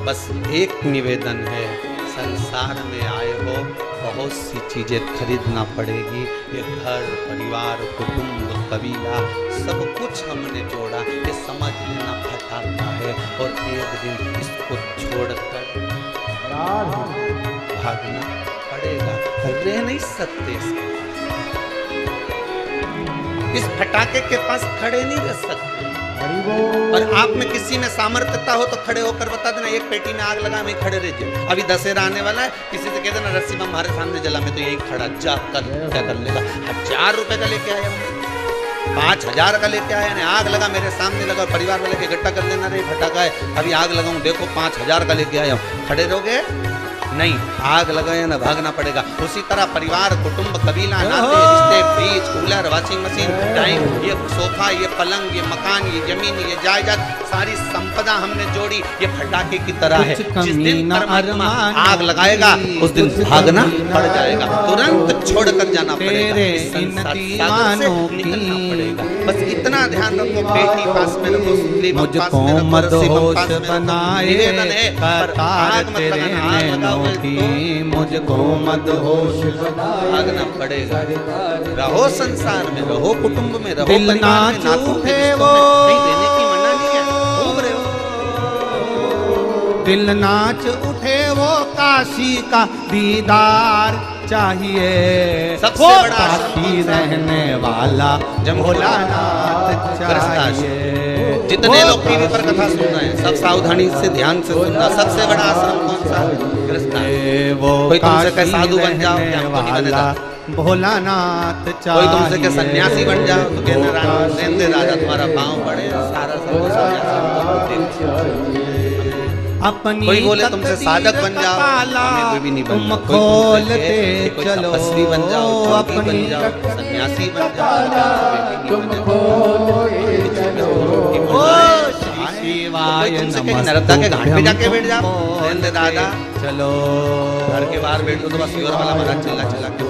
बस एक निवेदन है, संसार में आए हो, बहुत सी चीजें खरीदना पड़ेगी। ये घर परिवार कुटुंब कबीला सब कुछ हमने जोड़ा, ये समझ लेना फटाका है। और एक दिन इसको छोड़कर भागना पड़ेगा, रह नहीं सकते इस फटाके के पास, खड़े नहीं रह सकते। और आप में किसी में सामर्थ्यता हो तो खड़े होकर बता देना, एक पेटी में आग लगा मैं खड़े रह जाए। अभी दशहरा आने वाला है, किसी से कह देना रस्सी बम हमारे सामने जला, मैं तो यही खड़ा जा कर क्या कर लेगा। 1000 रुपए का लेके आया, 5000 का लेके आया ने, आग लगा मेरे सामने लगा। परिवार वाले के इकट्ठा कर लेना, रे फटाका है अभी आग लगाऊं, देखो 5000 का लेके आया हूं। खड़े रहोगे नहीं, आग लगाए ना, भागना पड़ेगा। उसी तरह परिवार कुटुंब कबीला नाते रिश्ते fridge cooler washing machine time, ये सोफा ये पलंग ये मकान ये जमीन ये जायदाद सारी संपदा हमने जोड़ी, ये फटाके की तरह है। जिस दिन परमात्मा आग लगाएगा उस दिन भागना पड़ जाएगा, तुरंत छोड़कर जाना पड़ेगा, निकलना पड़ेगा। बस इतना ध्यान रखो, बेटी पास में रखो, मुझको मदहोश बनाए, आग मत लगाना, आग लगाओ मुझको मदहोश भागना पड़ेगा। रहो संसार में, रहो कुटुंब में, रहो दिल नाच उठे वो, नहीं देने की मना नहीं है, घूम रहे हो। दिल नाच उठे वो, काशी का दीदार चाहिए, सबसे बड़ा काशी रहने वाला भोलानाथ चाहिए। जितने लोग टीवी पर कथा सुन रहे हैं सब सावधानी से ध्यान से सुनना। सबसे बड़ा आश्रम कौन सा? कृष्णा। कोई तुमसे कहे साधु बन जाओ, क्या हमको नहीं बनेगा? भोलानाथ कोई तुमसे कहे सन्यासी बन जाओ तो कहना रहते राजा तुम्हारा पाँव पड़े सारा सब अपनी कोई बोले तुमसे साधक बन जाओ, कोई भी नहीं बनना। कोई खोलते चलो तपस्वी बन जाओ, योगी बन जाओ, सन्यासी बन जाओ, तुमसे कहीं नर्मदा के घाट पे जाके बैठ जाओ, दादा चलो घर के बाहर बैठ लो तो बस योर वाला मजा चिल्ला चिल्ला के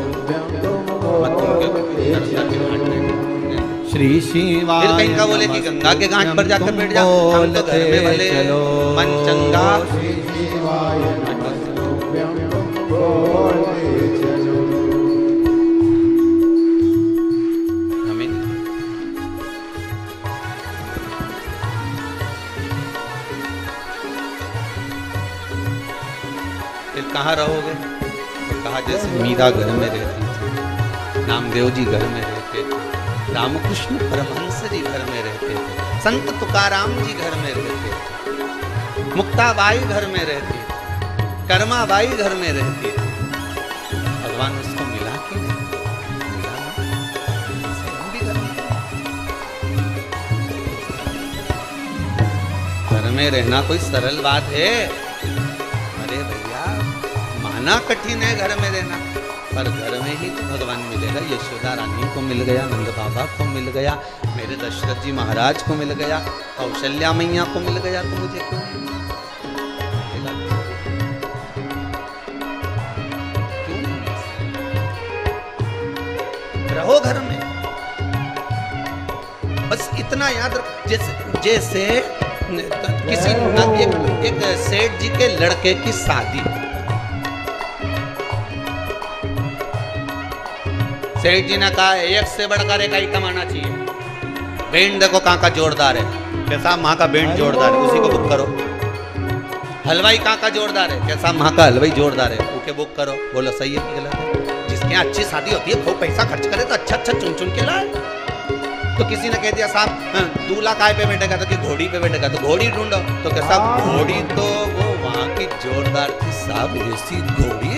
मत तुमके नर्मदा के घाट पे श्री शिवाय। फिर कहीं का बोले कि गंगा के घाट पर जाकर बैठ जाओ, हम तो घर में भले मन चंगा। फिर कहाँ रहोगे? तो कहा जैसे मीरा घर में रहती थी, नामदेव जी घर में रहते थे, रामकृष्ण परमहंस जी घर में रहते थे, संत तुकाराम जी घर में रहते थे, मुक्ताबाई घर में रहती थी, कर्माबाई घर में रहती थी। भगवान उसको मिला कि नहीं मिला? हम भी घर में रहना कोई सरल बात है? अरे भैया माना कठिन है घर में रहना, पर घर में ही तो भगवान मिलेगा। यशोदा रानी को मिल गया, नंद बाबा को मिल गया, मेरे दशरथ जी महाराज को मिल गया, कौशल्या मैया को मिल गया, तो मुझे क्यों नहीं? रहो घर में, बस इतना याद रखो। जैसे किसी एक सेठ जी के लड़के की शादी, सेठ जी ने कहा एक से बढ़कर एक आइटम आना चाहिए। बैंड देखो कहाँ का जोरदार है, कैसा वहां का बैंड जोरदार है, उसी को बुक करो। हलवाई कहाँ का जोरदार है, कैसा वहां का हलवाई जोरदार है, उके बुक करो। बोलो सही है कि गलत है? जिसके यहाँ अच्छी शादी होती है खूब पैसा खर्च करे तो अच्छा अच्छा चुन चुन के लाए। तो किसी ने कह दिया साहब दूल्हा काय पे बैठेगा, तो कि घोड़ी पे बैठेगा, तो घोड़ी ढूंढो। तो कैसा घोड़ी तो वो वहां की जोरदार थी साहब, ऐसी घोड़ी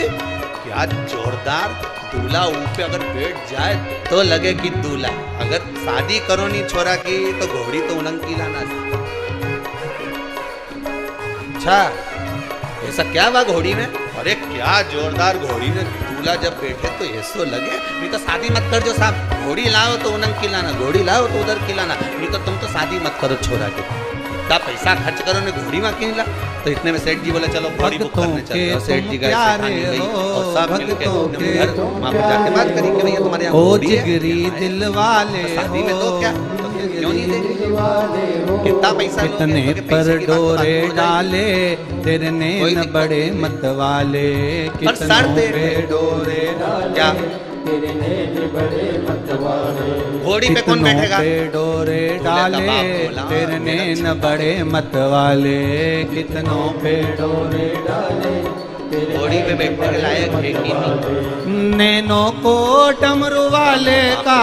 क्या जोरदार। दूल्हा ऊपर अगर बैठ जाए तो लगे कि दूल्हा। अगर शादी करो नहीं छोरा की तो घोड़ी तो उलंग की लाना। अच्छा ऐसा क्या हुआ घोड़ी में? अरे क्या जोरदार घोड़ी में दूल्हा जब बैठे तो ऐसा लगे। नहीं तो शादी मत कर जो साहब, घोड़ी लाओ तो उलंग की लाना, घोड़ी लाओ तो उधर की लाना। नहीं तो तुम तो शादी मत करो छोरा के, क्या पैसा खर्च करो ने घोड़ी में क्यों ला? तो इतने में सेठ जी बोले चलो घोड़ी बुक करने चलते हैं। सेठ जी गए और सब मिलके घर वहां पर जाके बात करी कि भैया तुम्हारे यहाँ घोड़ी है, दिल वाले शादी में तो क्या क्यों नहीं देंगे? कितना पैसा कितने पर डोरे डाले तेरे नैन बड़े मत वाले, कितने पे डोरे क्या घोड़ी पे कौन बैठेगा? डोरे डाले तेरे नैन बड़े मत वाले, कितनों पे डोरे डाले। घोड़ी पे बैठने के लायक है कि नहीं? नैनों को डमरू वाले का,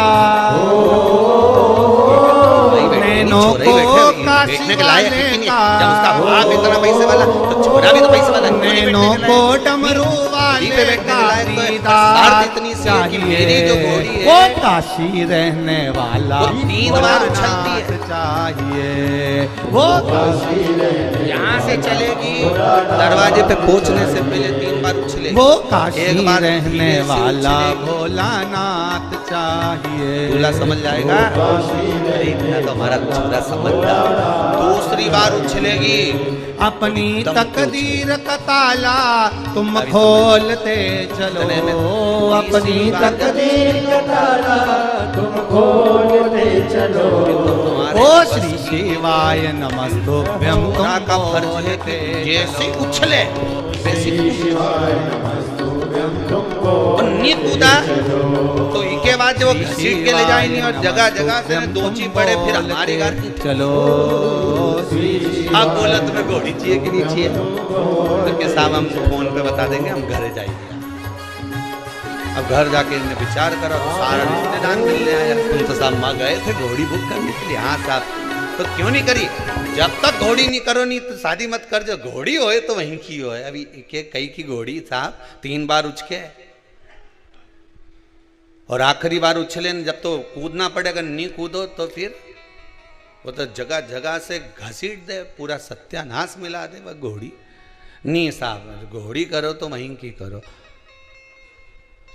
नैनों को बैठने के लायक है कि नहीं? जब उसका बाप इतना पैसे वाला तो छोरा भी तो पैसे वाला। नैनों को डमरू वाले पे बैठने के लायक तो इतनी सी मेरी जो घोड़ी है वो काशी रहने वाला, वो 3 बार उछलती है चाहिए। वो यहाँ से चलेगी दरवाजे पे पहुंचने से पहले 3 बार उछलेगी। वो काशी रहने वाला भोलानाथ चाहिए। दूल्हा समझ जाएगा इतना तो हमारा छोरा समझता। दूसरी बार उछलेगी, अपनी तकदीर का ताला तुम खोलते चलो, अपनी तकदीर का ताला तुम खोलते चलो। ओ श्री शिवाय नमस्तुभ्यं। तुमरा का फर्ज है कि जैसे उछले वैसे नहीं कूदा तो इसके बाद जब वो घसीट के ले जाएंगे और जगह जगह से दोची पड़े फिर हमारी घर चलो। आप बोला तुम्हें घोड़ी चाहिए कि नहीं चाहिए तो के साहब हम फोन पे बता देंगे, हम घर जाएंगे। अब घर जाके इन्हें विचार करा तो सारा रिश्तेदार मिलने आया। तुम तो साहब माँ गए थे घोड़ी बुक करने के लिए? हाँ साहब तो क्यों नहीं करी? जब तक घोड़ी नहीं करो नहीं तो शादी मत कर। जो घोड़ी होए तो वहीं की होए। अभी के कई की घोड़ी साहब 3 बार उछके और आखिरी बार उछले जब तो कूदना पड़ेगा, नहीं कूदो तो फिर वो तो जगह जगह से घसीट दे, पूरा सत्यानाश मिला दे वह घोड़ी। नहीं साहब, घोड़ी करो तो वहीं की करो।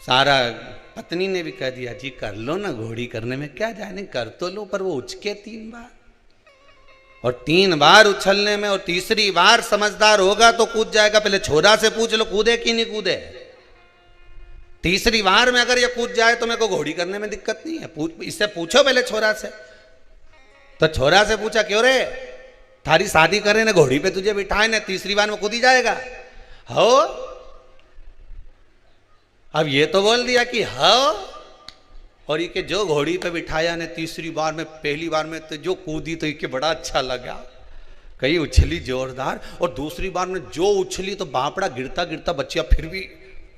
सारा पत्नी ने भी कह दिया जी कर लो ना, घोड़ी करने में क्या जाने, कर तो लो, पर वो उछके 3 बार। और 3 बार उछलने में, और तीसरी बार समझदार होगा तो कूद जाएगा। पहले छोरा से पूछ लो कूदे कि नहीं कूदे। तीसरी बार में अगर ये कूद जाए तो मेरे को घोड़ी करने में दिक्कत नहीं है। इससे पूछो पहले छोरा से। तो छोरा से पूछा क्यों रे, थारी शादी करे ने घोड़ी पे तुझे बिठाए ने, तीसरी बार में कूद ही जाएगा हो। अब ये तो बोल दिया कि हो, और ये कि जो घोड़ी पे बिठाया ने तीसरी बार में, पहली बार में तो जो कूदी तो ये बड़ा अच्छा लगा, कहीं उछली जोरदार। और दूसरी बार में जो उछली तो बापड़ा गिरता गिरता बच्चिया फिर भी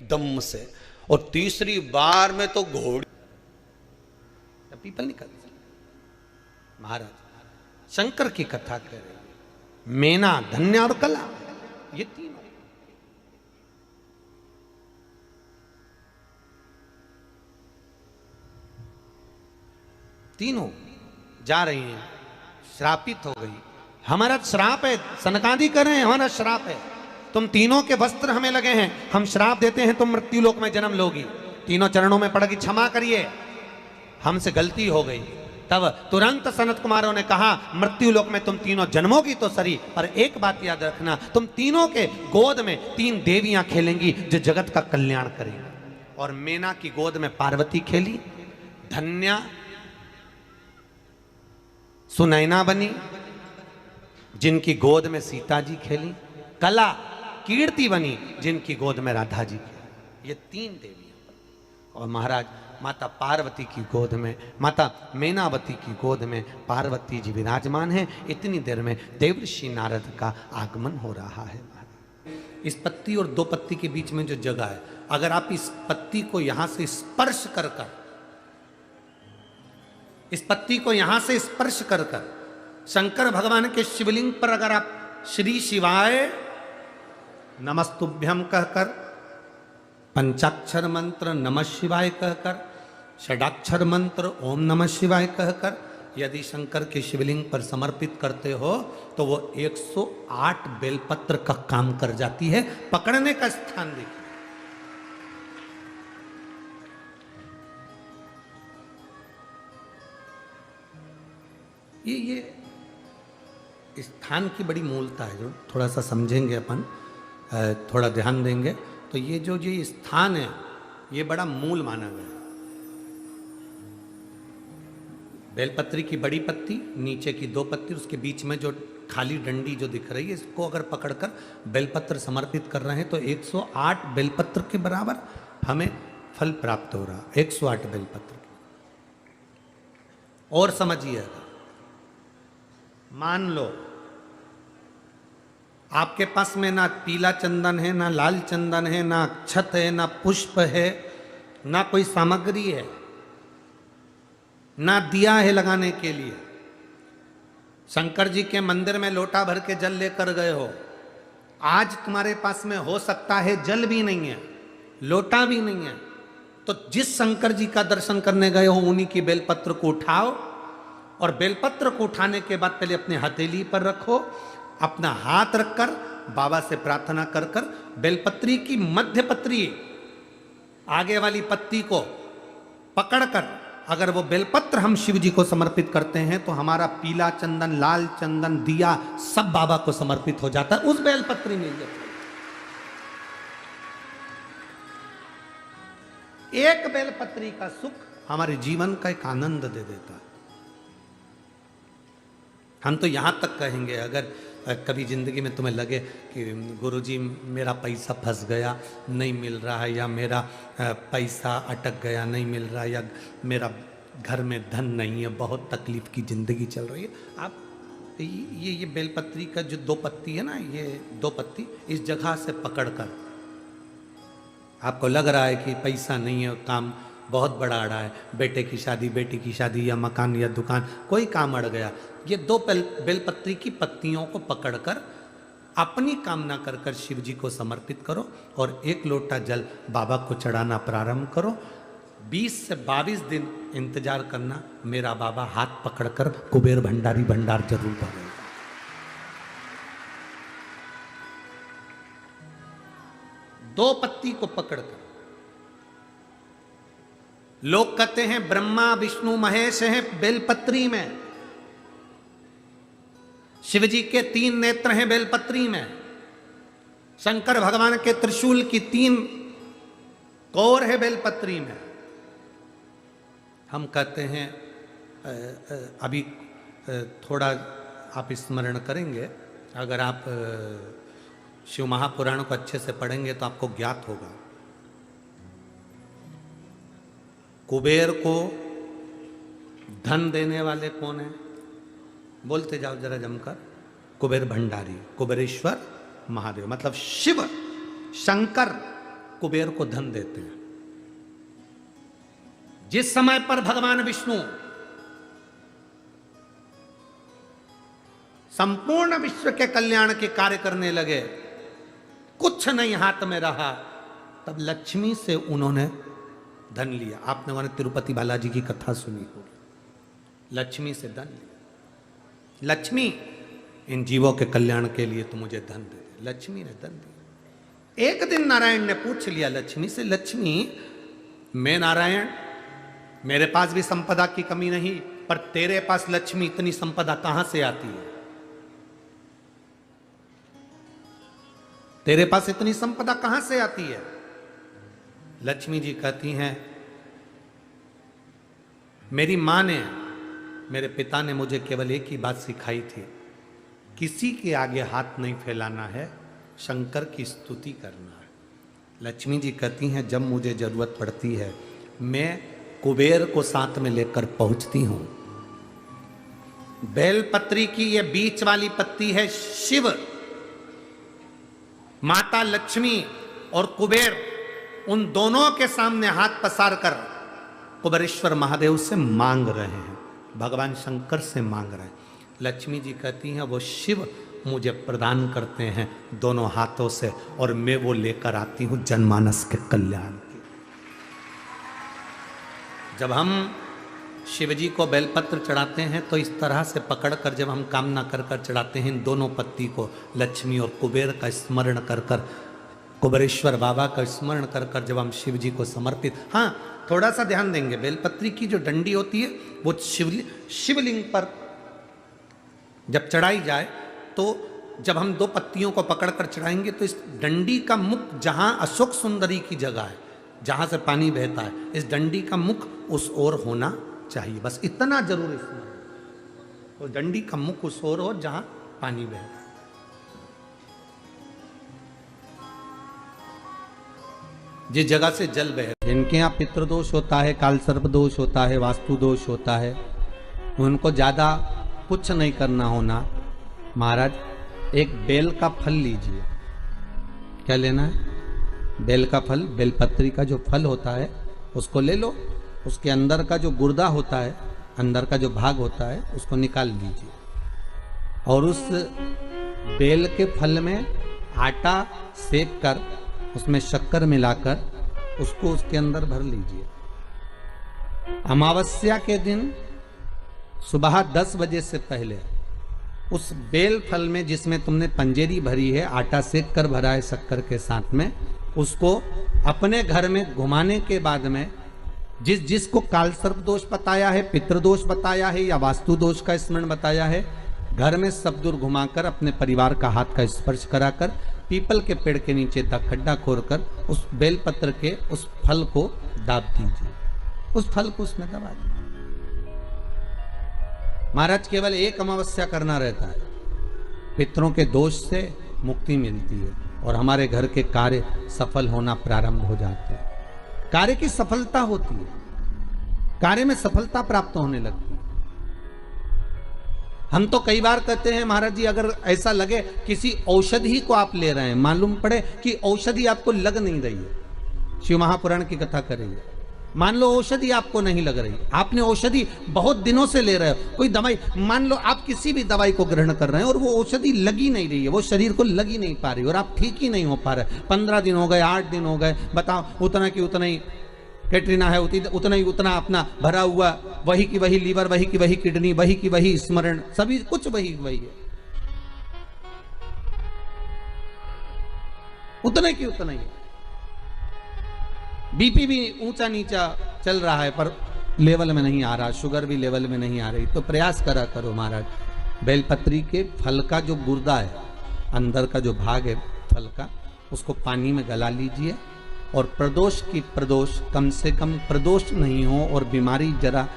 दम से। और तीसरी बार में तो घोड़ी पीपल निकल। महाराज शंकर की कथा कह रहे, मेना, धन्य और कला, ये तीनों जा रही हैं, श्रापित हो गई। हमारा श्राप है, सनकादि कर रहे हैं, हमारा श्राप है। तुम तीनों के वस्त्र हमें लगे हैं, हम श्राप देते हैं तुम मृत्यु लोक में जन्म लोगी। तीनों चरणों में पड़ेगी, क्षमा करिए हमसे गलती हो गई। तब तुरंत सनत कुमारों ने कहा मृत्यु लोक में तुम तीनों जन्मोगी तो सही, पर एक बात याद रखना, तुम तीनों के गोद में 3 देवियां खेलेंगी जो जगत का कल्याण करेंगी। और मेना की गोद में पार्वती खेली, धन्या सुनैना बनी जिनकी गोद में सीता जी खेली, कला कीर्ति बनी जिनकी गोद में राधा जी खेली। ये 3 देवियां। और महाराज माता पार्वती की गोद में, माता मेनावती की गोद में पार्वती जी विराजमान है। इतनी देर में देवर्षि नारद का आगमन हो रहा है। इस पत्ती और 2 पत्ती के बीच में जो जगह है, अगर आप इस पत्ती को यहां से स्पर्श कर कर, इस पत्ती को यहां से स्पर्श कर कर शंकर भगवान के शिवलिंग पर अगर आप श्री शिवाय नमस्तुभ्यम कहकर, पंचाक्षर मंत्र नमः शिवाय कहकर, षडाक्षर मंत्र ओम नमः शिवाय कहकर यदि शंकर के शिवलिंग पर समर्पित करते हो तो वो 108 बेलपत्र का काम कर जाती है। पकड़ने का स्थान देखिए, ये स्थान की बड़ी मूलता है, जो थोड़ा सा समझेंगे अपन, थोड़ा ध्यान देंगे तो ये जो स्थान है ये बड़ा मूल माना गया। बेलपत्री की बड़ी पत्ती, नीचे की 2 पत्ती, उसके बीच में जो खाली डंडी जो दिख रही है, इसको अगर पकड़कर बेलपत्र समर्पित कर रहे हैं तो 108 बेलपत्र के बराबर हमें फल प्राप्त हो रहा। 108 बेलपत्र। और समझिएगा, मान लो आपके पास में ना पीला चंदन है, ना लाल चंदन है, ना अक्षत है, ना पुष्प है, ना कोई सामग्री है, ना दिया है लगाने के लिए। शंकर जी के मंदिर में लोटा भर के जल लेकर गए हो, आज तुम्हारे पास में हो सकता है जल भी नहीं है, लोटा भी नहीं है, तो जिस शंकर जी का दर्शन करने गए हो उन्हीं की बेलपत्र को उठाओ, और बेलपत्र को उठाने के बाद पहले अपने हथेली पर रखो, अपना हाथ रखकर बाबा से प्रार्थना कर कर बेलपत्री की मध्य पत्री, आगे वाली पत्ती को पकड़कर अगर वो बेलपत्र हम शिव जी को समर्पित करते हैं तो हमारा पीला चंदन, लाल चंदन, दिया सब बाबा को समर्पित हो जाता है उस बेलपत्री में। एक बेलपत्री का सुख हमारे जीवन का एक आनंद दे देता है। हम तो यहां तक कहेंगे, अगर कभी जिंदगी में तुम्हें लगे कि गुरुजी मेरा पैसा फंस गया नहीं मिल रहा है, या मेरा पैसा अटक गया नहीं मिल रहा है, या मेरा घर में धन नहीं है, बहुत तकलीफ की ज़िंदगी चल रही है, आप ये बेलपत्री का जो 2 पत्ती है ना, ये 2 पत्ती इस जगह से पकड़कर, आपको लग रहा है कि पैसा नहीं है, काम बहुत बड़ा अड़ा है, बेटे की शादी, बेटी की शादी, या मकान या दुकान, कोई काम अड़ गया, ये 2 बेलपत्री की पत्तियों को पकड़कर अपनी कामना कर कर शिव जी को समर्पित करो और 1 लोटा जल बाबा को चढ़ाना प्रारंभ करो। 20 से 22 दिन इंतजार करना, मेरा बाबा हाथ पकड़कर कुबेर भंडारी भंडार जरूर भरेगा। दो पत्ती को पकड़कर, लोग कहते हैं ब्रह्मा विष्णु महेश हैं बेलपत्री में, शिव जी के 3 नेत्र हैं बेलपत्री में, शंकर भगवान के त्रिशूल की 3 कोर है बेलपत्री में। हम कहते हैं अभी थोड़ा आप स्मरण करेंगे, अगर आप शिव महापुराण को अच्छे से पढ़ेंगे तो आपको ज्ञात होगा। कुबेर को धन देने वाले कौन है? बोलते जाओ जरा जमकर। कुबेर भंडारी, कुबेरेश्वर महादेव, मतलब शिव शंकर कुबेर को धन देते हैं। जिस समय पर भगवान विष्णु संपूर्ण विश्व के कल्याण के कार्य करने लगे, कुछ नहीं हाथ में रहा, तब लक्ष्मी से उन्होंने धन लिया। आपने वहां तिरुपति बालाजी की कथा सुनी होगी, लक्ष्मी से धन लिया। लक्ष्मी, इन जीवों के कल्याण के लिए तो मुझे धन दे दे। लक्ष्मी ने धन दिया। एक दिन नारायण ने पूछ लिया लक्ष्मी से, लक्ष्मी मैं नारायण, मेरे पास भी संपदा की कमी नहीं, पर तेरे पास लक्ष्मी इतनी संपदा कहां से आती है? तेरे पास इतनी संपदा कहां से आती है? लक्ष्मी जी कहती हैं, मेरी मां ने, मेरे पिता ने मुझे केवल एक ही बात सिखाई थी, किसी के आगे हाथ नहीं फैलाना है, शंकर की स्तुति करना है। लक्ष्मी जी कहती हैं, जब मुझे जरूरत पड़ती है मैं कुबेर को साथ में लेकर पहुंचती हूं। बेलपत्री की ये बीच वाली पत्ती है शिव, माता लक्ष्मी और कुबेर, उन दोनों के सामने हाथ पसार कर कुबेरेश्वर महादेव से मांग रहे हैं, भगवान शंकर से मांग रहे हैं। लक्ष्मी जी कहती हैं, वो शिव मुझे प्रदान करते हैं दोनों हाथों से, और मैं वो लेकर आती हूं जनमानस के कल्याण की। जब हम शिव जी को बेलपत्र चढ़ाते हैं तो इस तरह से पकड़कर, जब हम कामना कर कर चढ़ाते हैं, इन दोनों पत्ती को लक्ष्मी और कुबेर का स्मरण कर कर, कुबेरेश्वर बाबा का स्मरण कर कर जब हम शिव जी को समर्पित, हाँ थोड़ा सा ध्यान देंगे, बेलपत्री की जो डंडी होती है वो शिवलिंग पर जब चढ़ाई जाए, तो जब हम 2 पत्तियों को पकड़कर चढ़ाएंगे तो इस डंडी का मुख, जहां अशोक सुंदरी की जगह है, जहां से पानी बहता है, इस डंडी का मुख उस ओर होना चाहिए। बस इतना जरूर इसमें, वो डंडी का मुख उस ओर हो जहां पानी बहता है। जिस जगह से जल बह, जिनके यहाँ पितृदोष होता है, काल सर्प दोष होता है, वास्तु दोष होता है, उनको ज्यादा कुछ नहीं करना होना। महाराज, एक बेल का फल लीजिए। क्या लेना है? बेल का फल, बेलपत्री का जो फल होता है उसको ले लो, उसके अंदर का जो गुर्दा होता है, अंदर का जो भाग होता है, उसको निकाल लीजिए, और उस बेल के फल में आटा सेक कर उसमें शक्कर मिलाकर उसको उसके अंदर भर लीजिए। अमावस्या के दिन सुबह 10 बजे से पहले उस बेल फल में, जिसमें तुमने पंजेरी भरी है, आटा सेक कर भरा है शक्कर के साथ में, उसको अपने घर में घुमाने के बाद में, जिसको काल सर्प दोष बताया है, पितृदोष बताया है, या वास्तु दोष का स्मरण बताया है, घर में सब दूर घुमाकर अपने परिवार का हाथ का स्पर्श कराकर पीपल के पेड़ के नीचे तक खड्डा खोदकर उस बेलपत्र के उस फल को दाब दीजिए, उस फल को उसमें दबा दीजिए। महाराज, केवल एक अमावस्या करना रहता है, पितरों के दोष से मुक्ति मिलती है और हमारे घर के कार्य सफल होना प्रारंभ हो जाते हैं। कार्य की सफलता होती है, कार्य में सफलता प्राप्त होने लगती है। हम तो कई बार कहते हैं महाराज जी, अगर ऐसा लगे किसी औषधि को आप ले रहे हैं, मालूम पड़े कि औषधि आपको लग नहीं रही है, शिव महापुराण की कथा करेंगे, मान लो औषधि आपको नहीं लग रही, आपने औषधि बहुत दिनों से ले रहे हो, कोई दवाई, मान लो आप किसी भी दवाई को ग्रहण कर रहे हैं और वो औषधि लगी नहीं रही है, वो शरीर को लगी नहीं पा रही और आप ठीक ही नहीं हो पा रहे, 15 दिन हो गए, 8 दिन हो गए, बताओ, उतना की उतना ही कैटरीना है, उतना ही उतना अपना भरा हुआ, वही की वही लीवर, वही की वही किडनी, वही की वही स्मरण, सभी कुछ वही वही है, उतने की उतना ही है। बीपी भी ऊंचा नीचा चल रहा है पर लेवल में नहीं आ रहा, शुगर भी लेवल में नहीं आ रही, तो प्रयास करा करो महाराज, बेलपत्री के फल का जो गुर्दा है, अंदर का जो भाग है फल का, उसको पानी में गला लीजिए और प्रदोष कम से कम प्रदोष नहीं हो और बीमारी जरा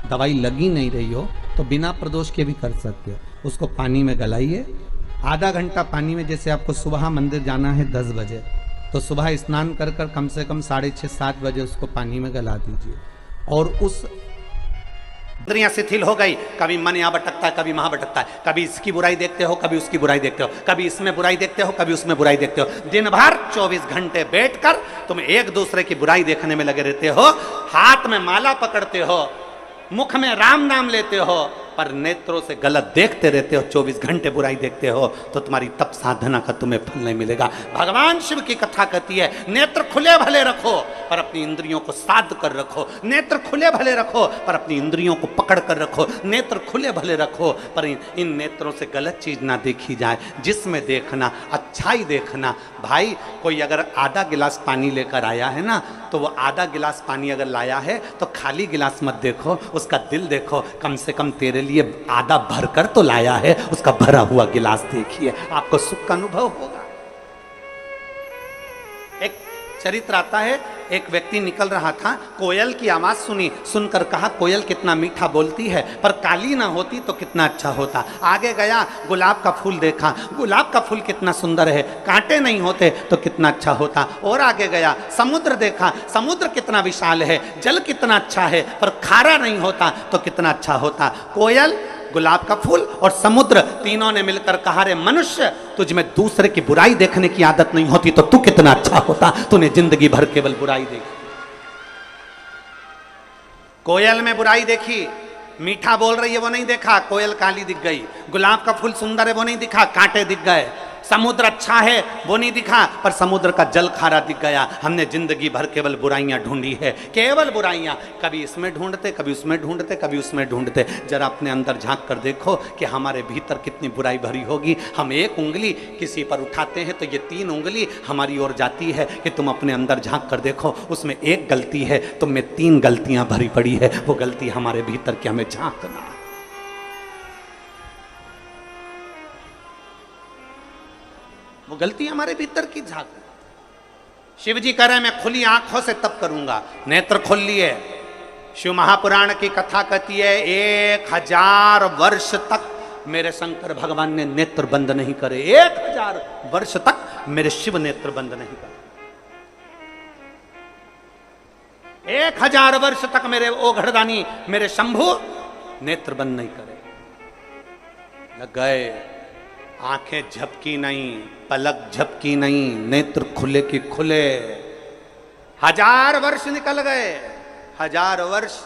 दवाई लगी नहीं रही हो तो बिना प्रदोष के भी कर सकते हो, उसको पानी में गलाइए, आधा घंटा पानी में, जैसे आपको सुबह मंदिर जाना है 10 बजे, तो सुबह स्नान कर कर कम से कम 6:30-7 बजे उसको पानी में गला दीजिए और उस इंद्रियां शिथिल हो गई, कभी मन यहाँ भटकता है, कभी वहां भटकता है, कभी इसकी बुराई देखते हो, कभी उसकी बुराई देखते हो, कभी इसमें बुराई देखते हो, कभी उसमें बुराई देखते हो, दिन भर 24 घंटे बैठकर तुम एक दूसरे की बुराई देखने में लगे रहते हो, हाथ में माला पकड़ते हो, मुख में राम नाम लेते हो, पर नेत्रों से गलत देखते रहते हो, 24 घंटे बुराई देखते हो, तो तुम्हारी तप साधना का तुम्हें फल नहीं मिलेगा। भगवान शिव की कथा कहती है, नेत्र खुले भले रखो पर अपनी इंद्रियों को साध कर रखो, नेत्र खुले भले रखो पर अपनी इंद्रियों को पकड़ कर रखो, नेत्र खुले भले रखो पर इन नेत्रों से गलत चीज ना देखी जाए, जिसमें देखना अच्छाई देखना। भाई कोई अगर आधा गिलास पानी लेकर आया है ना, तो वो आधा गिलास पानी अगर लाया है तो खाली गिलास मत देखो, उसका दिल देखो, कम से कम तेरे लिए आधा भरकर तो लाया है, उसका भरा हुआ गिलास देखिए, आपको सुख का अनुभव होगा। एक चरित्र आता है, एक व्यक्ति निकल रहा था, कोयल की आवाज सुनी, सुनकर कहा कोयल कितना मीठा बोलती है, पर काली ना होती तो कितना अच्छा होता। आगे गया, गुलाब का फूल देखा, गुलाब का फूल कितना सुंदर है, कांटे नहीं होते तो कितना अच्छा होता। और आगे गया, समुद्र देखा, समुद्र कितना विशाल है, जल कितना अच्छा है, पर खारा नहीं होता तो कितना अच्छा होता। कोयल, गुलाब का फूल और समुद्र तीनों ने मिलकर कहा, रे मनुष्य, तुझ में दूसरे की बुराई देखने की आदत नहीं होती तो तू कितना अच्छा होता, तूने जिंदगी भर केवल बुराई देखी। कोयल में बुराई देखी, मीठा बोल रही है वो नहीं देखा, कोयल काली दिख गई, गुलाब का फूल सुंदर है वो नहीं दिखा, कांटे दिख गए, समुद्र अच्छा है वो नहीं दिखा, पर समुद्र का जल खारा दिख गया। हमने जिंदगी भर केवल बुराइयां ढूंढी है, केवल बुराइयां, कभी इसमें ढूंढते, कभी उसमें ढूंढते, कभी उसमें ढूंढते। जरा अपने अंदर झांक कर देखो कि हमारे भीतर कितनी बुराई भरी होगी। हम एक उंगली किसी पर उठाते हैं तो ये 3 उंगली हमारी ओर जाती है, कि तुम अपने अंदर झांक कर देखो, उसमें एक गलती है, तुम में 3 गलतियां भरी पड़ी है, वो गलती हमारे भीतर की हमें झांकना। वो गलती हमारे भीतर की झांक। शिव जी कह रहे हैं मैं खुली आंखों से तप करूंगा, नेत्र खोल लिए। शिव महापुराण की कथा कहती है 1000 वर्ष तक मेरे शंकर भगवान ने नेत्र बंद नहीं करे, 1000 वर्ष तक मेरे शिव नेत्र बंद नहीं करे, 1000 वर्ष तक मेरे ओघड़दानी मेरे शंभु नेत्र बंद नहीं करे। लग गए, आंखें झपकी नहीं, पलक झपकी नहीं, नेत्र खुले की खुले। 1000 वर्ष निकल गए, 1000 वर्ष,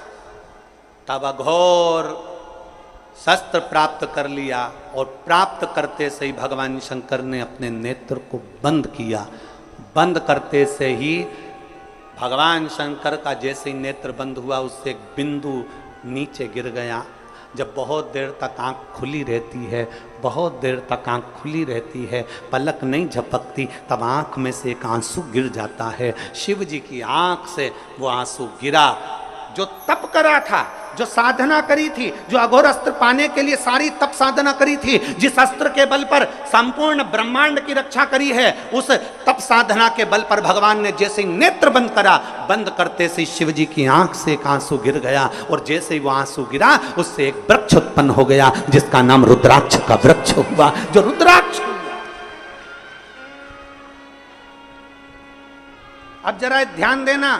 तब अघोर शस्त्र प्राप्त कर लिया और प्राप्त करते से ही भगवान शंकर ने अपने नेत्र को बंद किया। बंद करते से ही भगवान शंकर का जैसे ही नेत्र बंद हुआ, उससे एक बिंदु नीचे गिर गया। जब बहुत देर तक आंख खुली रहती है, बहुत देर तक आंख खुली रहती है, पलक नहीं झपकती, तब आंख में से एक आंसू गिर जाता है। शिव जी की आंख से वो आंसू गिरा। जो तप करा था, जो साधना करी थी, जो अघोर अस्त्र पाने के लिए सारी तप साधना करी थी, जिस अस्त्र के बल पर संपूर्ण ब्रह्मांड की रक्षा करी है, उस तप साधना के बल पर भगवान ने जैसे ही नेत्र बंद करा, बंद करते से शिव जी की आंख से एक आंसू गिर गया और जैसे ही वो आंसू गिरा, उससे एक वृक्ष उत्पन्न हो गया जिसका नाम रुद्राक्ष का वृक्ष हुआ। जो रुद्राक्ष, अब जरा ध्यान देना,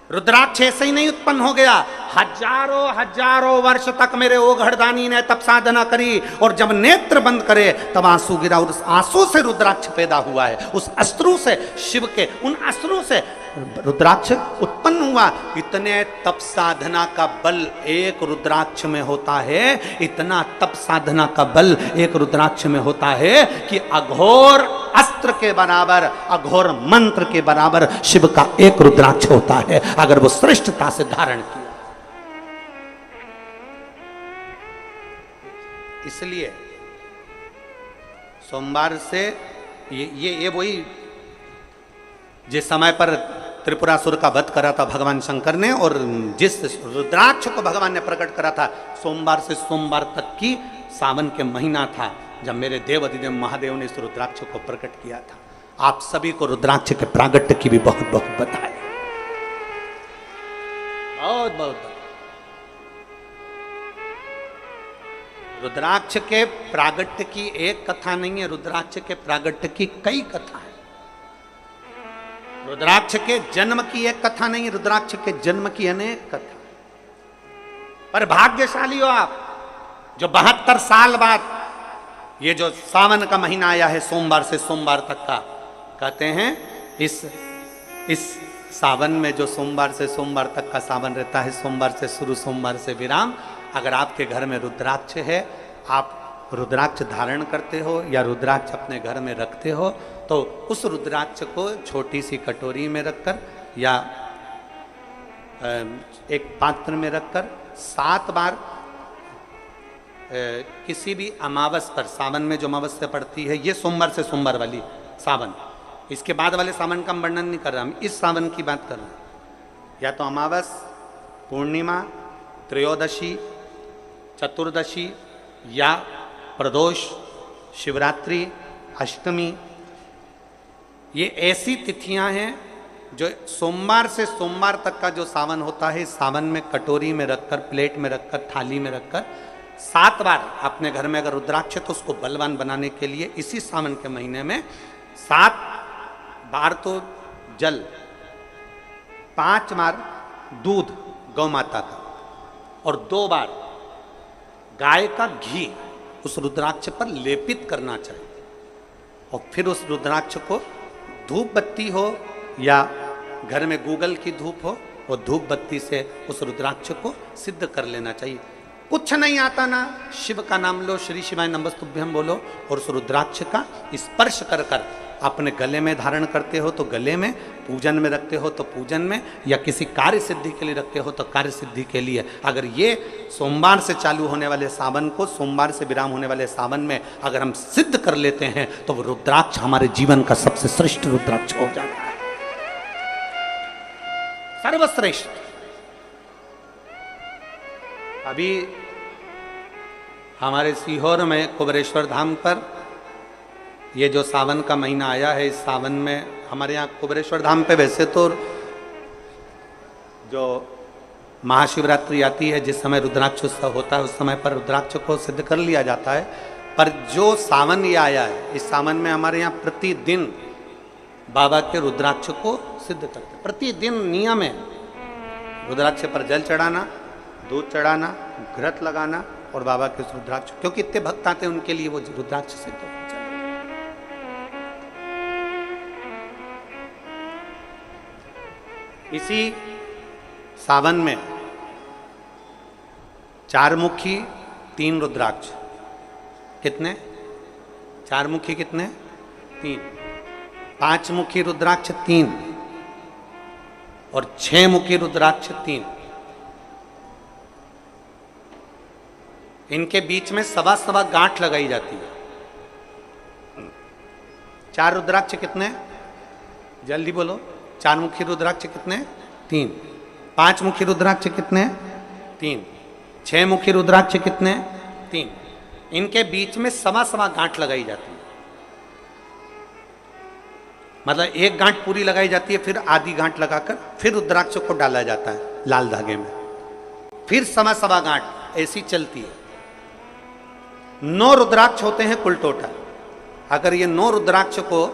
रुद्राक्ष ऐसे ही नहीं उत्पन्न हो गया, हजारों हजारों वर्ष तक मेरे ओघड़दानी ने तप साधना करी, और जब नेत्र बंद करे तब आंसू गिरा, उस आंसू से रुद्राक्ष पैदा हुआ है। उस अश्रु से, शिव के उन अश्रु से रुद्राक्ष उत्पन्न हुआ। इतने तप साधना का बल एक रुद्राक्ष में होता है, इतना तप साधना का बल एक रुद्राक्ष में होता है कि अघोर अस्त्र के बराबर, अघोर मंत्र के बराबर शिव का एक रुद्राक्ष होता है, अगर वो श्रेष्ठता से धारण किया। इसलिए सोमवार से ये वही जिस समय पर त्रिपुरासुर का वध करा था भगवान शंकर ने, और जिस रुद्राक्ष को भगवान ने प्रकट करा था, सोमवार से सोमवार तक की सावन के महीना था जब मेरे देव अधिदेव महादेव ने इस रुद्राक्ष को प्रकट किया था। आप सभी को रुद्राक्ष के प्रागट्य की भी बहुत बहुत बधाई, बहुत बहुत। रुद्राक्ष के प्रागट्य की एक कथा नहीं है, रुद्राक्ष के प्रागट्य की कई कथा है। रुद्राक्ष के जन्म की एक कथा नहीं, रुद्राक्ष के जन्म की अनेक कथा। पर भाग्यशाली हो आप जो 72 साल बाद ये जो सावन का महीना आया है, सोमवार से सोमवार तक का, कहते हैं इस सावन में जो सोमवार से सोमवार तक का सावन रहता है, सोमवार से शुरू सोमवार से विराम, अगर आपके घर में रुद्राक्ष है, आप रुद्राक्ष धारण करते हो या रुद्राक्ष अपने घर में रखते हो, तो उस रुद्राक्ष को छोटी सी कटोरी में रखकर या एक पात्र में रखकर 7 बार किसी भी अमावस पर, सावन में जो अमावस्या पड़ती है, ये सोमवार से सोमवार वाली सावन, इसके बाद वाले सावन का हम वर्णन नहीं कर रहा, हम इस सावन की बात कर रहे हैं। या तो अमावस, पूर्णिमा, त्रयोदशी, चतुर्दशी या प्रदोष, शिवरात्रि, अष्टमी, ये ऐसी तिथियां हैं जो सोमवार से सोमवार तक का जो सावन होता है, सावन में कटोरी में रखकर, प्लेट में रखकर, थाली में रखकर 7 बार अपने घर में अगर रुद्राक्ष है तो उसको बलवान बनाने के लिए इसी सावन के महीने में 7 बार तो जल, 5 बार दूध गौ माता का, और 2 बार गाय का घी उस रुद्राक्ष पर लेपित करना चाहिए। और फिर उस रुद्राक्ष को धूप बत्ती हो या घर में गूगल की धूप हो, वो धूप बत्ती से उस रुद्राक्ष को सिद्ध कर लेना चाहिए। कुछ नहीं आता ना, शिव का नाम लो, श्री शिवाय नमस्तुभ्यम बोलो, और उस रुद्राक्ष का स्पर्श कर कर अपने गले में धारण करते हो तो गले में, पूजन में रखते हो तो पूजन में, या किसी कार्य सिद्धि के लिए रखते हो तो कार्य सिद्धि के लिए। अगर ये सोमवार से चालू होने वाले सावन को, सोमवार से विराम होने वाले सावन में अगर हम सिद्ध कर लेते हैं तो वो रुद्राक्ष हमारे जीवन का सबसे श्रेष्ठ रुद्राक्ष हो जाता है, सर्वश्रेष्ठ। अभी हमारे सीहोर में कुबेरेश्वर धाम पर ये जो सावन का महीना आया है, इस सावन में हमारे यहाँ कुबेरेश्वर धाम पे वैसे तो जो महाशिवरात्रि आती है, जिस समय रुद्राक्ष उत्सव होता है, उस समय पर रुद्राक्ष को सिद्ध कर लिया जाता है। पर जो सावन ये आया है, इस सावन में हमारे यहाँ प्रतिदिन बाबा के रुद्राक्ष को सिद्ध करते हैं। प्रतिदिन नियम है रुद्राक्ष पर जल चढ़ाना, दूध चढ़ाना, घृत लगाना और बाबा के रुद्राक्ष, क्योंकि इतने भक्त आते हैं उनके लिए वो रुद्राक्ष सिद्ध हो। इसी सावन में 4 मुखी 3 रुद्राक्ष, कितने? 4 मुखी कितने? 3। 5 मुखी रुद्राक्ष 3 और 6 मुखी रुद्राक्ष 3। इनके बीच में सवा गांठ लगाई जाती है। 4 रुद्राक्ष कितने? जल्दी बोलो। 4 मुखी रुद्राक्ष कितने? 3। 5 मुखी रुद्राक्ष कितने? 3। 6 मुखी रुद्राक्ष कितने? 3। इनके बीच में सवा गांठ लगाई जाती है। मतलब एक गांठ पूरी लगाई जाती है, फिर आधी गांठ लगाकर फिर रुद्राक्ष को डाला जाता है लाल धागे में, फिर सवा गांठ, ऐसी चलती है। 9 रुद्राक्ष होते हैं कुल टोटल। अगर ये 9 रुद्राक्ष को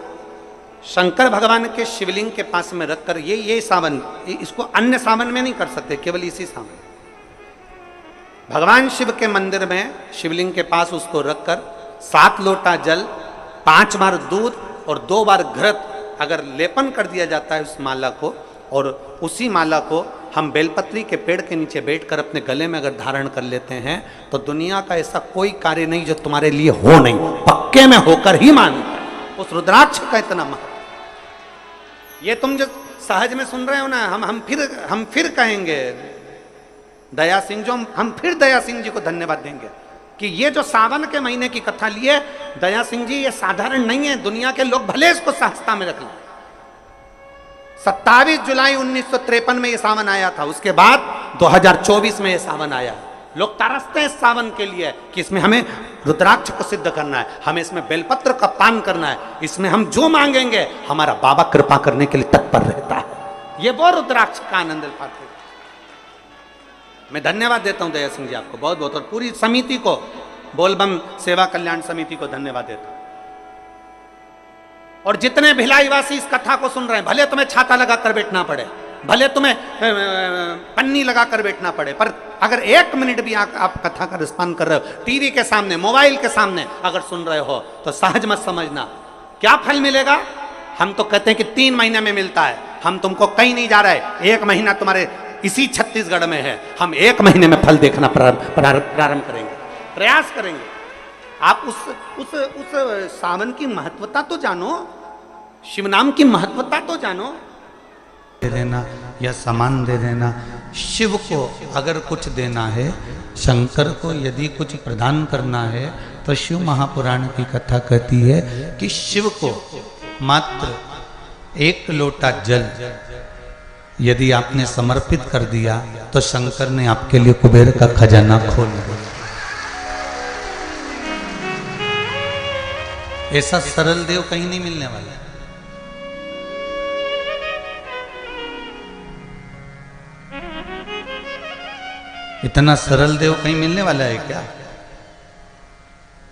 शंकर भगवान के शिवलिंग के पास में रखकर ये सावन, इसको अन्य सावन में नहीं कर सकते, केवल इसी सावन। भगवान शिव के मंदिर में शिवलिंग के पास उसको रखकर 7 लोटा जल, 5 बार दूध और 2 बार घृत अगर लेपन कर दिया जाता है उस माला को, और उसी माला को हम बेलपत्री के पेड़ के नीचे बैठकर अपने गले में अगर धारण कर लेते हैं तो दुनिया का ऐसा कोई कार्य नहीं जो तुम्हारे लिए हो नहीं, पक्के में होकर ही मानता है। उस रुद्राक्ष का इतना महत्व, ये तुम जो सहज में सुन रहे हो ना, हम फिर कहेंगे दया सिंह, जो हम फिर दया सिंह जी को धन्यवाद देंगे कि ये जो सावन के महीने की कथा लिए दया सिंह जी, ये साधारण नहीं है। दुनिया के लोग भले इसको सहजता में रख लें। 27 जुलाई 1953 में ये सावन आया था, उसके बाद 2024 में ये सावन आया। लोग तरसते हैं इस सावन के लिए कि इसमें हमें रुद्राक्ष को सिद्ध करना है, हमें इसमें बेलपत्र का पान करना है, इसमें हम जो मांगेंगे हमारा बाबा कृपा करने के लिए तत्पर रहता है। ये वो रुद्राक्ष का आनंद पाते। मैं धन्यवाद देता हूं दया सिंह जी आपको बहुत बहुत, और पूरी समिति को, बोलबम सेवा कल्याण समिति को धन्यवाद देता हूं। और जितने भिलाईवासी इस कथा को सुन रहे हैं, भले तुम्हें छाता लगा कर बैठना पड़े, भले तुम्हें पन्नी लगा कर बैठना पड़े, पर अगर 1 मिनट भी आप कथा का रिस्पॉन्ड कर रहे हो, टीवी के सामने, मोबाइल के सामने अगर सुन रहे हो, तो सहज मत समझना क्या फल मिलेगा। हम तो कहते हैं कि 3 महीने में मिलता है, हम तुमको कहीं नहीं जा रहे, 1 महीना तुम्हारे इसी छत्तीसगढ़ में है, हम 1 महीने में फल देखना प्रारंभ करेंगे, प्रयास करेंगे। आप उस सावन की महत्वता तो जानो, शिव नाम की महत्वता तो जानो। दे देना या सामान दे देना। शिव को अगर कुछ देना है, शंकर को यदि कुछ प्रदान करना है, तो शिव महापुराण की कथा कहती है कि शिव को मात्र 1 लोटा जल यदि आपने समर्पित कर दिया तो शंकर ने आपके लिए कुबेर का खजाना खोल दिया। ऐसा सरल देव कहीं नहीं मिलने वाला। इतना सरल देव कहीं मिलने वाला है क्या?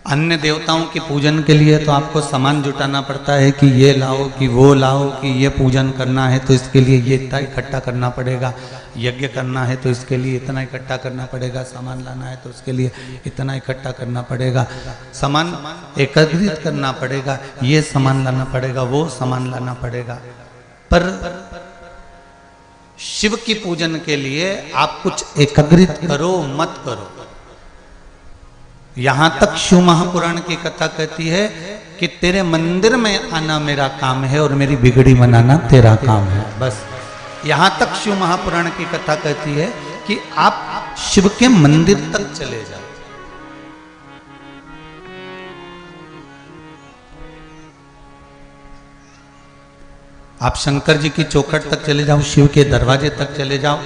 अन्य देवताओं के पूजन के लिए तो आपको सामान जुटाना पड़ता है कि ये लाओ, कि वो लाओ, कि ये पूजन करना है तो इसके लिए ये इतना इकट्ठा करना पड़ेगा, यज्ञ करना है तो इसके लिए इतना इकट्ठा करना पड़ेगा, सामान लाना है तो उसके लिए इतना इकट्ठा करना पड़ेगा, सामान एकत्रित करना पड़ेगा, ये सामान लाना पड़ेगा, वो सामान लाना पड़ेगा। पर शिव की पूजन के लिए आप कुछ एकत्रित करो मत करो। यहां तक शिव महापुराण की कथा कहती है कि तेरे मंदिर में आना मेरा काम है और मेरी बिगड़ी बनाना तेरा काम है। बस यहां तक शिव महापुराण की कथा कहती है कि आप शिव के मंदिर तक चले जाओ। आप शंकर जी की चौखट तक चले जाओ, शिव के दरवाजे तक चले जाओ,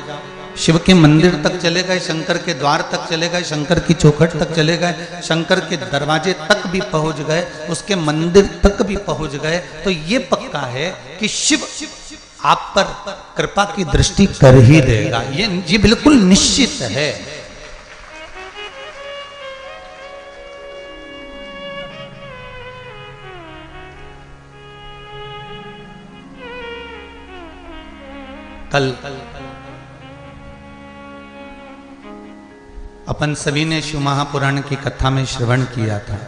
शिव के मंदिर तक चले गए, शंकर के द्वार तक चले गए, शंकर की चौखट तक चले गए, शंकर के दरवाजे तक भी पहुंच गए, उसके मंदिर तक भी पहुंच गए, तो ये पक्का है कि शिव आप पर कृपा की दृष्टि कर ही देगा। ये बिल्कुल निश्चित है। कल अपन सभी ने शिव महापुराण की कथा में श्रवण किया था।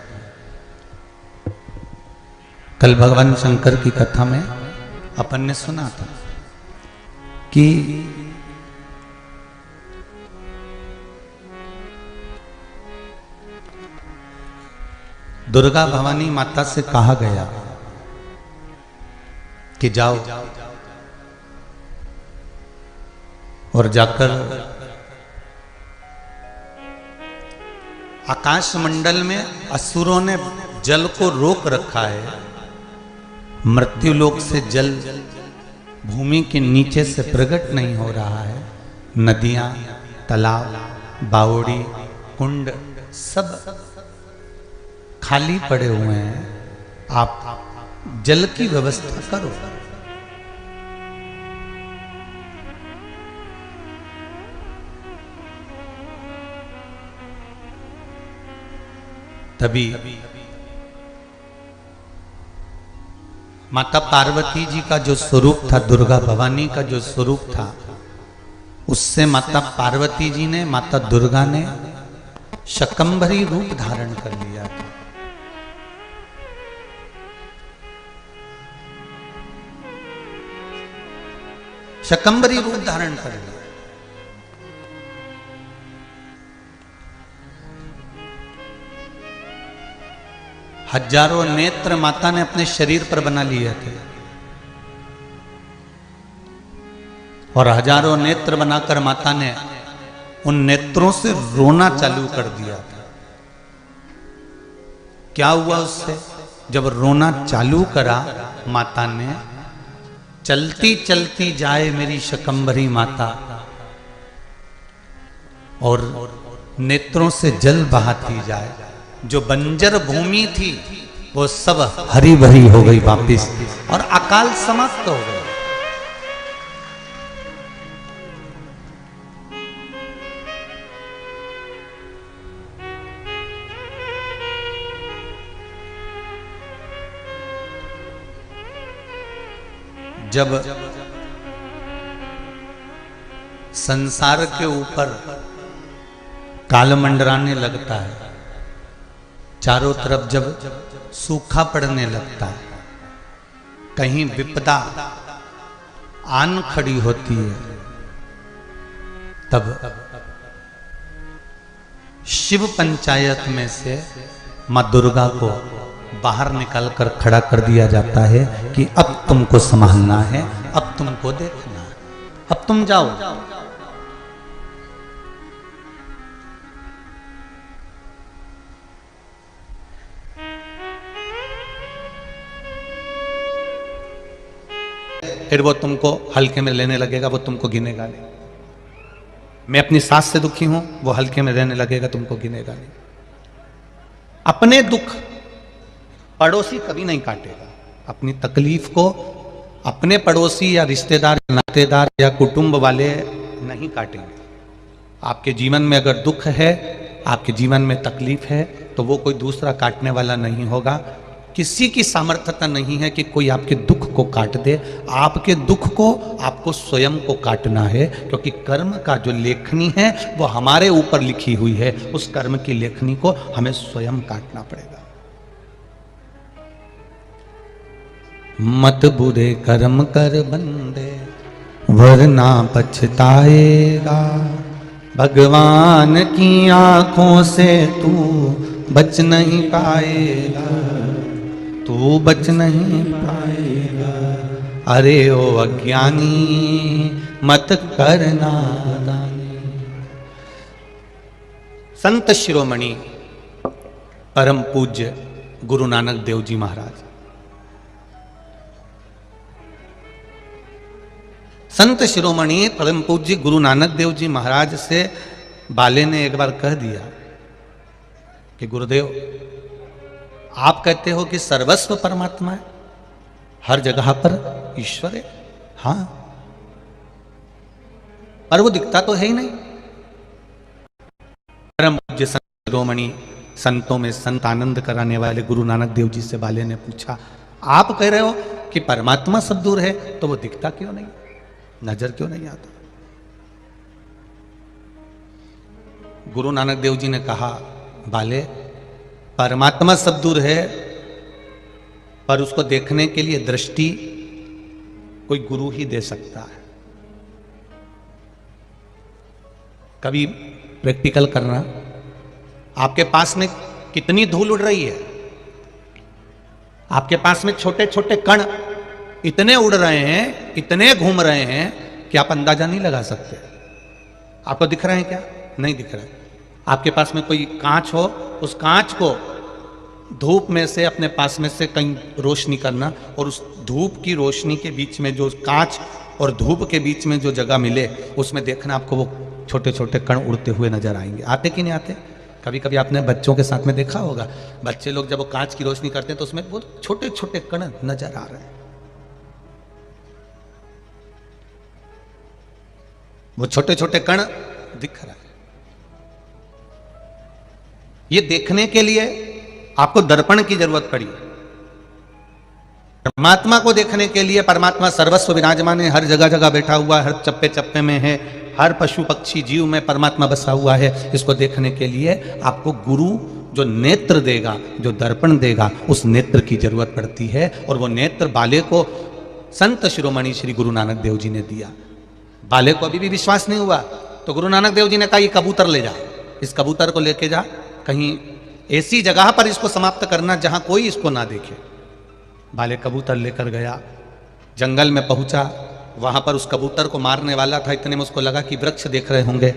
कल भगवान शंकर की कथा में अपन ने सुना था कि दुर्गा भवानी माता से कहा गया कि जाओ और जाकर आकाश मंडल में असुरों ने जल को रोक रखा है, मृत्यु लोक से जल भूमि के नीचे से प्रकट नहीं हो रहा है, नदियां, तालाब, बावड़ी, कुंड सब खाली पड़े हुए हैं, आप जल की व्यवस्था करो। तभी माता पार्वती जी का जो स्वरूप था, दुर्गा भवानी का जो स्वरूप था, उससे माता पार्वती जी ने, माता दुर्गा ने शकंभरी रूप धारण कर लिया था। शकंभरी रूप धारण कर लिया। हजारों नेत्र माता ने अपने शरीर पर बना लिए थे और हजारों नेत्र बनाकर माता ने उन नेत्रों से रोना चालू कर दिया था। क्या हुआ उससे? जब रोना चालू करा माता ने, चलती चलती जाए मेरी शकंभरी माता, और नेत्रों से जल बहाती जाए। जो बंजर भूमि थी वो सब हरी भरी हो गई वापिस, और अकाल समाप्त हो गया। जब संसार के ऊपर काल मंडराने लगता है, चारों तरफ जब सूखा पड़ने लगता है, कहीं विपदा आन खड़ी होती है, तब शिव पंचायत में से मां दुर्गा को बाहर निकालकर खड़ा कर दिया जाता है कि अब तुमको संभालना है, अब तुमको देखना है, अब तुम जाओ। फिर वो तुमको हल्के में लेने लगेगा, वो तुमको गिनेगा नहीं। मैं अपनी सास से दुखी हूं, वो हल्के में रहने लगेगा, तुमको गिनेगा नहीं। अपने दुख पड़ोसी कभी नहीं काटेगा। अपनी तकलीफ को अपने पड़ोसी या रिश्तेदार, नातेदार या कुटुंब वाले नहीं काटेंगे। आपके जीवन में अगर दुख है, आपके जीवन में तकलीफ है, तो वो कोई दूसरा काटने वाला नहीं होगा। किसी की सामर्थ्यता नहीं है कि कोई आपके दुख को काट दे। आपके दुख को आपको स्वयं को काटना है, क्योंकि कर्म का जो लेखनी है वो हमारे ऊपर लिखी हुई है। उस कर्म की लेखनी को हमें स्वयं काटना पड़ेगा। मत बुरे कर्म कर बंदे, वरना पछताएगा। भगवान की आंखों से तू बच नहीं पाएगा, तू बच नहीं पाएगा। अरे ओ अज्ञानी मत करना दानी। संत शिरोमणि परम पूज्य गुरु नानक देव जी महाराज, संत शिरोमणि परम पूज्य गुरु नानक देव जी महाराज से बाले ने एक बार कह दिया कि गुरुदेव, आप कहते हो कि सर्वस्व परमात्मा है, हर जगह पर ईश्वर है। हाँ, पर वो दिखता तो है ही नहीं। परम पूज्य संत शिरोमणि, संतों में संत आनंद कराने वाले गुरु नानक देव जी से बाले ने पूछा, आप कह रहे हो कि परमात्मा सब दूर है, तो वो दिखता क्यों नहीं, नजर क्यों नहीं आता? गुरु नानक देव जी ने कहा, बाले, परमात्मा सब दूर है, पर उसको देखने के लिए दृष्टि कोई गुरु ही दे सकता है। कभी प्रैक्टिकल करना, आपके पास में कितनी धूल उड़ रही है, आपके पास में छोटे छोटे कण इतने उड़ रहे हैं, इतने घूम रहे हैं कि आप अंदाजा नहीं लगा सकते। आपको दिख रहे हैं क्या? नहीं दिख रहा है। आपके पास में कोई कांच हो, उस कांच को धूप में से अपने पास में से कहीं रोशनी करना, और उस धूप की रोशनी के बीच में जो कांच और धूप के बीच में जो जगह मिले, उसमें देखना आपको वो छोटे छोटे कण उड़ते हुए नजर आएंगे। आते कि नहीं आते? कभी कभी आपने बच्चों के साथ में देखा होगा, बच्चे लोग जब वो कांच की रोशनी करते हैं तो उसमें वो छोटे छोटे कण नजर आ रहे हैं। वो छोटे छोटे कण दिख रहा है। ये देखने के लिए आपको दर्पण की जरूरत पड़ी। परमात्मा को देखने के लिए परमात्मा सर्वस्व विराजमान है, हर जगह जगह बैठा हुआ है, हर चप्पे चप्पे में है, हर पशु पक्षी जीव में परमात्मा बसा हुआ है। इसको देखने के लिए आपको गुरु जो नेत्र देगा, जो दर्पण देगा, उस नेत्र की जरूरत पड़ती है। और वो नेत्र बाले को संत शिरोमणि श्री गुरु नानक देव जी ने दिया। बाले को अभी भी विश्वास नहीं हुआ तो गुरु नानक देव जी ने कहा ये कबूतर ले जा, इस कबूतर को लेके जा, कहीं ऐसी जगह पर इसको समाप्त करना जहां कोई इसको ना देखे। बाले कबूतर लेकर गया, जंगल में पहुंचा, वहां पर उस कबूतर को मारने वाला था। इतने में उसको लगा कि वृक्ष देख रहे होंगे,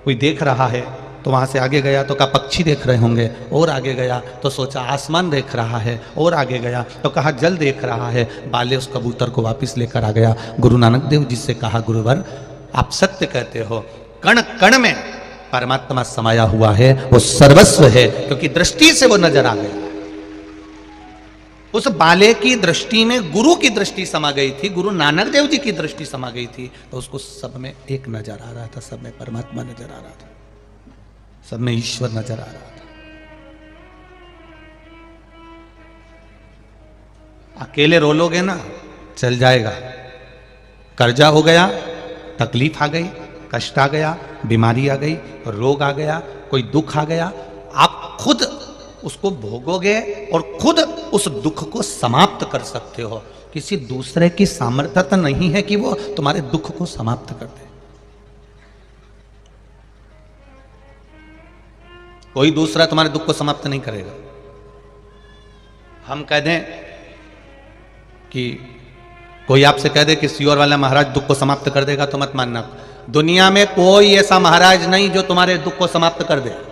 कोई देख रहा है, तो वहां से आगे गया तो कहा पक्षी देख रहे होंगे, और आगे गया तो सोचा आसमान देख रहा है, और आगे गया तो कहा जल देख रहा है। बाले उस कबूतर को वापस लेकर आ गया। गुरु नानक देव जी से कहा गुरुवर आप सत्य कहते हो, कण कण में परमात्मा समाया हुआ है, वो सर्वस्व है, क्योंकि दृष्टि से वो नजर आ गया। उस बाले की दृष्टि में गुरु की दृष्टि समा गई थी, गुरु नानक देव जी की दृष्टि समा गई थी, तो उसको सब में एक नजर आ रहा था, सब में परमात्मा नजर आ रहा था, सब में ईश्वर नजर आ रहा था। अकेले रो लोगे ना चल जाएगा, कर्जा हो गया, तकलीफ आ गई, कष्ट आ गया, बीमारी आ गई, रोग आ गया, कोई दुख आ गया, आप खुद उसको भोगोगे और खुद उस दुख को समाप्त कर सकते हो। किसी दूसरे की सामर्थ्य नहीं है कि वो तुम्हारे दुख को समाप्त कर दे। कोई दूसरा तुम्हारे दुख को समाप्त नहीं करेगा। हम कह दें कि कोई आपसे कह दे कि सियोर वाला महाराज दुख को समाप्त कर देगा, तो मत मानना। दुनिया में कोई ऐसा महाराज नहीं जो तुम्हारे दुख को समाप्त कर दे।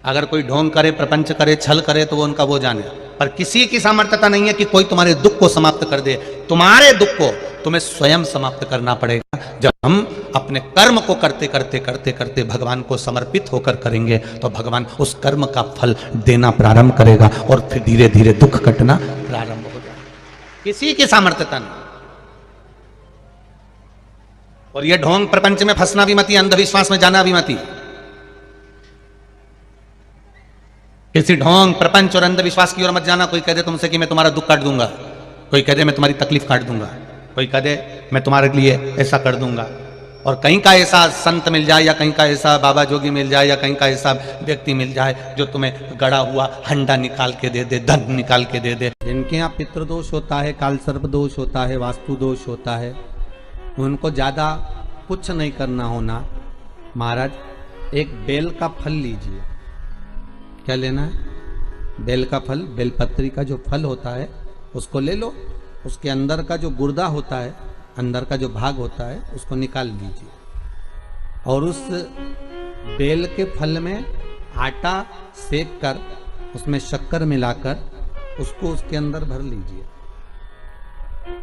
अगर कोई ढोंग करे, प्रपंच करे, छल करे तो वो उनका वो जाने, पर किसी की सामर्थ्यता नहीं है कि कोई तुम्हारे दुख को समाप्त कर दे। तुम्हारे दुख को तुम्हें स्वयं समाप्त करना पड़ेगा। जब हम अपने कर्म को करते करते करते करते भगवान को समर्पित होकर करेंगे तो भगवान उस कर्म का फल देना प्रारंभ करेगा और फिर धीरे धीरे दुख कटना प्रारंभ हो जाएगा। किसी की सामर्थ्यता नहीं। और ये ढोंग प्रपंच में फंसना भी मती, अंधविश्वास में जाना भी मती। किसी ढोंग प्रपंच और अंधविश्वास की ओर मत जाना। कोई कह दे तुमसे कि मैं तुम्हारा दुख काट दूंगा, कोई कह दे मैं तुम्हारी तकलीफ काट दूंगा, कोई कह दे मैं तुम्हारे लिए ऐसा कर दूंगा। और कहीं का ऐसा संत मिल जाए या कहीं का ऐसा बाबा जोगी मिल जाए या कहीं का ऐसा व्यक्ति मिल जाए जो तुम्हें गड़ा हुआ हंडा निकाल के दे दे, धन निकाल के दे दे। जिनके यहाँ पितृदोष होता है, काल सर्प दोष होता है, वास्तु दोष होता है, उनको ज्यादा कुछ नहीं करना होना। महाराज एक बेल का फल लीजिए। क्या लेना है? बेल का फल, बेलपत्री का जो फल होता है उसको ले लो। उसके अंदर का जो गुर्दा होता है, अंदर का जो भाग होता है, उसको निकाल लीजिए और उस बेल के फल में आटा सेक कर उसमें शक्कर मिलाकर उसको उसके अंदर भर लीजिए।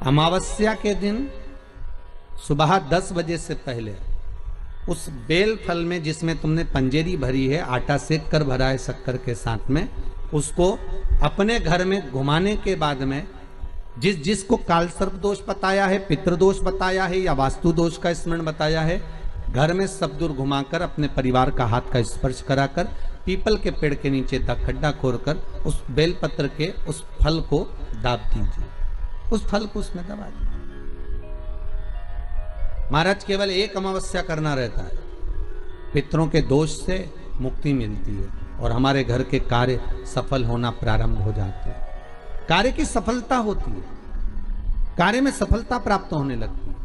अमावस्या के दिन सुबह 10 बजे से पहले उस बेल फल में जिसमें तुमने पंजेरी भरी है, आटा सेक कर भरा है शक्कर के साथ में, उसको अपने घर में घुमाने के बाद में जिसको काल सर्प दोष बताया है, पितृदोष बताया है या वास्तु दोष का स्मरण बताया है, घर में सब दूर घुमाकर अपने परिवार का हाथ का स्पर्श कराकर पीपल के पेड़ के नीचे खड्डा खोदकर उस बेलपत्र के उस फल को दाब दीजिए। उस फल को उसमें दबा दीजिए। महाराज केवल एक अमावस्या करना रहता है, पितरों के दोष से मुक्ति मिलती है और हमारे घर के कार्य सफल होना प्रारंभ हो जाते हैं। कार्य की सफलता होती है, कार्य में सफलता प्राप्त होने लगती है।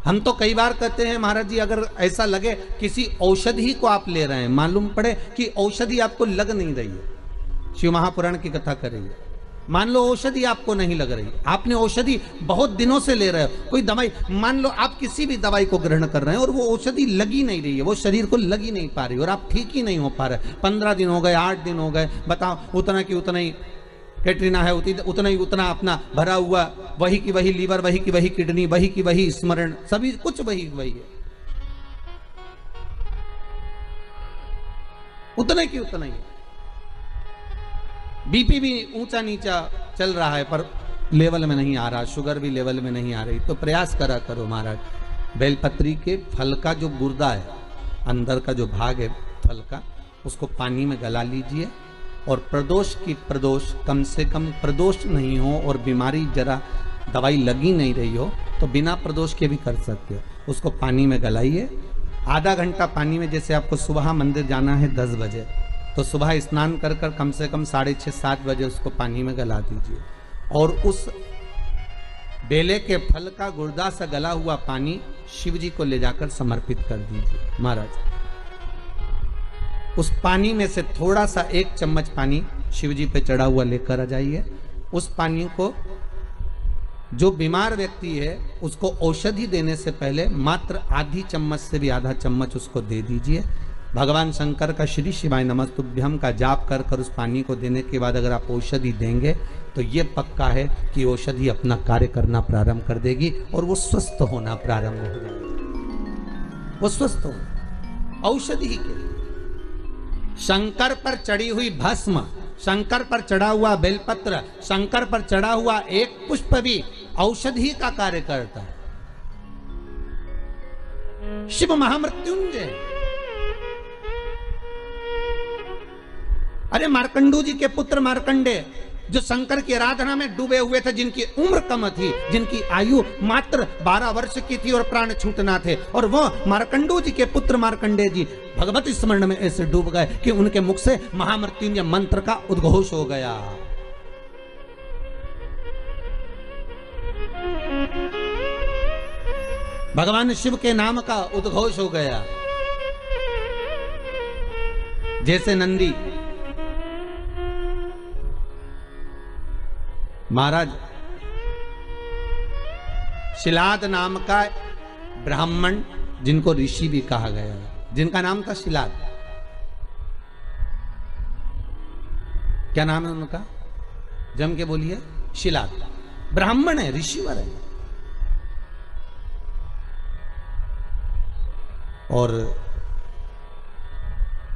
हम तो कई बार कहते हैं महाराज जी, अगर ऐसा लगे किसी औषधि को आप ले रहे हैं, मालूम पड़े कि औषधि आपको लग नहीं रही है, शिव महापुराण की कथा करेंगे। मान लो औषधि आपको नहीं लग रही, आपने औषधि बहुत दिनों से ले रहे हो, कोई दवाई, मान लो आप किसी भी दवाई को ग्रहण कर रहे हैं और वो औषधि लगी नहीं रही है, वो शरीर को लगी नहीं पा रही और आप ठीक ही नहीं हो पा रहे। 15 दिन हो गए, 8 दिन हो गए, बताओ उतना की उतना ही कैटरीना है, उतना ही उतना अपना भरा हुआ, वही की वही लीवर, वही की वही किडनी, वही की वही स्मरण, सभी कुछ वही वही है, उतना की उतना ही। बीपी भी ऊंचा नीचा चल रहा है पर लेवल में नहीं आ रहा, शुगर भी लेवल में नहीं आ रही। तो प्रयास करा करो महाराज, बेलपत्री के फल का जो गुर्दा है, अंदर का जो भाग है फल का, उसको पानी में गला लीजिए और प्रदोष की प्रदोष कम से कम प्रदोष नहीं हो और बीमारी जरा दवाई लगी नहीं रही हो तो बिना प्रदोष के भी कर सकते हो। उसको पानी में गलाइए, आधा घंटा पानी में, जैसे आपको सुबह मंदिर जाना है 10 बजे तो सुबह स्नान कर कर कम से कम 6:30-7 बजे उसको पानी में गला दीजिए और उस बेले के फल का गुर्दा सा गला हुआ पानी शिव जी को ले जाकर समर्पित कर दीजिए। महाराज उस पानी में से थोड़ा सा 1 चम्मच पानी शिव जी पे चढ़ा हुआ लेकर आ जाइए। उस पानी को जो बीमार व्यक्ति है उसको औषधि देने से पहले मात्र आधी चम्मच से भी आधा चम्मच उसको दे दीजिए। भगवान शंकर का श्री शिवाय नमस्तुभ्यम का जाप कर कर उस पानी को देने के बाद अगर आप औषधि देंगे तो ये पक्का है कि औषधि अपना कार्य करना प्रारंभ कर देगी और वो स्वस्थ होना प्रारंभ हो जाएगा। वो स्वस्थ हो औषधि के शंकर पर चढ़ी हुई भस्म, शंकर पर चढ़ा हुआ बेलपत्र, शंकर पर चढ़ा हुआ एक पुष्प भी औषधि का कार्य करता है। शिव महामृत्युंजय। अरे मार्कंडू जी के पुत्र मार्कंडे जो शंकर की आराधना में डूबे हुए थे, जिनकी उम्र कम थी, जिनकी आयु मात्र 12 वर्ष की थी और प्राण छूटना थे, और वो मार्कंडू जी के पुत्र मार्कंडे जी भगवती स्मरण में ऐसे डूब गए कि उनके मुख से महामृत्युंजय मंत्र का उद्घोष हो गया। भगवान शिव के नाम का उद्घोष हो गया। जैसे नंदी महाराज, शिलाद नाम का ब्राह्मण जिनको ऋषि भी कहा गया है, जिनका नाम था शिलाद। क्या नाम है उनका? जम के बोलिए। शिलाद ब्राह्मण है, ऋषिवर है। और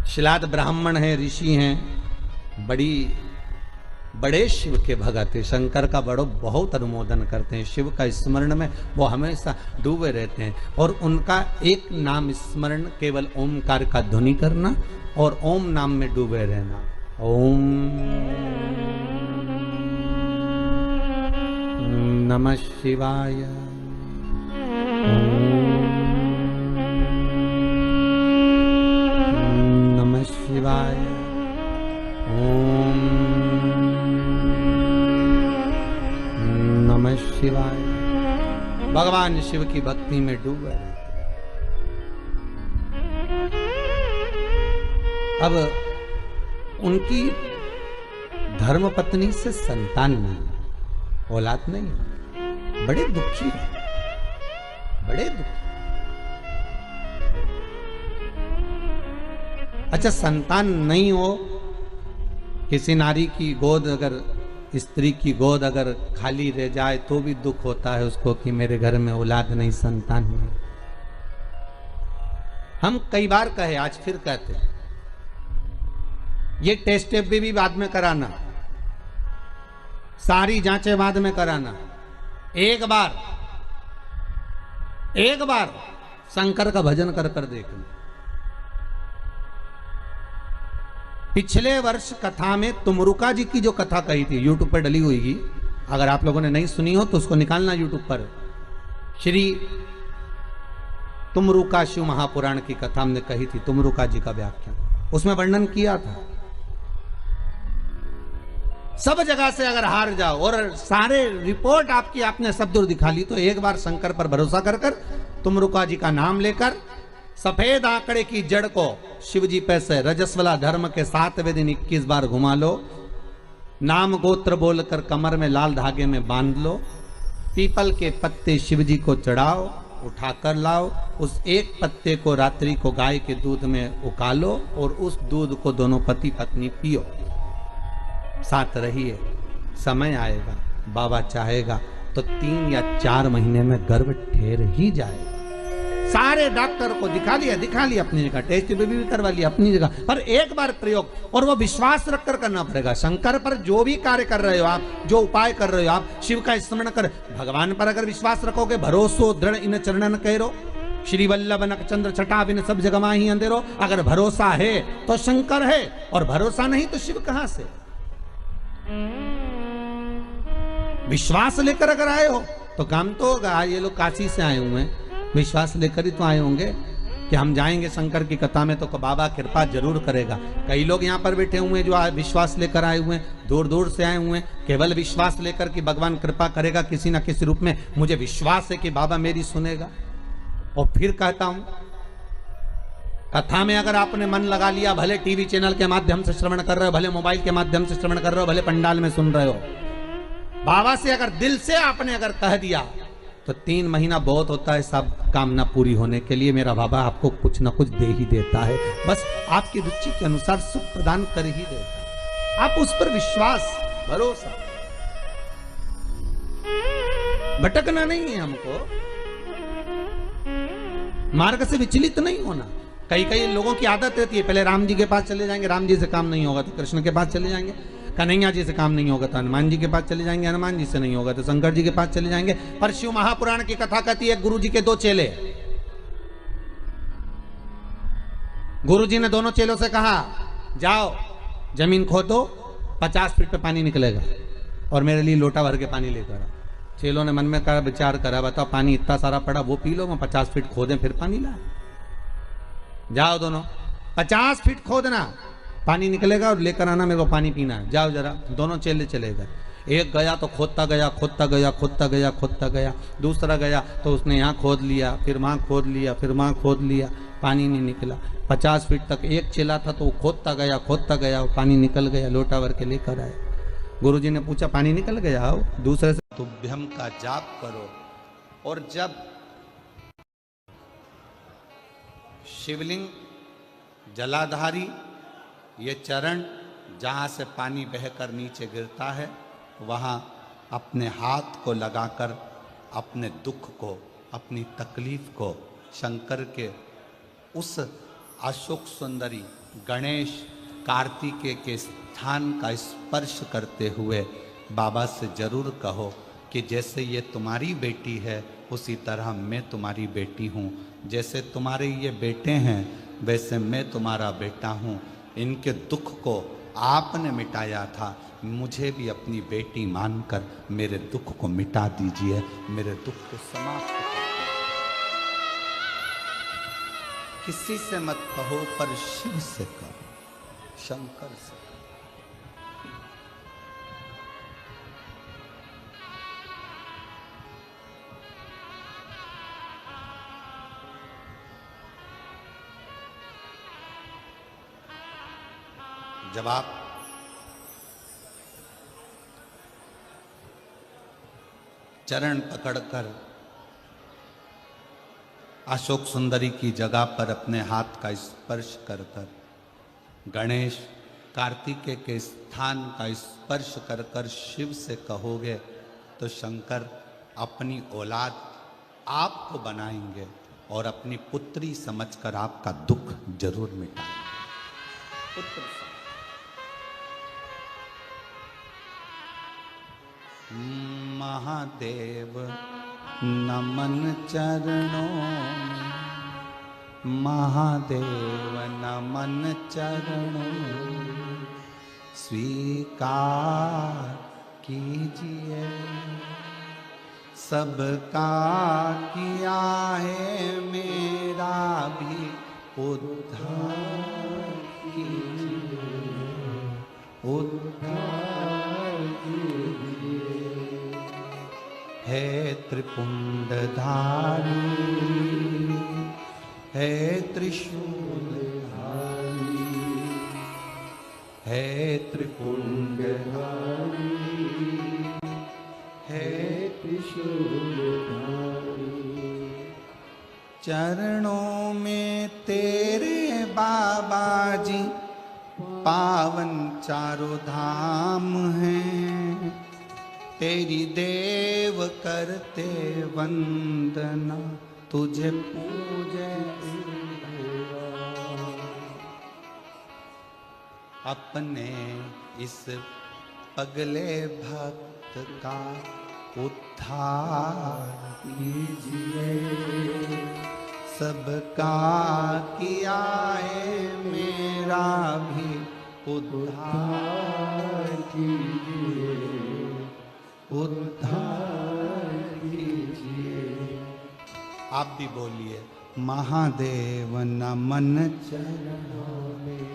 शिलाद ब्राह्मण है, ऋषि हैं, बड़े शिव के भगत है, शंकर का बहुत अनुमोदन करते हैं, शिव का स्मरण में वो हमेशा डूबे रहते हैं। और उनका एक नाम स्मरण केवल ओमकार का ध्वनि करना और ओम नाम में डूबे रहना। ओम नमः शिवाय, नमः शिवाय, ओम नमः शिवाय। भगवान शिव की भक्ति में डूबे रहते। अब उनकी धर्मपत्नी से संतान नहीं, औलाद नहीं, बड़े दुखी है, बड़े दुखी। अच्छा, संतान नहीं हो, किसी नारी की गोद अगर, स्त्री की गोद अगर खाली रह जाए तो भी दुख होता है उसको कि मेरे घर में औलाद नहीं, संतान नहीं। हम कई बार कहे, आज फिर कहते हैं, ये टेस्ट भी बाद में कराना, सारी जांचें बाद में कराना। एक बार शंकर का भजन कर कर देखना। पिछले वर्ष कथा में तुमरुका जी की जो कथा कही थी, यूट्यूब पर डली हुई, अगर आप लोगों ने नहीं सुनी हो तो उसको निकालना यूट्यूब पर। श्री तुमरुका शिव महापुराण की कथा हमने कही थी, तुमरुका जी का व्याख्यान, उसमें वर्णन किया था। सब जगह से अगर हार जाओ और सारे रिपोर्ट आपकी आपने सब दूर दिखा ली तो एक बार शंकर पर भरोसा कर कर तुमरुका जी का नाम लेकर सफेद आंकड़े की जड़ को शिवजी पे से रजस्वला धर्म के 7वें दिन 21 बार घुमा लो। नाम गोत्र बोलकर कमर में लाल धागे में बांध लो। पीपल के पत्ते शिवजी को चढ़ाओ, उठाकर लाओ। उस एक पत्ते को रात्रि को गाय के दूध में उकालो और उस दूध को दोनों पति पत्नी पियो। साथ रहिए, समय आएगा, बाबा चाहेगा तो 3 या 4 महीने में गर्भ ठहर ही जाएगा। सारे डॉक्टर को दिखा लिया अपनी जगह, टेस्ट भी करवा लिया अपनी जगह, पर एक बार प्रयोग, और वो विश्वास रखकर करना पड़ेगा। शंकर पर जो भी कार्य कर रहे हो आप, जो उपाय कर रहे हो आप, शिव का स्मरण कर, भगवान पर अगर विश्वास रखोगे, भरोसो दृढ़ इन चरणन करो, श्री वल्लभ नखचंद्र छटा बिन सब जग माही अंधेरो। अगर भरोसा है तो शंकर है, और भरोसा नहीं तो शिव कहां से? विश्वास लेकर अगर आए हो तो काम तो होगा। ये लोग काशी से आए हुए हैं, विश्वास लेकर ही तो आए होंगे कि हम जाएंगे शंकर की कथा में तो बाबा कृपा जरूर करेगा। कई लोग यहाँ पर बैठे हुए हैं जो विश्वास लेकर आए हुए हैं, दूर दूर से आए हुए हैं, केवल विश्वास लेकर कि भगवान कृपा करेगा किसी ना किसी रूप में। मुझे विश्वास है कि बाबा मेरी सुनेगा। और फिर कहता हूं, कथा में अगर आपने मन लगा लिया, भले टीवी चैनल के माध्यम से श्रवण कर रहे हो, भले मोबाइल के माध्यम से श्रवण कर रहे हो, भले पंडाल में सुन रहे हो, बाबा से अगर दिल से आपने अगर कह दिया तो 3 महीना बहुत होता है सब कामना पूरी होने के लिए। मेरा बाबा आपको कुछ ना कुछ दे ही देता है, बस आपकी रुचि के अनुसार सुख प्रदान कर ही देता है। आप उस पर विश्वास, भरोसा, भटकना नहीं है हमको, मार्ग से विचलित नहीं होना। कई कई लोगों की आदत रहती है, पहले राम जी के पास चले जाएंगे, राम जी से काम नहीं होगा तो कृष्ण के पास चले जाएंगे, कन्हैया जी से काम नहीं होगा तो हनुमान जी के पास चले जाएंगे, हनुमान जी से नहीं होगा तो शंकर जी के पास चले जाएंगे। पर शिव महापुराण की कथा कहती है, गुरु जी के 2 चेले, गुरु जी ने दोनों चेलों से कहा, जाओ जमीन खोदो, 50 फीट पे पानी निकलेगा और मेरे लिए लोटा भर के पानी लेकर आओ। चेलों ने मन में कहा, विचार करा, बताओ पानी इतना सारा पड़ा, वो पी लो, मैं 50 फीट खोदें फिर पानी लाए। जाओ दोनों, 50 फीट खोदना, पानी निकलेगा और लेकर आना, मेरे को पानी पीना है, जाओ जरा। दोनों चेले चले गए। एक गया तो खोदता गया, खोदता गया, खोदता गया, खोदता गया। दूसरा गया तो उसने यहाँ खोद लिया, फिर वहाँ खोद लिया, फिर वहाँ खोद लिया, पानी नहीं निकला। 50 फीट तक एक चेला था तो वो खोदता गया और पानी निकल गया, लोटा भर के लेकर आए। गुरुजी ने पूछा, पानी निकल गया? आओ। दूसरे से, तुभ्यम का जाप करो, और जब शिवलिंग जलाधारी ये चरण जहाँ से पानी बहकर नीचे गिरता है, वहाँ अपने हाथ को लगाकर अपने दुख को, अपनी तकलीफ को शंकर के उस अशोक सुंदरी गणेश कार्तिकेय के स्थान का स्पर्श करते हुए बाबा से जरूर कहो कि जैसे ये तुम्हारी बेटी है उसी तरह मैं तुम्हारी बेटी हूँ, जैसे तुम्हारे ये बेटे हैं वैसे मैं तुम्हारा बेटा हूँ। इनके दुख को आपने मिटाया था, मुझे भी अपनी बेटी मानकर मेरे दुख को मिटा दीजिए, मेरे दुख को समाप्त कर। किसी से मत कहो पर शिव से कहो, शंकर से। जब आप चरण पकड़कर अशोक सुंदरी की जगह पर अपने हाथ का स्पर्श कर कर, गणेश कार्तिकेय के स्थान का स्पर्श कर कर शिव से कहोगे तो शंकर अपनी औलाद आपको बनाएंगे और अपनी पुत्री समझकर आपका दुख जरूर मिटाएंगे। पुत्र महादेव नमन चरणों में, महादेव नमन चरणों में, स्वीकार कीजिए सबका किया है, मेरा भी उद्धार कीजिए, उद्धार कीजिए। है त्रिपुंडधारी, है त्रिशूलधारी, है त्रिपुंडधारी, है त्रिशूलधारी। चरणों में तेरे बाबा जी पावन चारों धाम हैं, तेरी देव करते वंदना, तुझे पूजे अपने इस पगले भक्त का उद्धार कीजिए, सबका किया है मेरा भी उद्धार कीजिए, उद्धार कीजिए। आप भी बोलिए, महादेव नमन चरणों में,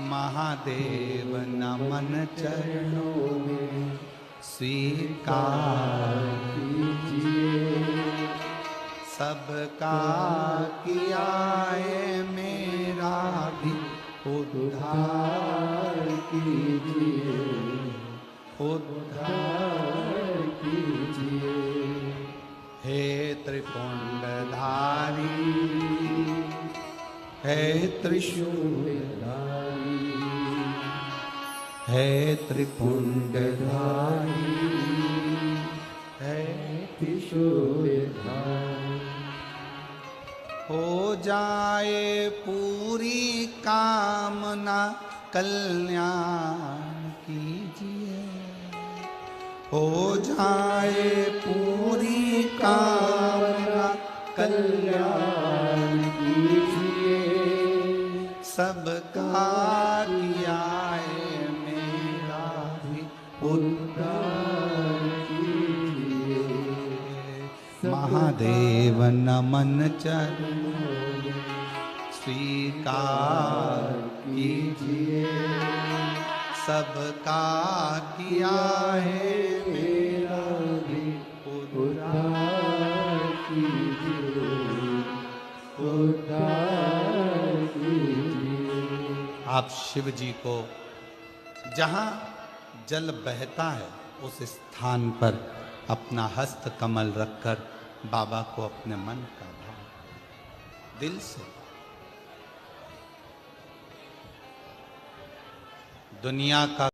महादेव नमन चरणों में स्वीकार कीजिए। सबका किया है मेरा भी उद्धार कीजिए, उद्धार कीजिए। हे त्रिपुंडधारी, हे त्रिशूलधारी, हे त्रिपुंडधारी, हे त्रिशूलधारी। हो जाए पूरी कामना कल्याण कीजिए, हो जाए पूरी कामना कल्याण कीजिए। सबका किया है मेरा भी उद्धार कीजिए। महादेव नमन चरणों में स्वीकार कीजिए। सबका किया है मेरा भी उद्धार कीजिए, उद्धार कीजिए। आप शिव जी को जहाँ जल बहता है उस स्थान पर अपना हस्त कमल रखकर बाबा को अपने मन का भाव दिल से, दुनिया का